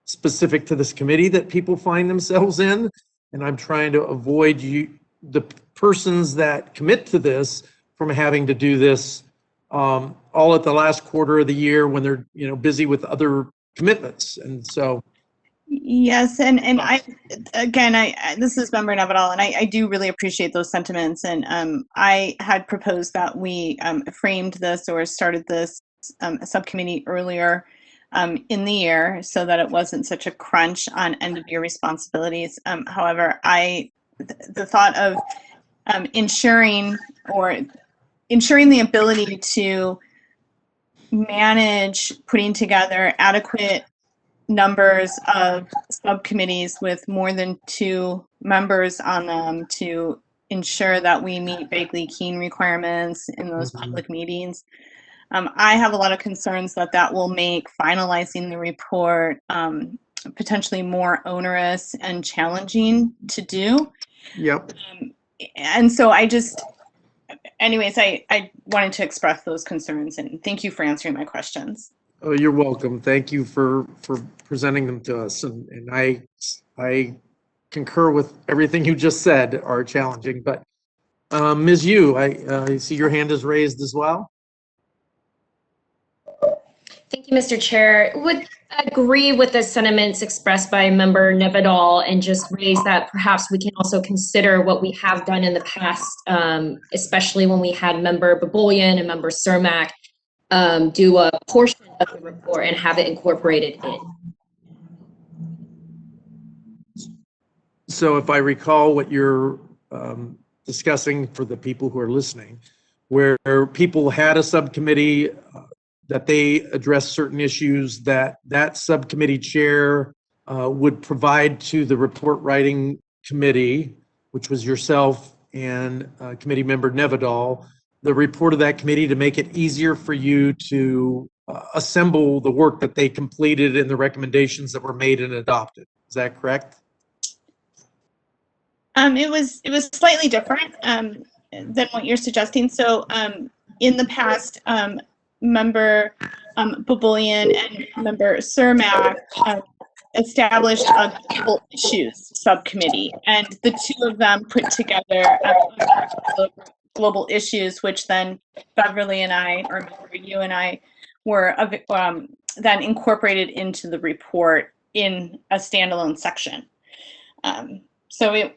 specific to this committee that people find themselves in. And I'm trying to avoid the persons that commit to this from having to do this all at the last quarter of the year when they're busy with other commitments. And so yes, and I again, this is Member Nevedal, and I do really appreciate those sentiments. And I had proposed that we framed this or started this subcommittee earlier in the year, so that it wasn't such a crunch on end of year responsibilities. However, the thought of ensuring the ability to manage putting together adequate numbers of subcommittees with more than 2 members on them to ensure that we meet Bagley Keene requirements in those public meetings. I have a lot of concerns that will make finalizing the report potentially more onerous and challenging to do. Yep. And so anyways, I wanted to express those concerns, and thank you for answering my questions. Oh, you're welcome. Thank you for presenting them to us. And I concur with everything you just said are challenging. But Ms. Yu, I see your hand is raised as well. Thank you, Mr. Chair. Would agree with the sentiments expressed by Member Nevedal, and just raise that perhaps we can also consider what we have done in the past, especially when we had Member Babolian and Member Cermak do a portion of the report and have it incorporated in. So if I recall what you're discussing for the people who are listening, where people had a subcommittee that they addressed certain issues that subcommittee chair would provide to the report writing committee, which was yourself and committee member Nevedal, the report of that committee to make it easier for you to assemble the work that they completed and the recommendations that were made and adopted. Is that correct? It was slightly different than what you're suggesting. So in the past, Member Babolian and Member Cermak established a global issues subcommittee, and the 2 of them put together global issues, which then Beverly and I, or you and I, were then incorporated into the report in a standalone section. So it,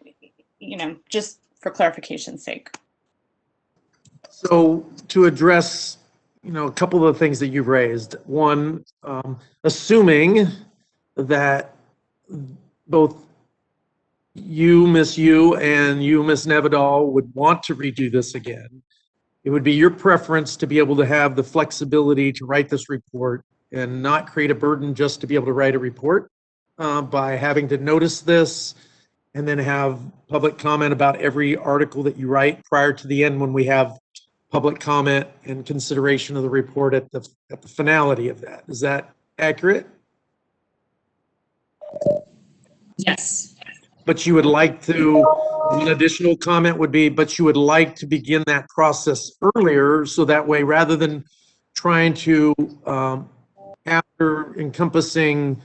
just for clarification's sake. So to address, a couple of the things that you've raised. One, assuming that both you, Miss Yu, and you, Miss Nevedal, would want to redo this again, it would be your preference to be able to have the flexibility to write this report and not create a burden just to be able to write a report by having to notice this and then have public comment about every article that you write prior to the end when we have public comment and consideration of the report at the finality of that. Is that accurate? Yes. But you would like to, an additional comment would be, but you would like to begin that process earlier, so that way, rather than trying to, after encompassing,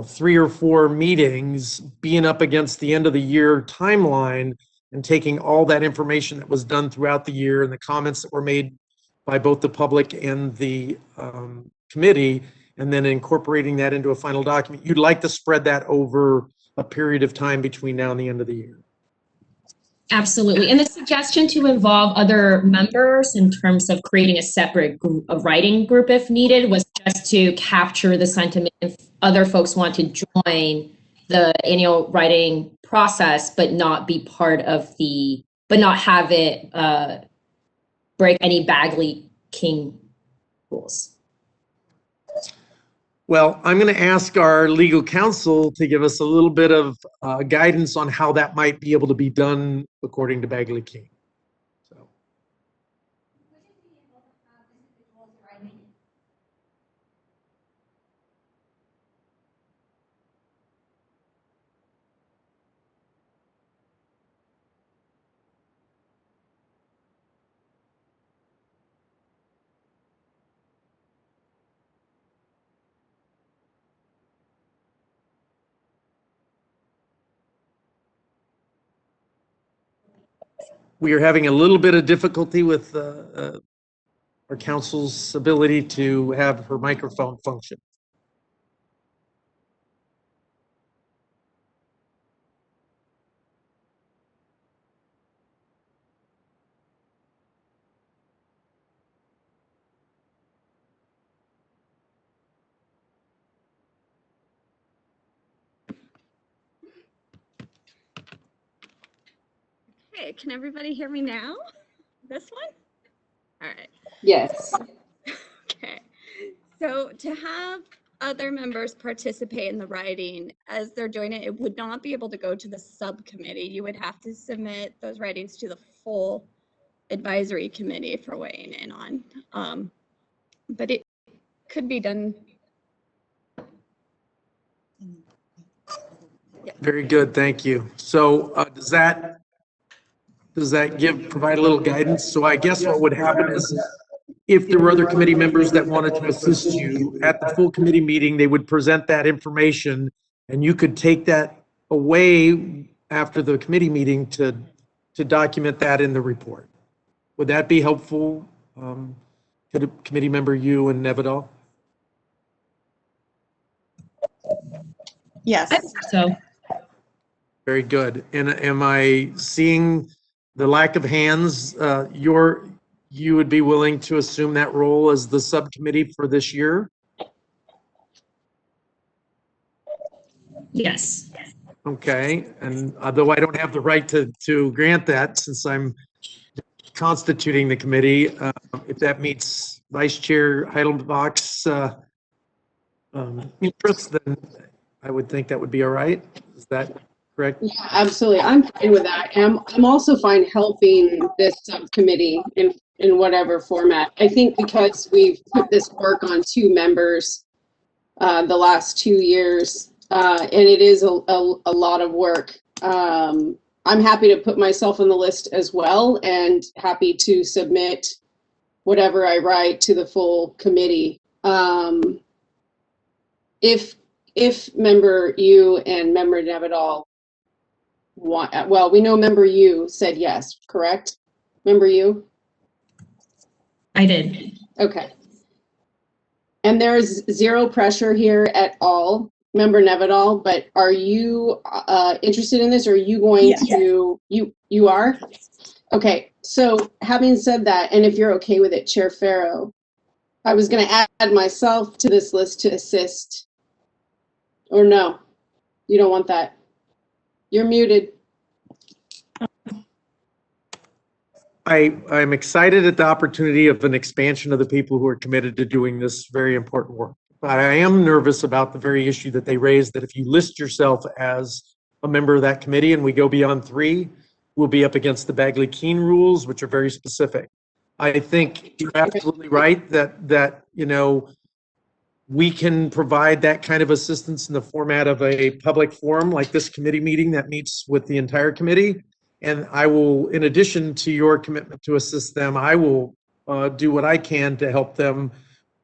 3 or 4 meetings, being up against the end of the year timeline and taking all that information that was done throughout the year and the comments that were made by both the public and the committee, and then incorporating that into a final document. You'd like to spread that over a period of time between now and the end of the year. Absolutely. And the suggestion to involve other members in terms of creating a separate group, a writing group if needed, was just to capture the sentiment if other folks want to join the annual writing process, but not be part of but not have it break any Bagley King rules. Well, I'm going to ask our legal counsel to give us a little bit of guidance on how that might be able to be done according to Bagley King. We are having a little bit of difficulty with our counsel's ability to have her microphone function. Okay, can everybody hear me now? This one? All right. Yes. Okay. So to have other members participate in the writing as they're doing it, it would not be able to go to the subcommittee. You would have to submit those writings to the full advisory committee for weighing in on. But it could be done. Yeah. Very good, thank you. So does that provide a little guidance? So I guess what would happen is if there were other committee members that wanted to assist you at the full committee meeting, they would present that information and you could take that away after the committee meeting to document that in the report. Would that be helpful to the committee member, you and Nevedal? Yes. So. Very good. And am I seeing the lack of hands? You would be willing to assume that role as the subcommittee for this year? Yes. Okay. And although I don't have the right to grant that since I'm constituting the committee, if that meets Vice Chair Heidelbach's interest, then I would think that would be all right. Is that correct? Yeah, absolutely. I'm fine with that. I'm also fine helping this subcommittee in whatever format. I think because we've put this work on 2 members the last 2 years, and it is a lot of work. I'm happy to put myself on the list as well and happy to submit whatever I write to the full committee. If member you and member Nevedal want, well, we know member you said yes, correct? Member you? I did. Okay. And there's zero pressure here at all, member Nevedal, but are you interested in this, or are you going to, you are? Okay, so having said that, and if you're okay with it, Chair Farrow, I was gonna add myself to this list to assist. Or no, you don't want that. You're muted. I'm excited at the opportunity of an expansion of the people who are committed to doing this very important work. But I am nervous about the very issue that they raised, that if you list yourself as a member of that committee and we go beyond 3, we'll be up against the Bagley-Keene rules, which are very specific. I think you're absolutely right that you know, we can provide that kind of assistance in the format of a public forum like this committee meeting that meets with the entire committee. And I will, in addition to your commitment to assist them, I will do what I can to help them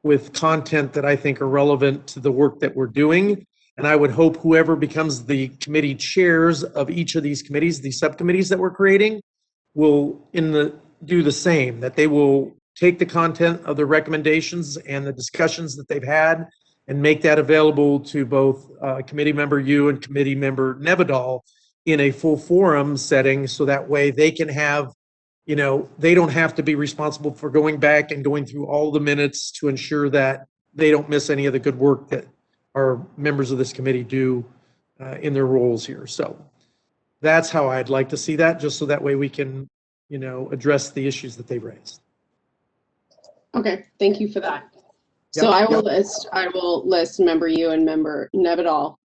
with content that I think are relevant to the work that we're doing. And I would hope whoever becomes the committee chairs of each of these committees, these subcommittees that we're creating, will do the same, that they will take the content of the recommendations and the discussions that they've had and make that available to both committee member you and committee member Nevedal in a full forum setting, so that way they can have, you know, they don't have to be responsible for going back and going through all the minutes to ensure that they don't miss any of the good work that our members of this committee do in their roles here. So that's how I'd like to see that, just so that way we can, you know, address the issues that they've raised. Okay, thank you for that. So I will list member you and member Nevedal.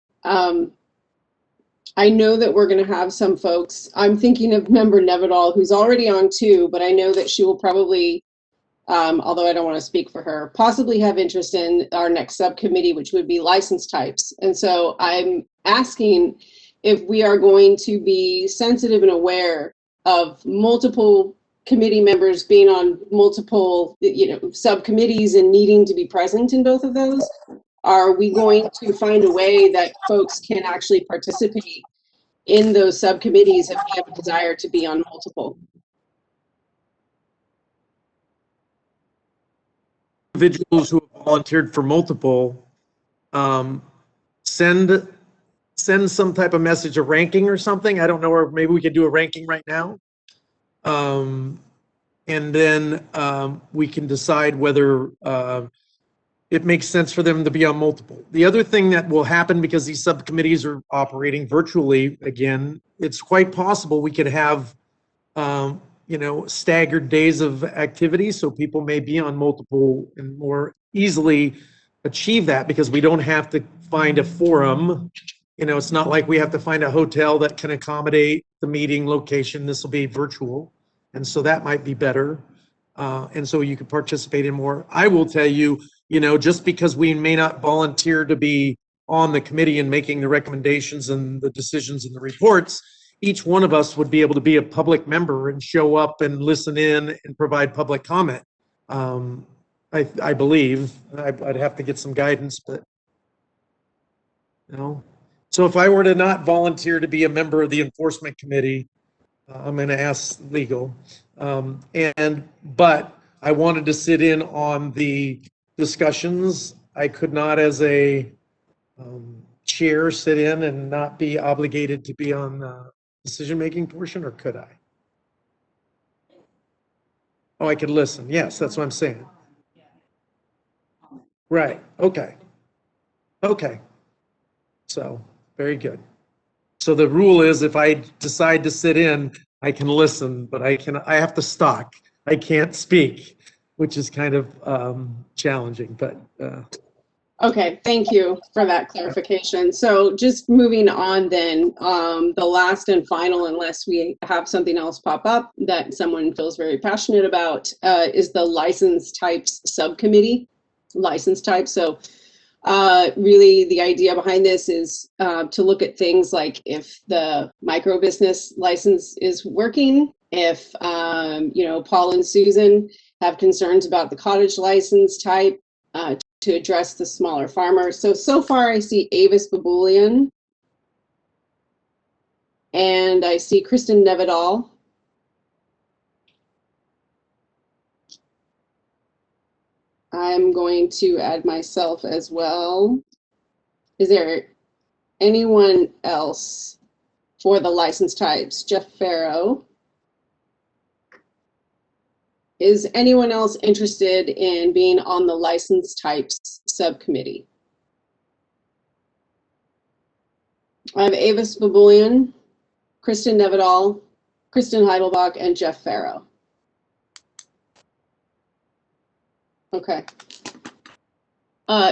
I know that we're going to have some folks. I'm thinking of member Nevedal, who's already on too, but I know that she will probably, although I don't want to speak for her, possibly have interest in our next subcommittee, which would be license types. And so I'm asking if we are going to be sensitive and aware of multiple committee members being on multiple, you know, subcommittees and needing to be present in both of those. Are we going to find a way that folks can actually participate in those subcommittees if we have a desire to be on multiple? Individuals who have volunteered for multiple, send some type of message, a ranking or something. I don't know, or maybe we could do a ranking right now. And then we can decide whether it makes sense for them to be on multiple. The other thing that will happen, because these subcommittees are operating virtually again, it's quite possible we could have, you know, staggered days of activity, so people may be on multiple and more easily achieve that because we don't have to find a forum. You know, it's not like we have to find a hotel that can accommodate the meeting location. This will be virtual. And so that might be better. And so you could participate in more. I will tell you, you know, just because we may not volunteer to be on the committee and making the recommendations and the decisions and the reports, each one of us would be able to be a public member and show up and listen in and provide public comment. I believe. I'd have to get some guidance, but, you know. So if I were to not volunteer to be a member of the enforcement committee, I'm going to ask legal. But I wanted to sit in on the discussions. I could not, as a chair, sit in and not be obligated to be on the decision-making portion, or could I? Oh, I could listen. Yes, that's what I'm saying. Right. Okay. Okay. So, very good. So the rule is, if I decide to sit in, I can listen, but I have to stalk. I can't speak, which is kind of challenging, but. Okay, thank you for that clarification. So just moving on then, the last and final, unless we have something else pop up that someone feels very passionate about, is the license types subcommittee, license type. So really the idea behind this is to look at things like if the micro business license is working, if you know, Paul and Susan have concerns about the cottage license type, to address the smaller farmers. So far I see Avis Babulian, and I see Kristen Nevedal. I'm going to add myself as well. Is there anyone else for the license types? Jeff Farrow. Is anyone else interested in being on the license types subcommittee? I have Avis Babulian, Kristen Nevedal, Kristen Heidelbach, and Jeff Farrow. Okay.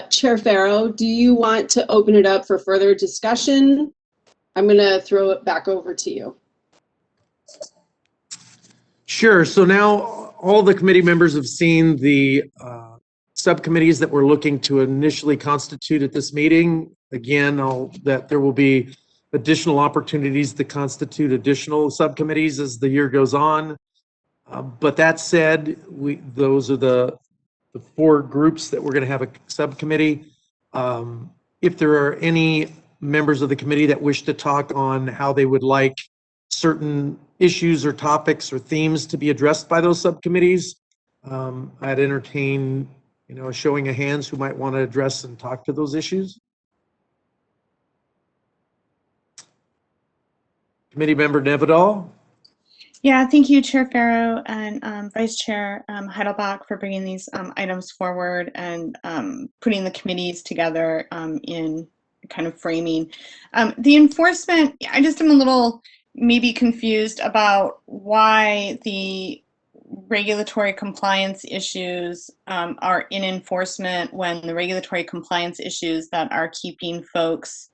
Chair Farrow, do you want to open it up for further discussion? I'm going to throw it back over to you. Sure. So now all the committee members have seen the subcommittees that we're looking to initially constitute at this meeting. Again, that there will be additional opportunities to constitute additional subcommittees as the year goes on. But that said, those are the 4 groups that we're going to have a subcommittee. If there are any members of the committee that wish to talk on how they would like certain issues or topics or themes to be addressed by those subcommittees, I'd entertain, a showing of hands who might want to address and talk to those issues. Committee member Nevedal. Yeah, thank you, Chair Farrow and Vice Chair Heidelbach for bringing these items forward and putting the committees together in kind of framing. The enforcement, I just am a little maybe confused about why the regulatory compliance issues are in enforcement when the regulatory compliance issues that are keeping folks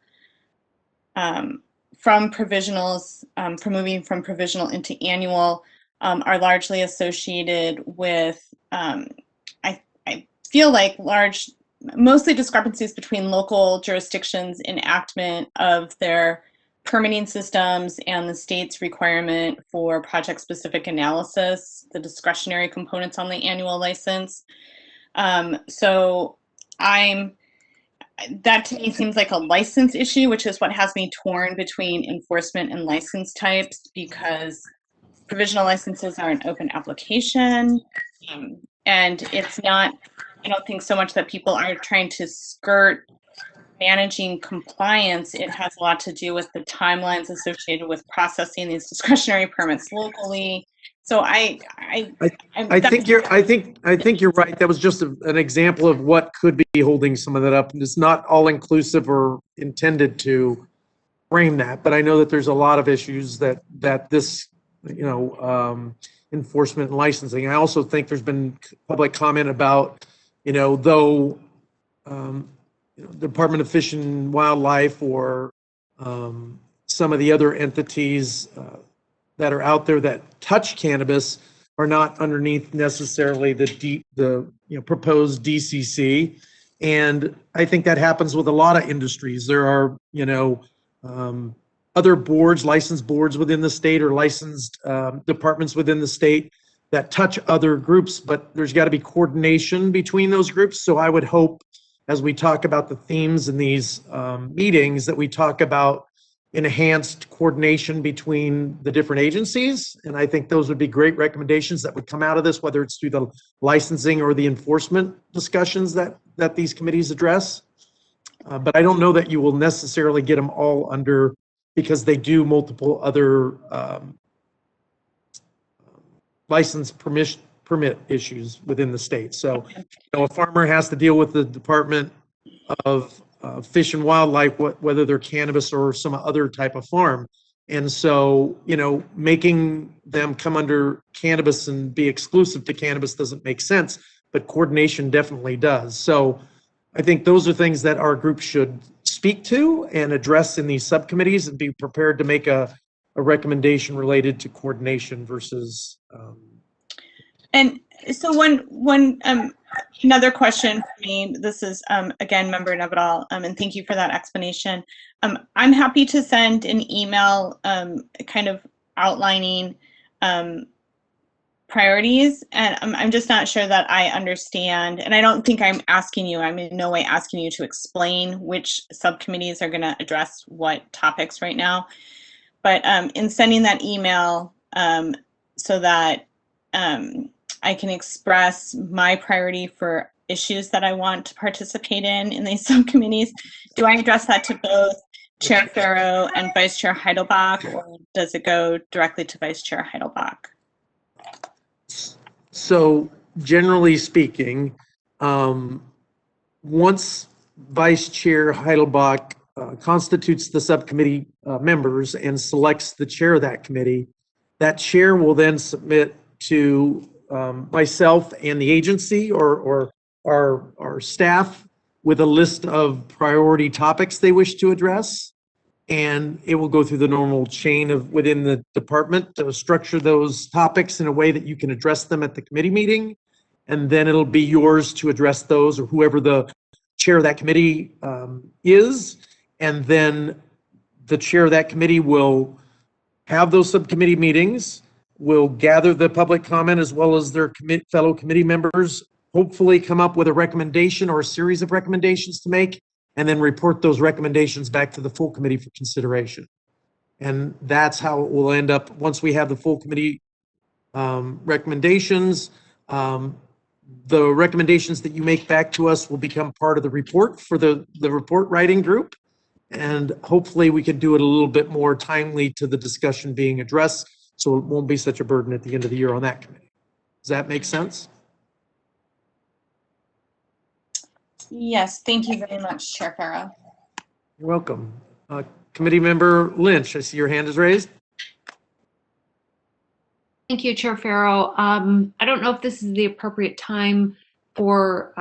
from provisionals, from moving from provisional into annual, are largely associated with, I feel like mostly discrepancies between local jurisdictions' enactment of their permitting systems and the state's requirement for project-specific analysis, the discretionary components on the annual license. So that to me seems like a license issue, which is what has me torn between enforcement and license types, because provisional licenses are an open application. And it's not, I don't think so much that people are trying to skirt managing compliance. It has a lot to do with the timelines associated with processing these discretionary permits locally. So I think you're right. That was just an example of what could be holding some of that up. And it's not all inclusive or intended to frame that, but I know that there's a lot of issues that this, enforcement and licensing. I also think there's been public comment about, though, Department of Fish and Wildlife or some of the other entities that are out there that touch cannabis are not underneath necessarily the proposed DCC. And I think that happens with a lot of industries. There are, other boards, licensed boards within the state or licensed departments within the state that touch other groups, but there's got to be coordination between those groups. So I would hope as we talk about the themes in these meetings that we talk about enhanced coordination between the different agencies. And I think those would be great recommendations that would come out of this, whether it's through the licensing or the enforcement discussions that these committees address. But I don't know that you will necessarily get them all under, because they do multiple other license permit issues within the state. So, a farmer has to deal with the Department of Fish and Wildlife, whether they're cannabis or some other type of farm. And so, making them come under cannabis and be exclusive to cannabis doesn't make sense, but coordination definitely does. So I think those are things that our group should speak to and address in these subcommittees and be prepared to make a recommendation related to coordination versus. And so one another question for me, this is again, Member Nevedal, and thank you for that explanation. I'm happy to send an email kind of outlining priorities, and I'm just not sure that I understand, and I don't think I'm in no way asking you to explain which subcommittees are going to address what topics right now, but in sending that email so that I can express my priority for issues that I want to participate in these subcommittees, do I address that to both Chair Farrow and Vice Chair Heidelbach, or does it go directly to Vice Chair Heidelbach? So generally speaking, once Vice Chair Heidelbach constitutes the subcommittee members and selects the chair of that committee, that chair will then submit to myself and the agency or our staff with a list of priority topics they wish to address. and it will go through the normal chain of within the department to structure those topics in a way that you can address them at the committee meeting. And then it'll be yours to address those, or whoever the chair of that committee is. And then the chair of that committee will have those subcommittee meetings, will gather the public comment as well as their fellow committee members, hopefully come up with a recommendation or a series of recommendations to make, and then report those recommendations back to the full committee for consideration. And that's how it will end up once we have the full committee recommendations. The recommendations that you make back to us will become part of the report for the report writing group. And hopefully we can do it a little bit more timely to the discussion being addressed, so it won't be such a burden at the end of the year on that committee. Does that make sense? Yes, thank you very much, Chair Farrow. You're welcome. Committee member Lynch, I see your hand is raised. Thank you, Chair Farrow. I don't know if this is the appropriate time for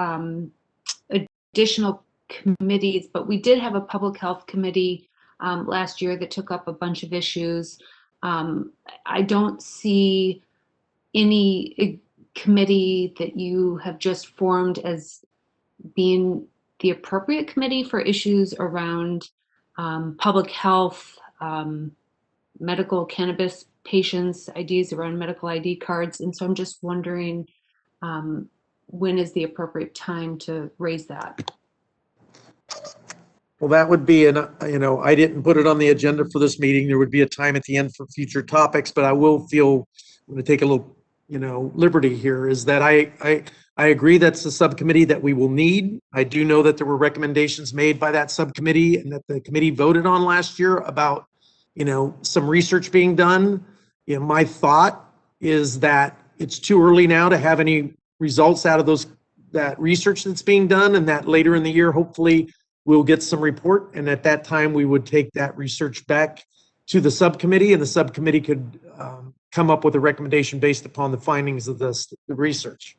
additional committees, but we did have a public health committee last year that took up a bunch of issues. I don't see any committee that you have just formed as being the appropriate committee for issues around public health, medical cannabis patients, IDs around medical ID cards. And so I'm just wondering when is the appropriate time to raise that? Well, that would be I didn't put it on the agenda for this meeting. There would be a time at the end for future topics, but I will feel, I'm going to take a little, liberty here, is that I agree that's the subcommittee that we will need. I do know that there were recommendations made by that subcommittee and that the committee voted on last year about, some research being done. My thought is that it's too early now to have any results out of that research that's being done, and that later in the year, hopefully we'll get some report. And at that time, we would take that research back to the subcommittee, and the subcommittee could come up with a recommendation based upon the findings of the research.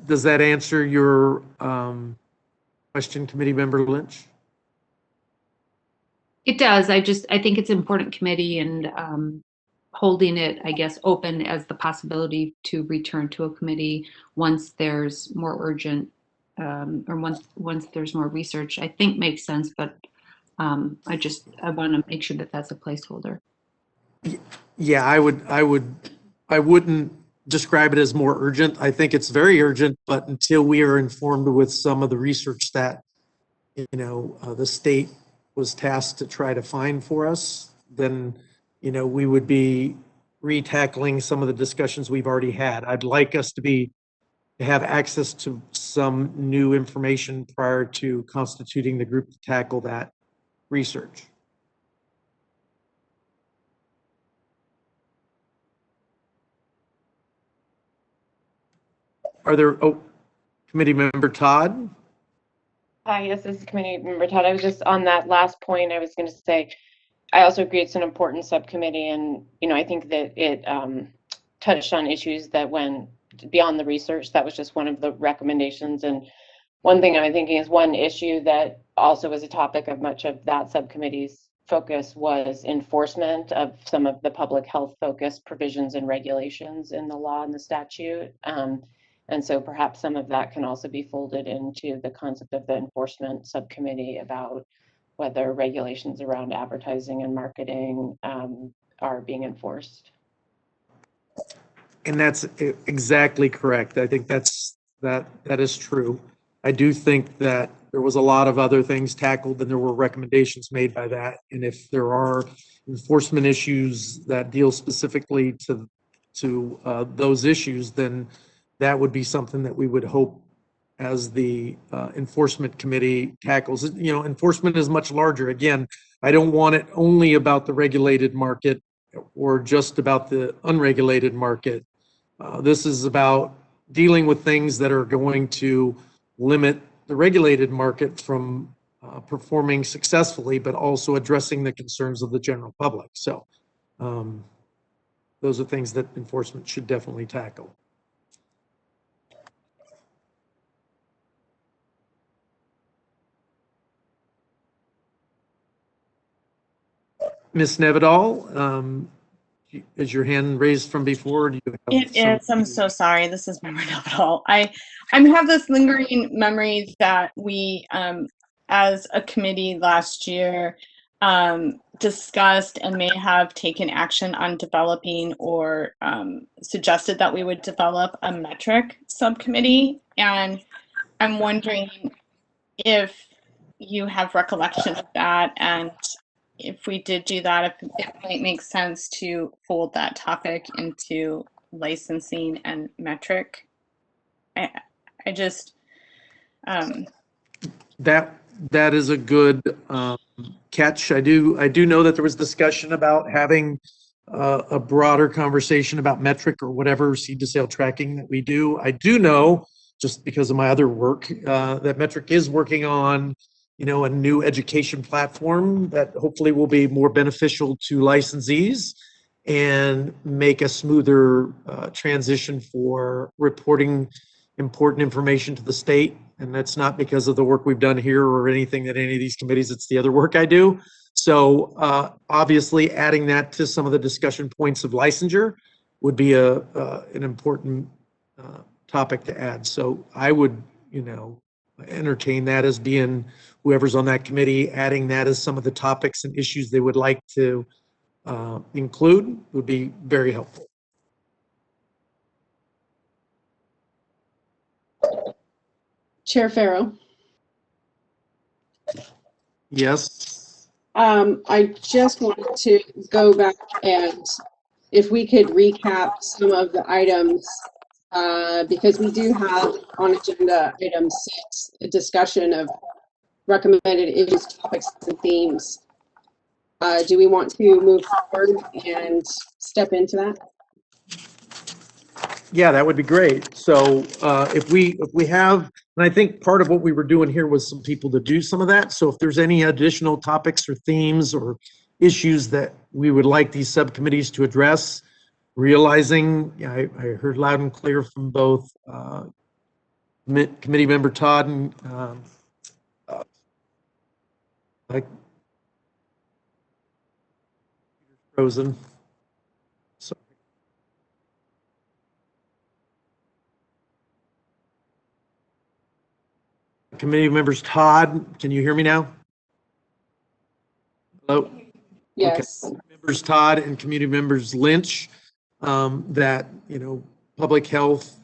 Does that answer your question, Committee Member Lynch? It does. I think it's an important committee, and holding it, I guess, open as the possibility to return to a committee once there's more urgent or once there's more research, I think makes sense. But I want to make sure that that's a placeholder. Yeah, I wouldn't describe it as more urgent. I think it's very urgent, but until we are informed with some of the research that the state was tasked to try to find for us, then we would be retackling some of the discussions we've already had. I'd like us to have access to some new information prior to constituting the group to tackle that research. Are there, Committee Member Todd? Hi, yes, this is Committee Member Todd. I was just on that last point. I was going to say, I also agree it's an important subcommittee, and I think that it touched on issues that went beyond the research. That was just one of the recommendations. And one thing I'm thinking is one issue that also was a topic of much of that subcommittee's focus was enforcement of some of the public health focused provisions and regulations in the law and the statute. And so perhaps some of that can also be folded into the concept of the enforcement subcommittee about whether regulations around advertising and marketing are being enforced. And that's exactly correct. I think that is true. I do think that there was a lot of other things tackled and there were recommendations made by that. And if there are enforcement issues that deal specifically to those issues, then that would be something that we would hope as the enforcement committee tackles. Enforcement is much larger. Again, I don't want it only about the regulated market or just about the unregulated market. This is about dealing with things that are going to limit the regulated market from performing successfully, but also addressing the concerns of the general public. So those are things that enforcement should definitely tackle. Ms. Nevedal, is your hand raised from before? Do you have It is. I'm so sorry. This is Member Novell. I have this lingering memory that we, as a committee last year, discussed and may have taken action on developing or suggested that we would develop a metric subcommittee. And I'm wondering if you have recollection of that, and if we did do that, if it might make sense to fold that topic into licensing and metric. I just that is a good catch. I do know that there was discussion about having a broader conversation about metric or whatever seed to sale tracking that we do. I do know, just because of my other work, that Metric is working on a new education platform that hopefully will be more beneficial to licensees and make a smoother transition for reporting important information to the state. And that's not because of the work we've done here or anything that any of these committees, it's the other work I do. So obviously adding that to some of the discussion points of licensure would be an important topic to add. So I would, entertain that as being whoever's on that committee, adding that as some of the topics and issues they would like to include would be very helpful. Chair Farrow. Yes. I just wanted to go back and if we could recap some of the items, because we do have on agenda item 6, a discussion of recommended issues, topics, and themes. Do we want to move forward and step into that? Yeah, that would be great. So if we have, and I think part of what we were doing here was some people to do some of that. So if there's any additional topics or themes or issues that we would like these subcommittees to address, realizing, I heard loud and clear from both committee member Todd and frozen. So committee members Todd, can you hear me now? Hello? Yes. Okay. Members Todd and community members Lynch, that, public health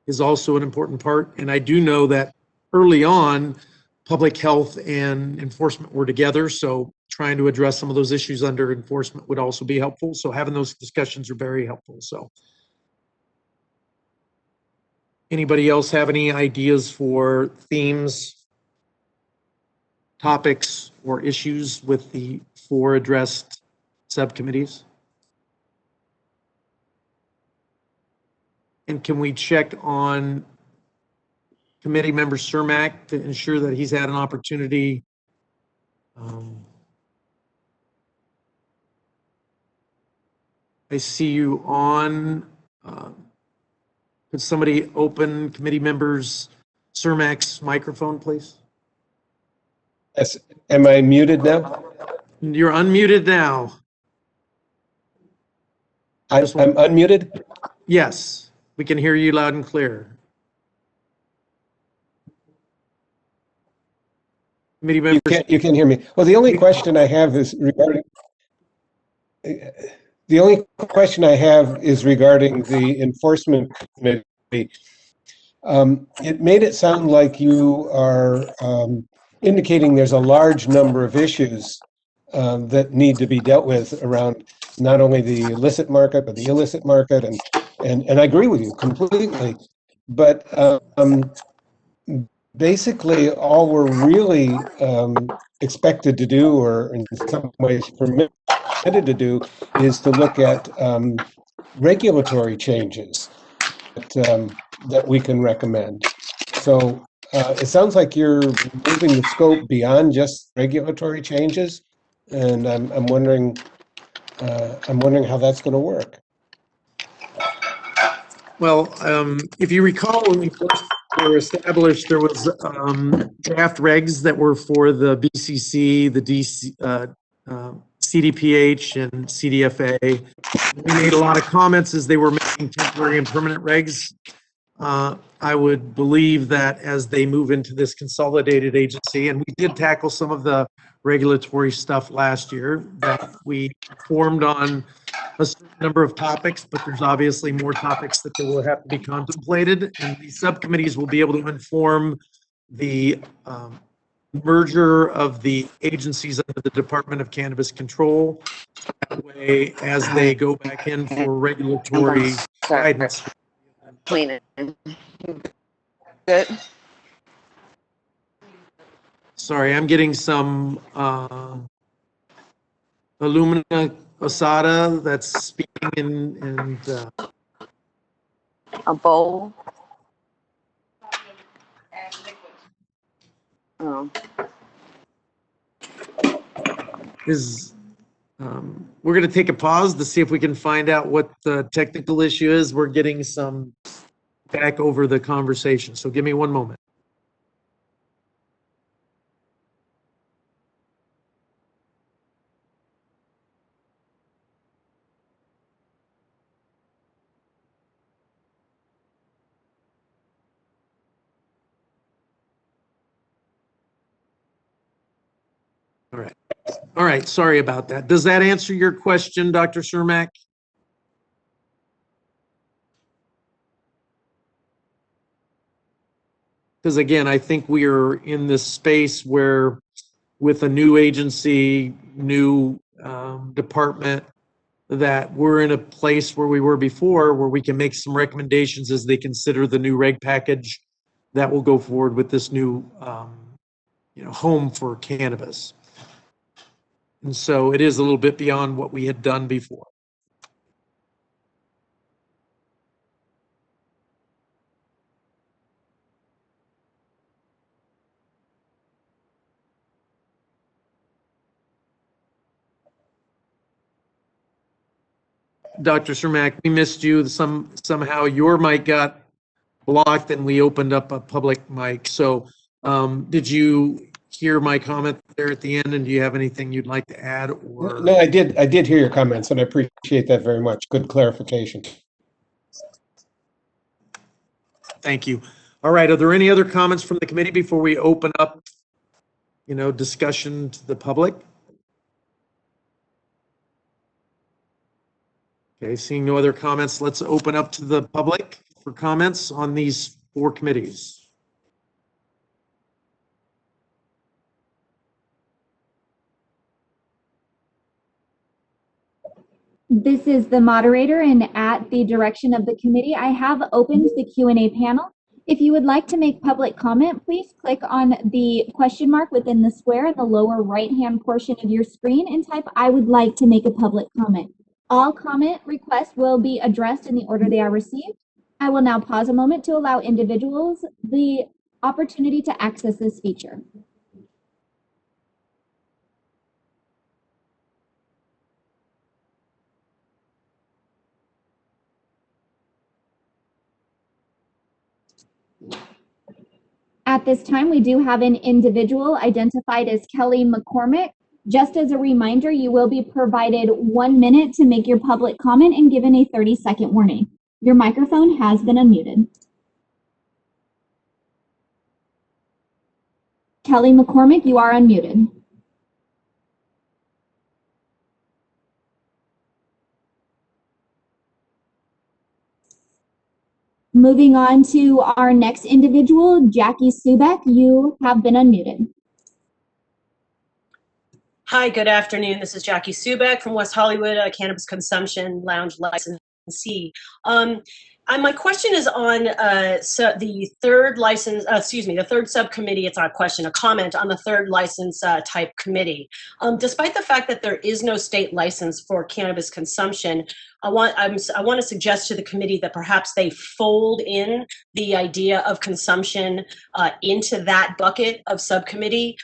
is also an important part. And I do know that early on, public health and enforcement were together. So trying to address some of those issues under enforcement would also be helpful. So having those discussions are very helpful. So anybody else have any ideas for themes, topics, or issues with the 4 addressed subcommittees? And can we check on committee member Cermak to ensure that he's had an opportunity? I see you on. Could somebody open committee members Cermak's microphone, please? Yes. Am I muted now? You're unmuted now. I'm unmuted? Yes, we can hear you loud and clear. Committee members. You can hear me. Well, the only question I have is regarding the enforcement committee. It made it sound like you are indicating there's a large number of issues that need to be dealt with around not only the illicit market, but the illicit market. And I agree with you completely. But basically, all we're really expected to do, or in some ways permitted to do, is to look at regulatory changes that we can recommend. So it sounds like you're moving the scope beyond just regulatory changes, and I'm wondering how that's going to work. Well, if you recall, when we first were established, there was draft regs that were for the BCC, the CDPH, and CDFA. We made a lot of comments as they were making temporary and permanent regs. I would believe that as they move into this consolidated agency, and we did tackle some of the regulatory stuff last year, that we formed on a certain number of topics, but there's obviously more topics that will have to be contemplated, and these subcommittees will be able to inform the merger of the agencies under the Department of Cannabis Control. That way, as they go back in for regulatory guidance. Cleaning. Good. Sorry, I'm getting some Illumina Osada that's speaking and A bowl. Oh. we're going to take a pause to see if we can find out what the technical issue is. We're getting some back over the conversation, so give me one moment. All right, sorry about that. Does that answer your question, Dr. Cermak? Because again, I think we are in this space where with a new agency, new department, that we're in a place where we were before, where we can make some recommendations as they consider the new reg package that will go forward with this new home for cannabis. And so it is a little bit beyond what we had done before. Dr. Cermak, we missed you. Somehow your mic got blocked and we opened up a public mic. So did you hear my comment there at the end, and do you have anything you'd like to add? Or No, I did hear your comments, and I appreciate that very much. Good clarification. Thank you. All right, are there any other comments from the committee before we open up, discussion to the public? Okay, seeing no other comments, let's open up to the public for comments on these 4 committees. This is the moderator, and at the direction of the committee, I have opened the Q&A panel. If you would like to make public comment, please click on the question mark within the square in the lower right-hand portion of your screen and type "I would like to make a public comment." All comment requests will be addressed in the order they are received. I will now pause a moment to allow individuals the opportunity to access this feature. At this time, we do have an individual identified as Kelly McCormick. Just as a reminder, you will be provided 1 minute to make your public comment and given a 30-second warning. Your microphone has been unmuted. Kelly McCormick, you are unmuted. Moving on to our next individual, Jackie Subek, you have been unmuted. Hi, good afternoon. This is Jackie Subek from West Hollywood, a cannabis consumption lounge license see. My question is on the third license, the third subcommittee. It's not a question, a comment on the third license type committee. Despite the fact that there is no state license for cannabis consumption, I want to suggest to the committee that perhaps they fold in the idea of consumption into that bucket of subcommittee,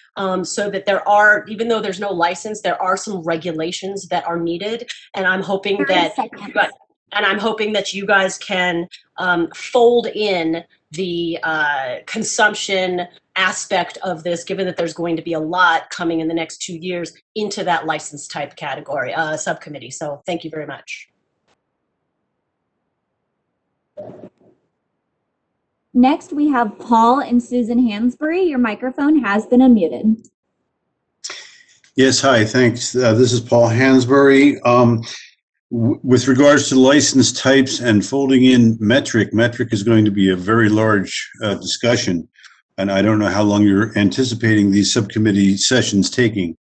so that there are, even though there's no license, there are some regulations that are needed, and I'm hoping that. And I'm hoping that you guys can fold in the consumption aspect of this, given that there's going to be a lot coming in the next 2 years into that license type category subcommittee. So thank you very much. Next, we have Paul and Susan Hansberry. Your microphone has been unmuted. Yes, hi, thanks. This is Paul Hansberry. With regards to license types and folding in metric is going to be a very large discussion, and I don't know how long you're anticipating these subcommittee sessions taking.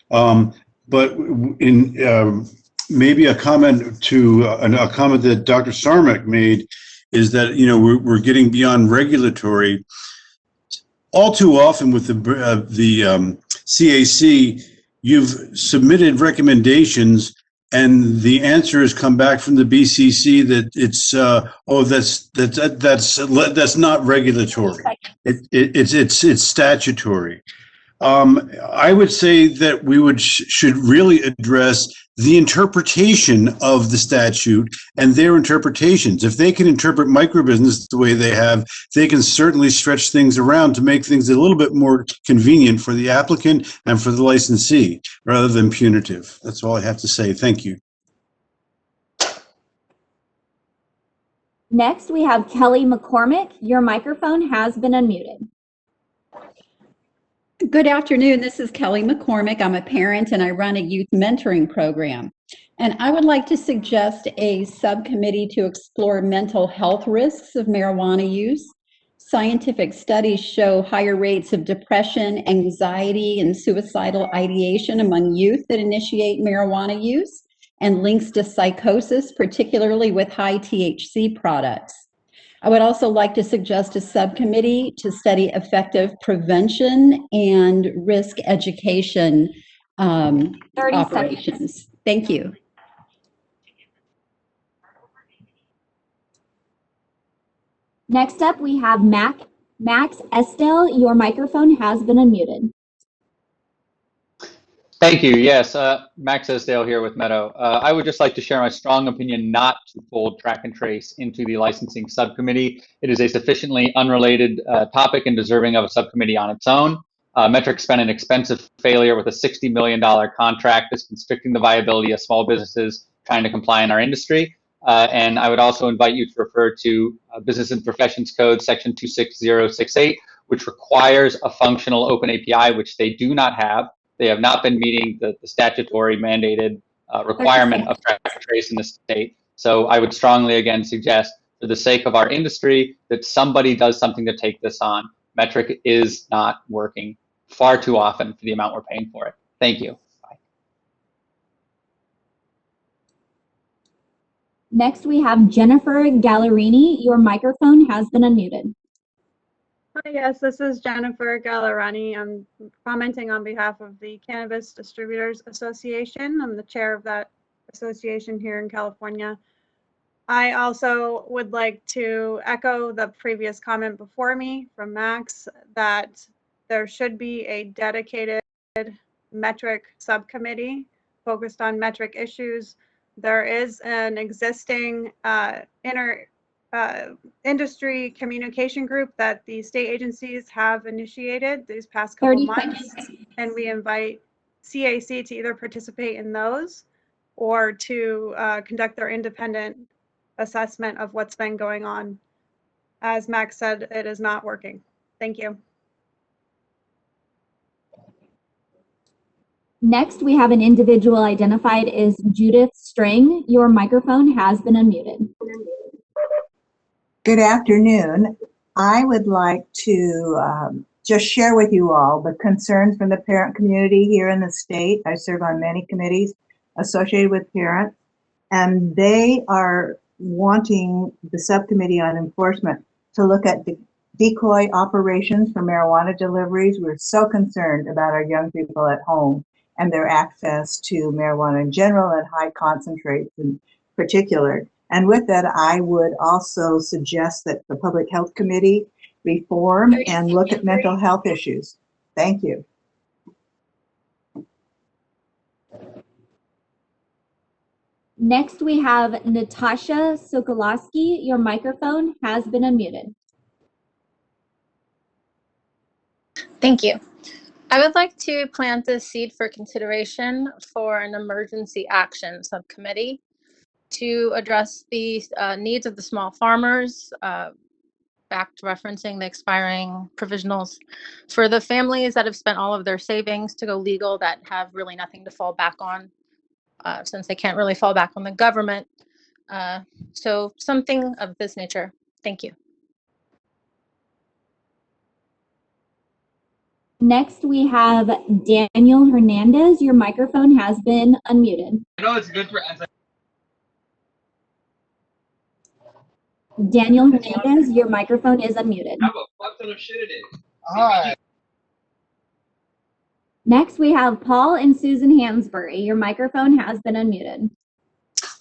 But in maybe a comment to a comment that Dr. Sarmak made is that, you know, we're getting beyond regulatory. All too often with the CAC, you've submitted recommendations and the answer has come back from the BCC that it's that's not regulatory. It's statutory. I would say that we should really address the interpretation of the statute and their interpretations. If they can interpret microbusiness the way they have, they can certainly stretch things around to make things a little bit more convenient for the applicant and for the licensee, rather than punitive. That's all I have to say. Thank you. Next, we have Kelly McCormick. Your microphone has been unmuted. Good afternoon. This is Kelly McCormick. I'm a parent and I run a youth mentoring program. And I would like to suggest a subcommittee to explore mental health risks of marijuana use. Scientific studies show higher rates of depression, anxiety, and suicidal ideation among youth that initiate marijuana use, and links to psychosis, particularly with high THC products. I would also like to suggest a subcommittee to study effective prevention and risk education operations. Thank you. Next up, we have Max Estelle. Your microphone has been unmuted. Thank you. Yes, Max Esdale here with Meadow. I would just like to share my strong opinion not to fold track and trace into the licensing subcommittee. It is a sufficiently unrelated topic and deserving of a subcommittee on its own. Metric's been an expensive failure with a $60 million contract that's constricting the viability of small businesses trying to comply in our industry. And I would also invite you to refer to Business and Professions Code section 26068, which requires a functional open API, which they do not have. They have not been meeting the statutory mandated requirement of track and trace in the state. So I would strongly again suggest, for the sake of our industry, that somebody does something to take this on. Metric is not working far too often for the amount we're paying for it. Thank you. Bye. Next, we have Jennifer Gallerini. Your microphone has been unmuted. Hi, yes, this is Jennifer Gallerani. I'm commenting on behalf of the Cannabis Distributors Association. I'm the chair of that association here in California. I also would like to echo the previous comment before me from Max that there should be a dedicated metric subcommittee focused on metric issues. There is an existing industry communication group that the state agencies have initiated these past couple months, and we invite CAC to either participate in those or to conduct their independent assessment of what's been going on. As Max said, it is not working. Thank you. Next, we have an individual identified as Judith String. Your microphone has been unmuted. Good afternoon. I would like to just share with you all the concerns from the parent community here in the state. I serve on many committees associated with parents, And they are wanting the subcommittee on enforcement to look at the decoy operations for marijuana deliveries. We're so concerned about our young people at home and their access to marijuana in general and high concentrates in particular. And with that, I would also suggest that the Public Health Committee reform and look at mental health issues. Thank you. Next, we have Natasha Sokolowski. Your microphone has been unmuted. Thank you. I would like to plant the seed for consideration for an emergency action subcommittee to address the needs of the small farmers, back to referencing the expiring provisionals, for the families that have spent all of their savings to go legal that have really nothing to fall back on, since they can't really fall back on the government. So something of this nature. Thank you. Next, we have Daniel Hernandez. Your microphone has been unmuted. I know it's good for Daniel Hernandez, your microphone is unmuted. have a fuck ton of shit in it. Hi. Next, we have Paul and Susan Hansberry. Your microphone has been unmuted.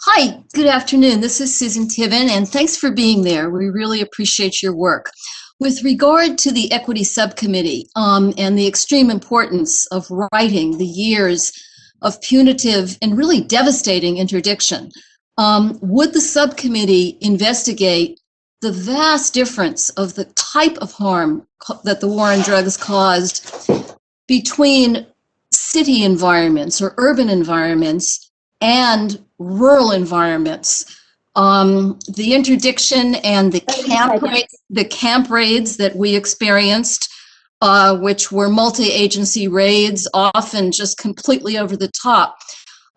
Hi, good afternoon. This is Susan Tiven, and thanks for being there. We really appreciate your work. With regard to the Equity Subcommittee and the extreme importance of righting the years of punitive and really devastating interdiction, would the subcommittee investigate the vast difference of the type of harm that the war on drugs caused between city environments or urban environments and rural environments? The interdiction and the camp raids that we experienced, which were multi-agency raids, often just completely over the top.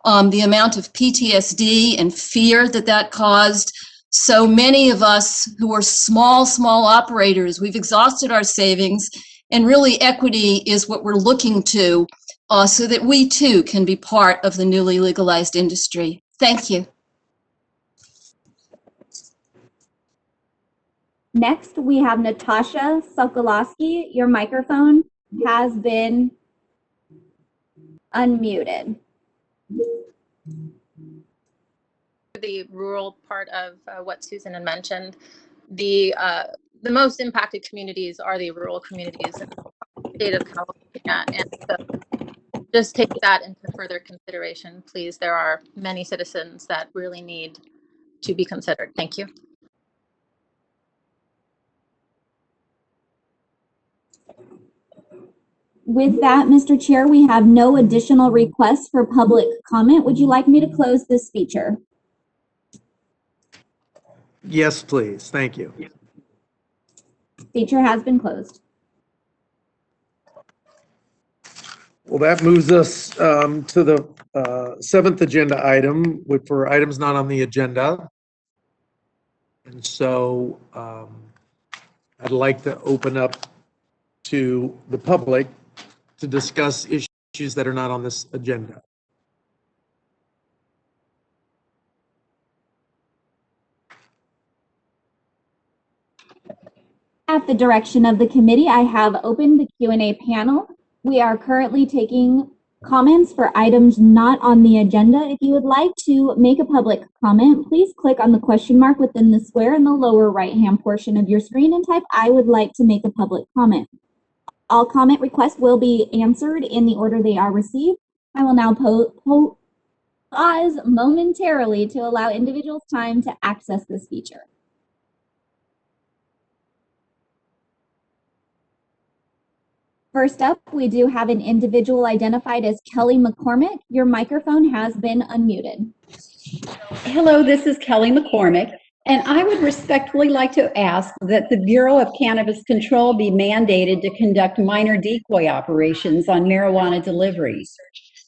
The amount of PTSD and fear that caused. So many of us who are small operators, we've exhausted our savings, and really equity is what we're looking to so that we too can be part of the newly legalized industry. Thank you. Next, we have Natasha Sokolowski. Your microphone has been unmuted. The rural part of what Susan had mentioned, the most impacted communities are the rural communities in the state of California, and so just take that into further consideration, please. There are many citizens that really need to be considered. Thank you. With that, Mr. Chair, we have no additional requests for public comment. Would you like me to close this feature? Yes, please. Thank you. Feature has been closed. Well, that moves us to the seventh agenda item, which for items not on the agenda. And so I'd like to open up to the public to discuss issues that are not on this agenda. At the direction of the committee, I have opened the Q&A panel. We are currently taking comments for items not on the agenda. If you would like to make a public comment, please click on the question mark within the square in the lower right-hand portion of your screen and type, "I would like to make a public comment." All comment requests will be answered in the order they are received. I will now pause momentarily to allow individuals time to access this feature. First up, we do have an individual identified as Kelly McCormick. Your microphone has been unmuted. Hello, this is Kelly McCormick, and I would respectfully like to ask that the Bureau of Cannabis Control be mandated to conduct minor decoy operations on marijuana deliveries.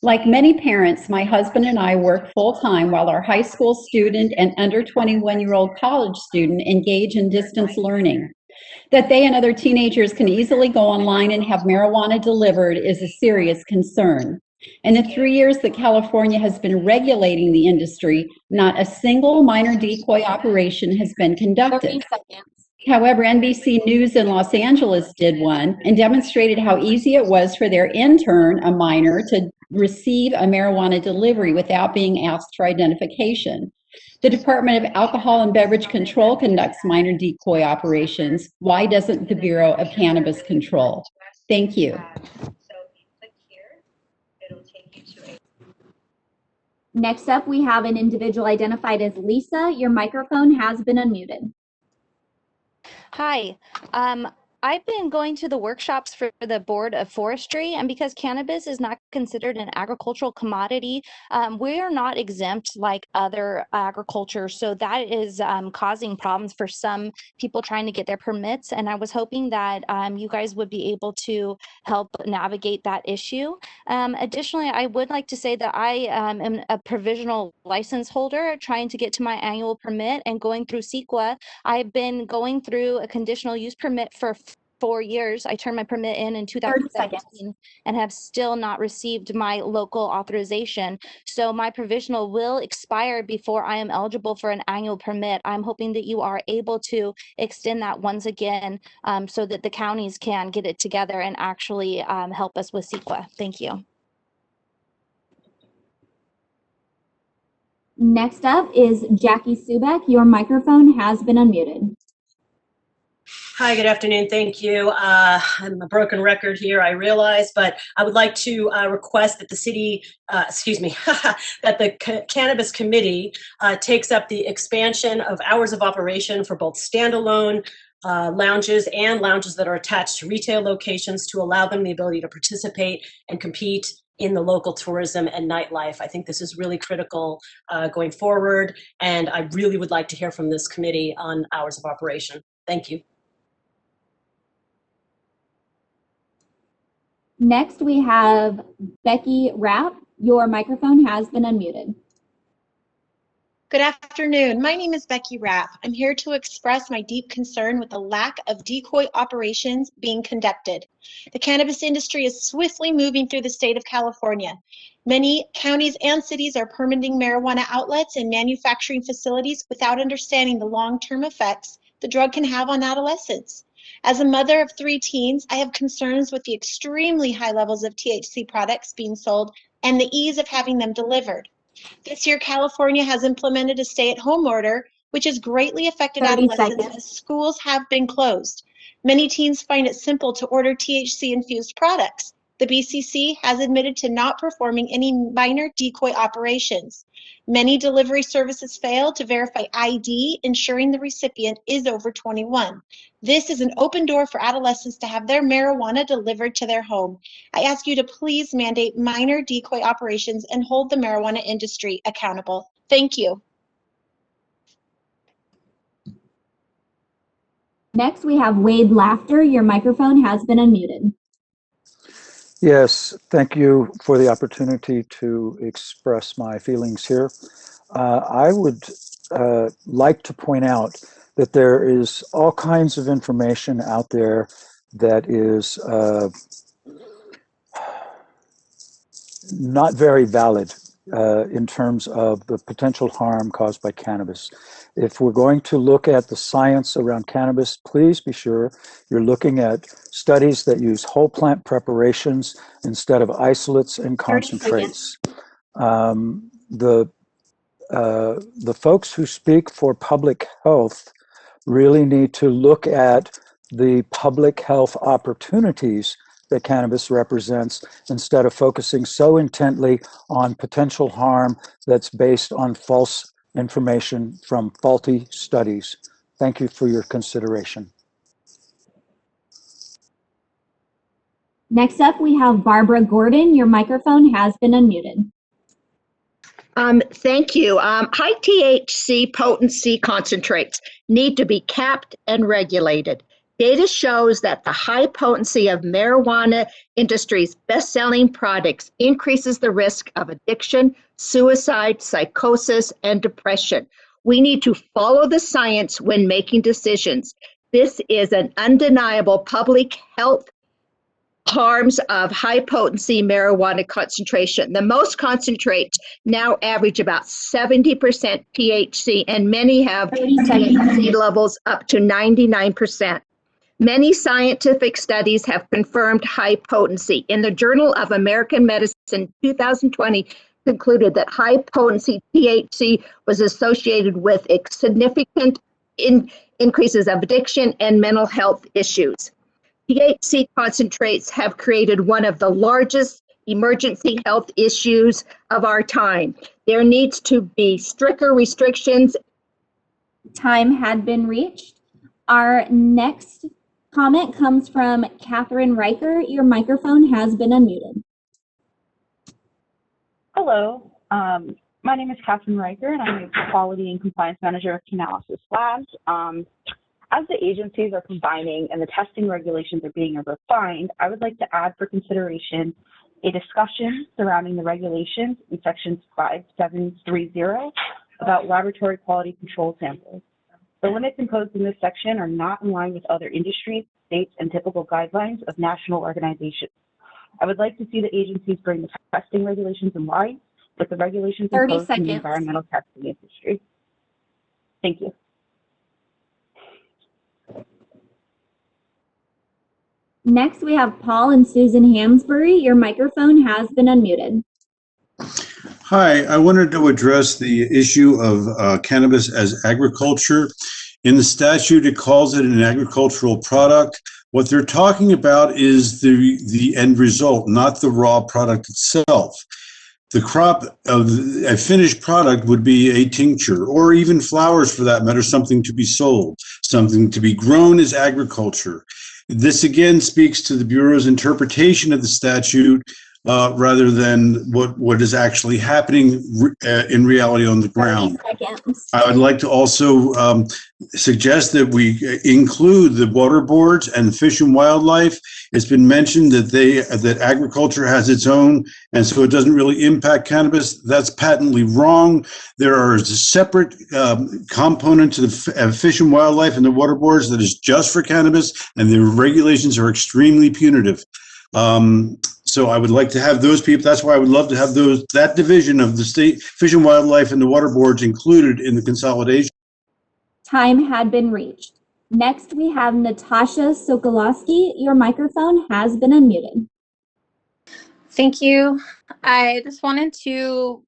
Like many parents, my husband and I work full-time while our high school student and under 21-year-old college student engage in distance learning. That they and other teenagers can easily go online and have marijuana delivered is a serious concern. In the 3 years that California has been regulating the industry, not a single minor decoy operation has been conducted. 30 seconds. However, NBC News in Los Angeles did one and demonstrated how easy it was for their intern, a minor, to receive a marijuana delivery without being asked for identification. The Department of Alcohol and Beverage Control conducts minor decoy operations. Why doesn't the Bureau of Cannabis Control? Thank you. Next up, we have an individual identified as Lisa. Your microphone has been unmuted. Hi. I've been going to the workshops for the Board of Forestry, and because cannabis is not considered an agricultural commodity, we are not exempt like other agriculture. So that is causing problems for some people trying to get their permits. And I was hoping that you guys would be able to help navigate that issue. Additionally, I would like to say that I am a provisional license holder trying to get to my annual permit and going through Ccia. I've been going through a conditional use permit for 4 years. I turned my permit in 2017 and have still not received my local authorization. So my provisional will expire before I am eligible for an annual permit. I'm hoping that you are able to extend that once again so that the counties can get it together and actually help us with Ccia. Thank you. Next up is Jackie Subek. Your microphone has been unmuted. Hi, good afternoon. Thank you. I'm a broken record here, I realize, but I would like to request that the city, that the Cannabis Committee takes up the expansion of hours of operation for both standalone lounges and lounges that are attached to retail locations to allow them the ability to participate and compete in the local tourism and nightlife. I think this is really critical going forward, and I really would like to hear from this committee on hours of operation. Thank you. Next, we have Becky Rapp. Your microphone has been unmuted. Good afternoon. My name is Becky Rapp. I'm here to express my deep concern with the lack of decoy operations being conducted. The cannabis industry is swiftly moving through the state of California. Many counties and cities are permitting marijuana outlets and manufacturing facilities without understanding the long-term effects the drug can have on adolescents. As a mother of 3 teens, I have concerns with the extremely high levels of THC products being sold and the ease of having them delivered. This year, California has implemented a stay-at-home order, which has greatly affected 30 adolescents seconds. as schools have been closed. Many teens find it simple to order THC-infused products. The BCC has admitted to not performing any minor decoy operations. Many delivery services fail to verify ID, ensuring the recipient is over 21. This is an open door for adolescents to have their marijuana delivered to their home. I ask you to please mandate minor decoy operations and hold the marijuana industry accountable. Thank you. Next, we have Wade Laughter. Your microphone has been unmuted. Yes, thank you for the opportunity to express my feelings here. I would like to point out that there is all kinds of information out there that is not very valid in terms of the potential harm caused by cannabis. If we're going to look at the science around cannabis, please be sure you're looking at studies that use whole plant preparations instead of isolates and concentrates. The folks who speak for public health really need to look at the public health opportunities that cannabis represents instead of focusing so intently on potential harm that's based on false information from faulty studies. Thank you for your consideration. Next up, we have Barbara Gordon. Your microphone has been unmuted. Thank you. High THC potency concentrates need to be capped and regulated. Data shows that the high potency of marijuana industry's best-selling products increases the risk of addiction, suicide, psychosis, and depression. We need to follow the science when making decisions. This is an undeniable public health harms of high potency marijuana concentration. The most concentrates now average about 70% THC, and many have THC levels up to 99%. Many scientific studies have confirmed high potency. In the Journal of American Medicine 2020 concluded that high potency THC was associated with significant increases of addiction and mental health issues. THC concentrates have created one of the largest emergency health issues of our time. There needs to be stricter restrictions. Time had been reached. Our next comment comes from Catherine Riker. Your microphone has been unmuted. Hello, my name is Catherine Riker, and I'm a Quality and Compliance Manager of Cannalysis Labs. As the agencies are combining and the testing regulations are being refined, I would like to add for consideration a discussion surrounding the regulations in sections 5730 about laboratory quality control samples. The limits imposed in this section are not in line with other industries, states, and typical guidelines of national organizations. I would like to see the agencies bring the testing regulations in line with the regulations 30 imposed in the seconds. environmental testing industry. Thank you. Next, we have Paul and Susan Hamsbury. Your microphone has been unmuted. Hi, I wanted to address the issue of cannabis as agriculture. In the statute, it calls it an agricultural product. What they're talking about is the end result, not the raw product itself. The crop of a finished product would be a tincture, or even flowers for that matter, something to be sold. Something to be grown is agriculture. This again speaks to the Bureau's interpretation of the statute rather than what is actually happening in reality on the ground. I would like to also suggest that we include the water boards and Fish and Wildlife. It's been mentioned that agriculture has its own, and so it doesn't really impact cannabis. That's patently wrong. There are a separate component to the Fish and Wildlife and the water boards that is just for cannabis, and the regulations are extremely punitive. So I would like to have those people, that's why I would love to have that division of the state Fish and Wildlife and the water boards included in the consolidation. Time had been reached. Next, we have Natasha Sokolowski. Your microphone has been unmuted. Thank you. I just wanted to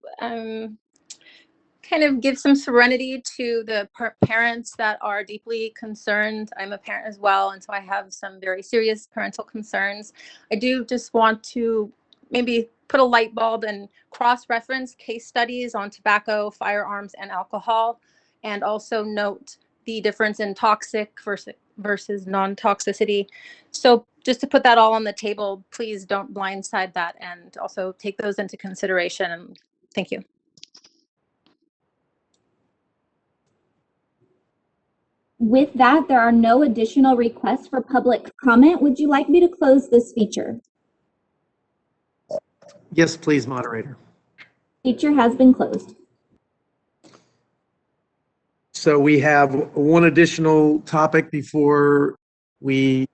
kind of give some serenity to the parents that are deeply concerned. I'm a parent as well, and so I have some very serious parental concerns. I do just want to maybe put a light bulb and cross-reference case studies on tobacco, firearms, and alcohol, and also note the difference in toxic versus non-toxicity. So just to put that all on the table, please don't blindside that, and also take those into consideration. And thank you. With that, there are no additional requests for public comment. Would you like me to close this feature? Yes, please, moderator. Feature has been closed. So we have one additional topic before we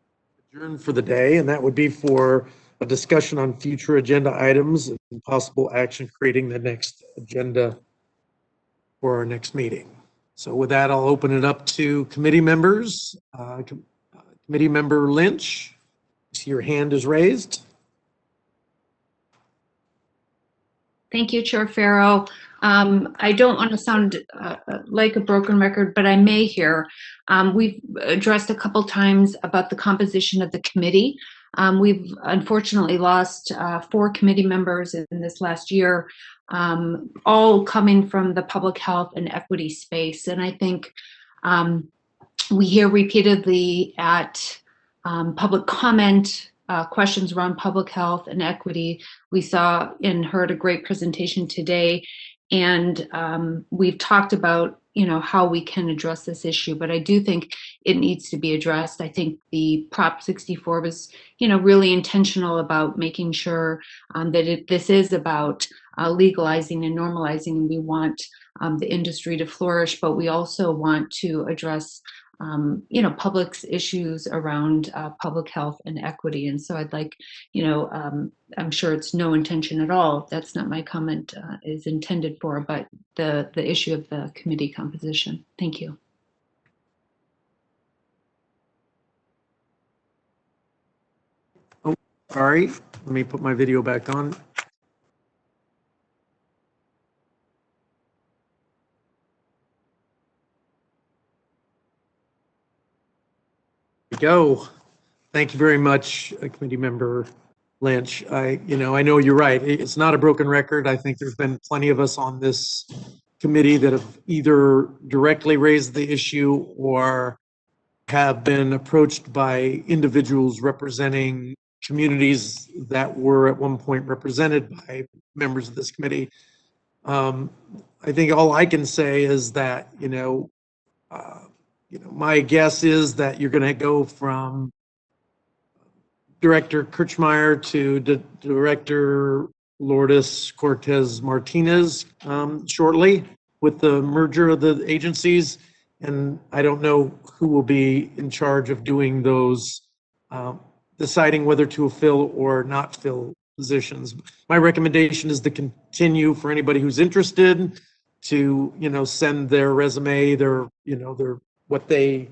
adjourn for the day, and that would be for a discussion on future agenda items and possible action creating the next agenda for our next meeting. So with that, I'll open it up to committee members. Committee member Lynch, I see your hand is raised. Thank you, Chair Farrow. I don't want to sound like a broken record, but I may here. We've addressed a couple times about the composition of the committee. We've unfortunately lost 4 committee members in this last year, all coming from the public health and equity space. And I think we hear repeatedly at public comment questions around public health and equity. We saw and heard a great presentation today, and we've talked about how we can address this issue, but I do think it needs to be addressed. I think the Prop 64 was really intentional about making sure that this is about legalizing and normalizing, and we want the industry to flourish, but we also want to address public's issues around public health and equity. And so I'd like, I'm sure it's no intention at all. That's not my comment is intended for, but the issue of the committee composition. Thank you. Oh, sorry. Let me put my video back on. Go. Thank you very much, Committee Member Lynch. I know you're right. It's not a broken record. I think there's been plenty of us on this committee that have either directly raised the issue or have been approached by individuals representing communities that were at one point represented by members of this committee. I think all I can say is that, my guess is that you're going to go from Director Kirchmeier to Director Lourdes Cortez Martinez shortly with the merger of the agencies. And I don't know who will be in charge of doing those, deciding whether to fill or not fill positions. My recommendation is to continue for anybody who's interested to, send their resume, their what they,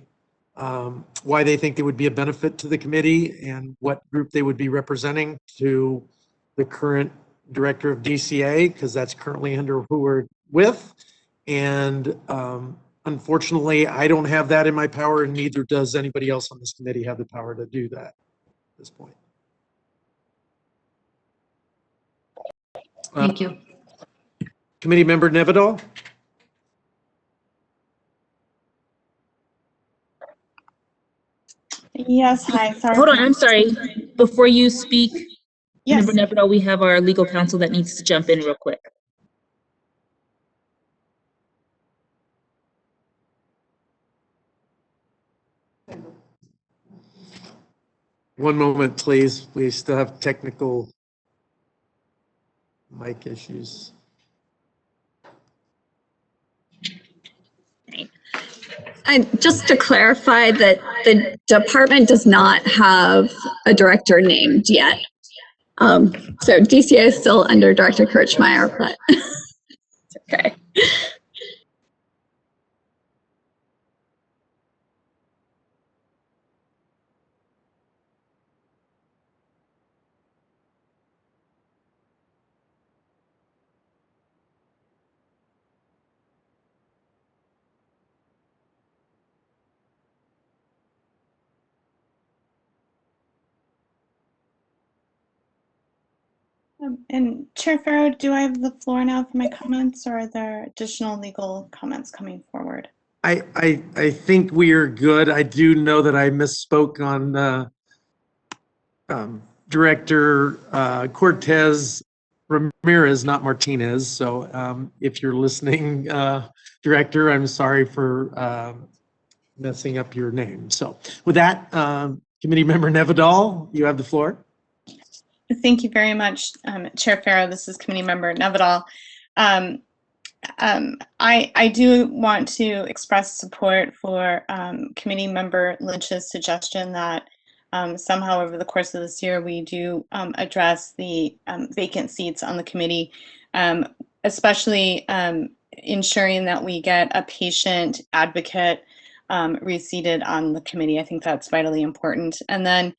why they think they would be a benefit to the committee and what group they would be representing to the current director of DCA, because that's currently under who we're with. And unfortunately, I don't have that in my power, and neither does anybody else on this committee have the power to do that at this point. Thank you. Committee Member Nevedal? Yes, hi. Sorry. Hold on, I'm sorry. Before you speak, Yes. Member Nevedal, we have our legal counsel that needs to jump in real quick. One moment, please. We still have technical mic issues. And just to clarify that the department does not have a director named yet. So DCA is still under Director Kirchmeier, but it's okay. And Chair Farrow, do I have the floor now for my comments, or are there additional legal comments coming forward? I think we are good. I do know that I misspoke on Director Cortez Ramirez, not Martinez. So if you're listening, Director, I'm sorry for messing up your name. So with that, Committee Member Nevedal, you have the floor. Thank you very much, Chair Farrow. This is Committee Member Nevedal. I do want to express support for Committee Member Lynch's suggestion that somehow over the course of this year we do address the vacant seats on the committee, especially ensuring that we get a patient advocate reseated on the committee. I think that's vitally important. And then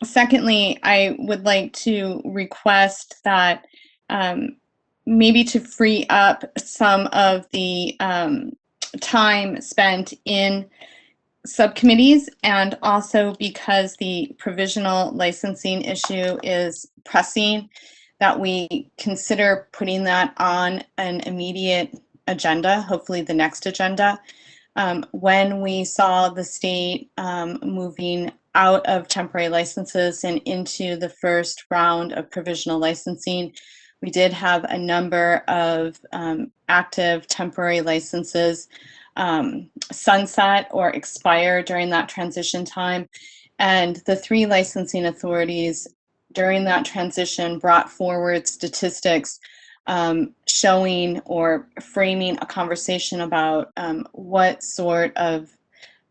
secondly, I would like to request that maybe to free up some of the time spent in subcommittees, and also because the provisional licensing issue is pressing, that we consider putting that on an immediate agenda, hopefully the next agenda. When we saw the state moving out of temporary licenses and into the first round of provisional licensing, we did have a number of active temporary licenses sunset or expire during that transition time. And the three licensing authorities during that transition brought forward statistics showing or framing a conversation about what sort of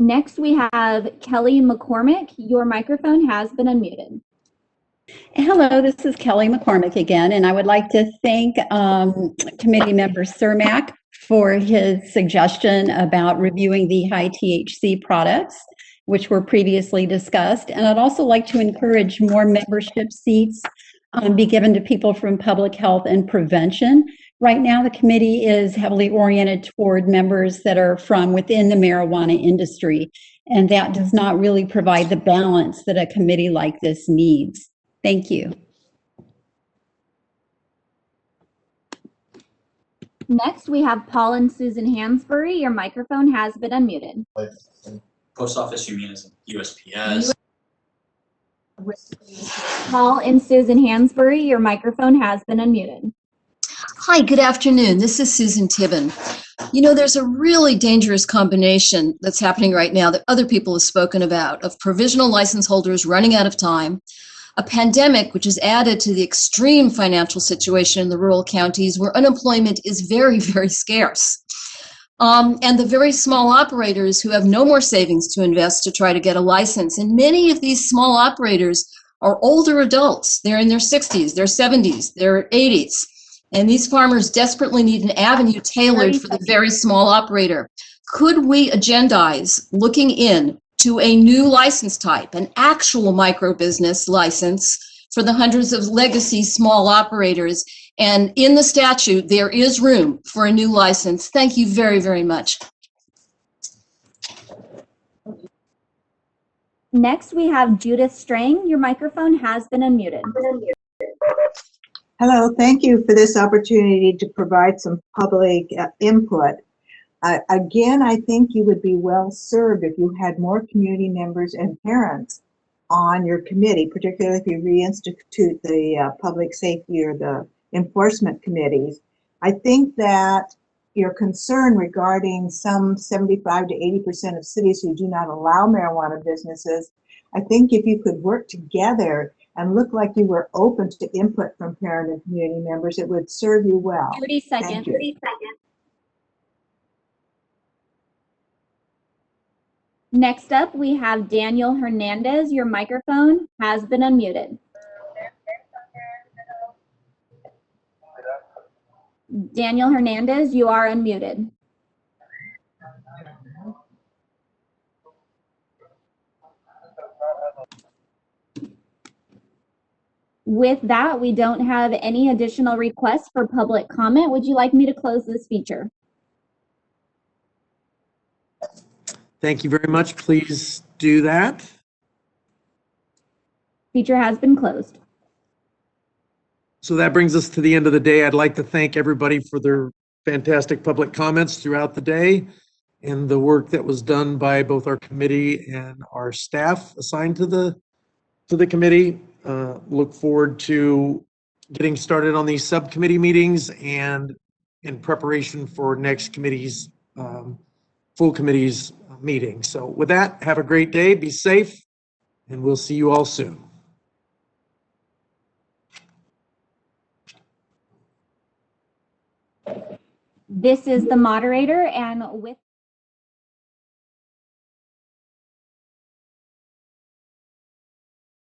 Next, we have Kelly McCormick. Your microphone has been unmuted. Hello, this is Kelly McCormick again, and I would like to thank Committee Member Cermak for his suggestion about reviewing the high THC products, which were previously discussed. And I'd also like to encourage more membership seats be given to people from public health and prevention. Right now, the committee is heavily oriented toward members that are from within the marijuana industry, and that does not really provide the balance that a committee like this needs. Thank you. Next, we have Paul and Susan Hansberry. Your microphone has been unmuted. Post office, you mean as in USPS? Paul and Susan Hansberry, your microphone has been unmuted. Hi, good afternoon. This is Susan Tibbin. You know, there's a really dangerous combination that's happening right now that other people have spoken about of provisional license holders running out of time, a pandemic which has added to the extreme financial situation in the rural counties where unemployment is very, very scarce. And the very small operators who have no more savings to invest to try to get a license. And many of these small operators are older adults. They're in their 60s, their 70s, their 80s. And these farmers desperately need an avenue tailored for the very small operator. Could we agendize looking in to a new license type, an actual micro business license for the hundreds of legacy small operators? And in the statute, there is room for a new license. Thank you very, very much. Next, we have Judith Strang. Your microphone has been unmuted. Hello, thank you for this opportunity to provide some public input. Again, I think you would be well served if you had more community members and parents on your committee, particularly if you reinstitute the public safety or the enforcement committees. I think that your concern regarding some 75 to 80% of cities who do not allow marijuana businesses, I think if you could work together and look like you were open to input from parent and community members, it would serve you well. 30 seconds. 30 seconds. Next up, we have Daniel Hernandez. Your microphone has been unmuted. Daniel Hernandez, you are unmuted. With that, we don't have any additional requests for public comment. Would you like me to close this feature? Thank you very much. Please do that. Feature has been closed. So that brings us to the end of the day. I'd like to thank everybody for their fantastic public comments throughout the day and the work that was done by both our committee and our staff assigned to the committee. Look forward to getting started on these subcommittee meetings and in preparation for next committee's full committee's meeting. So with that, have a great day, be safe, and we'll see you all soon. This is the moderator, and with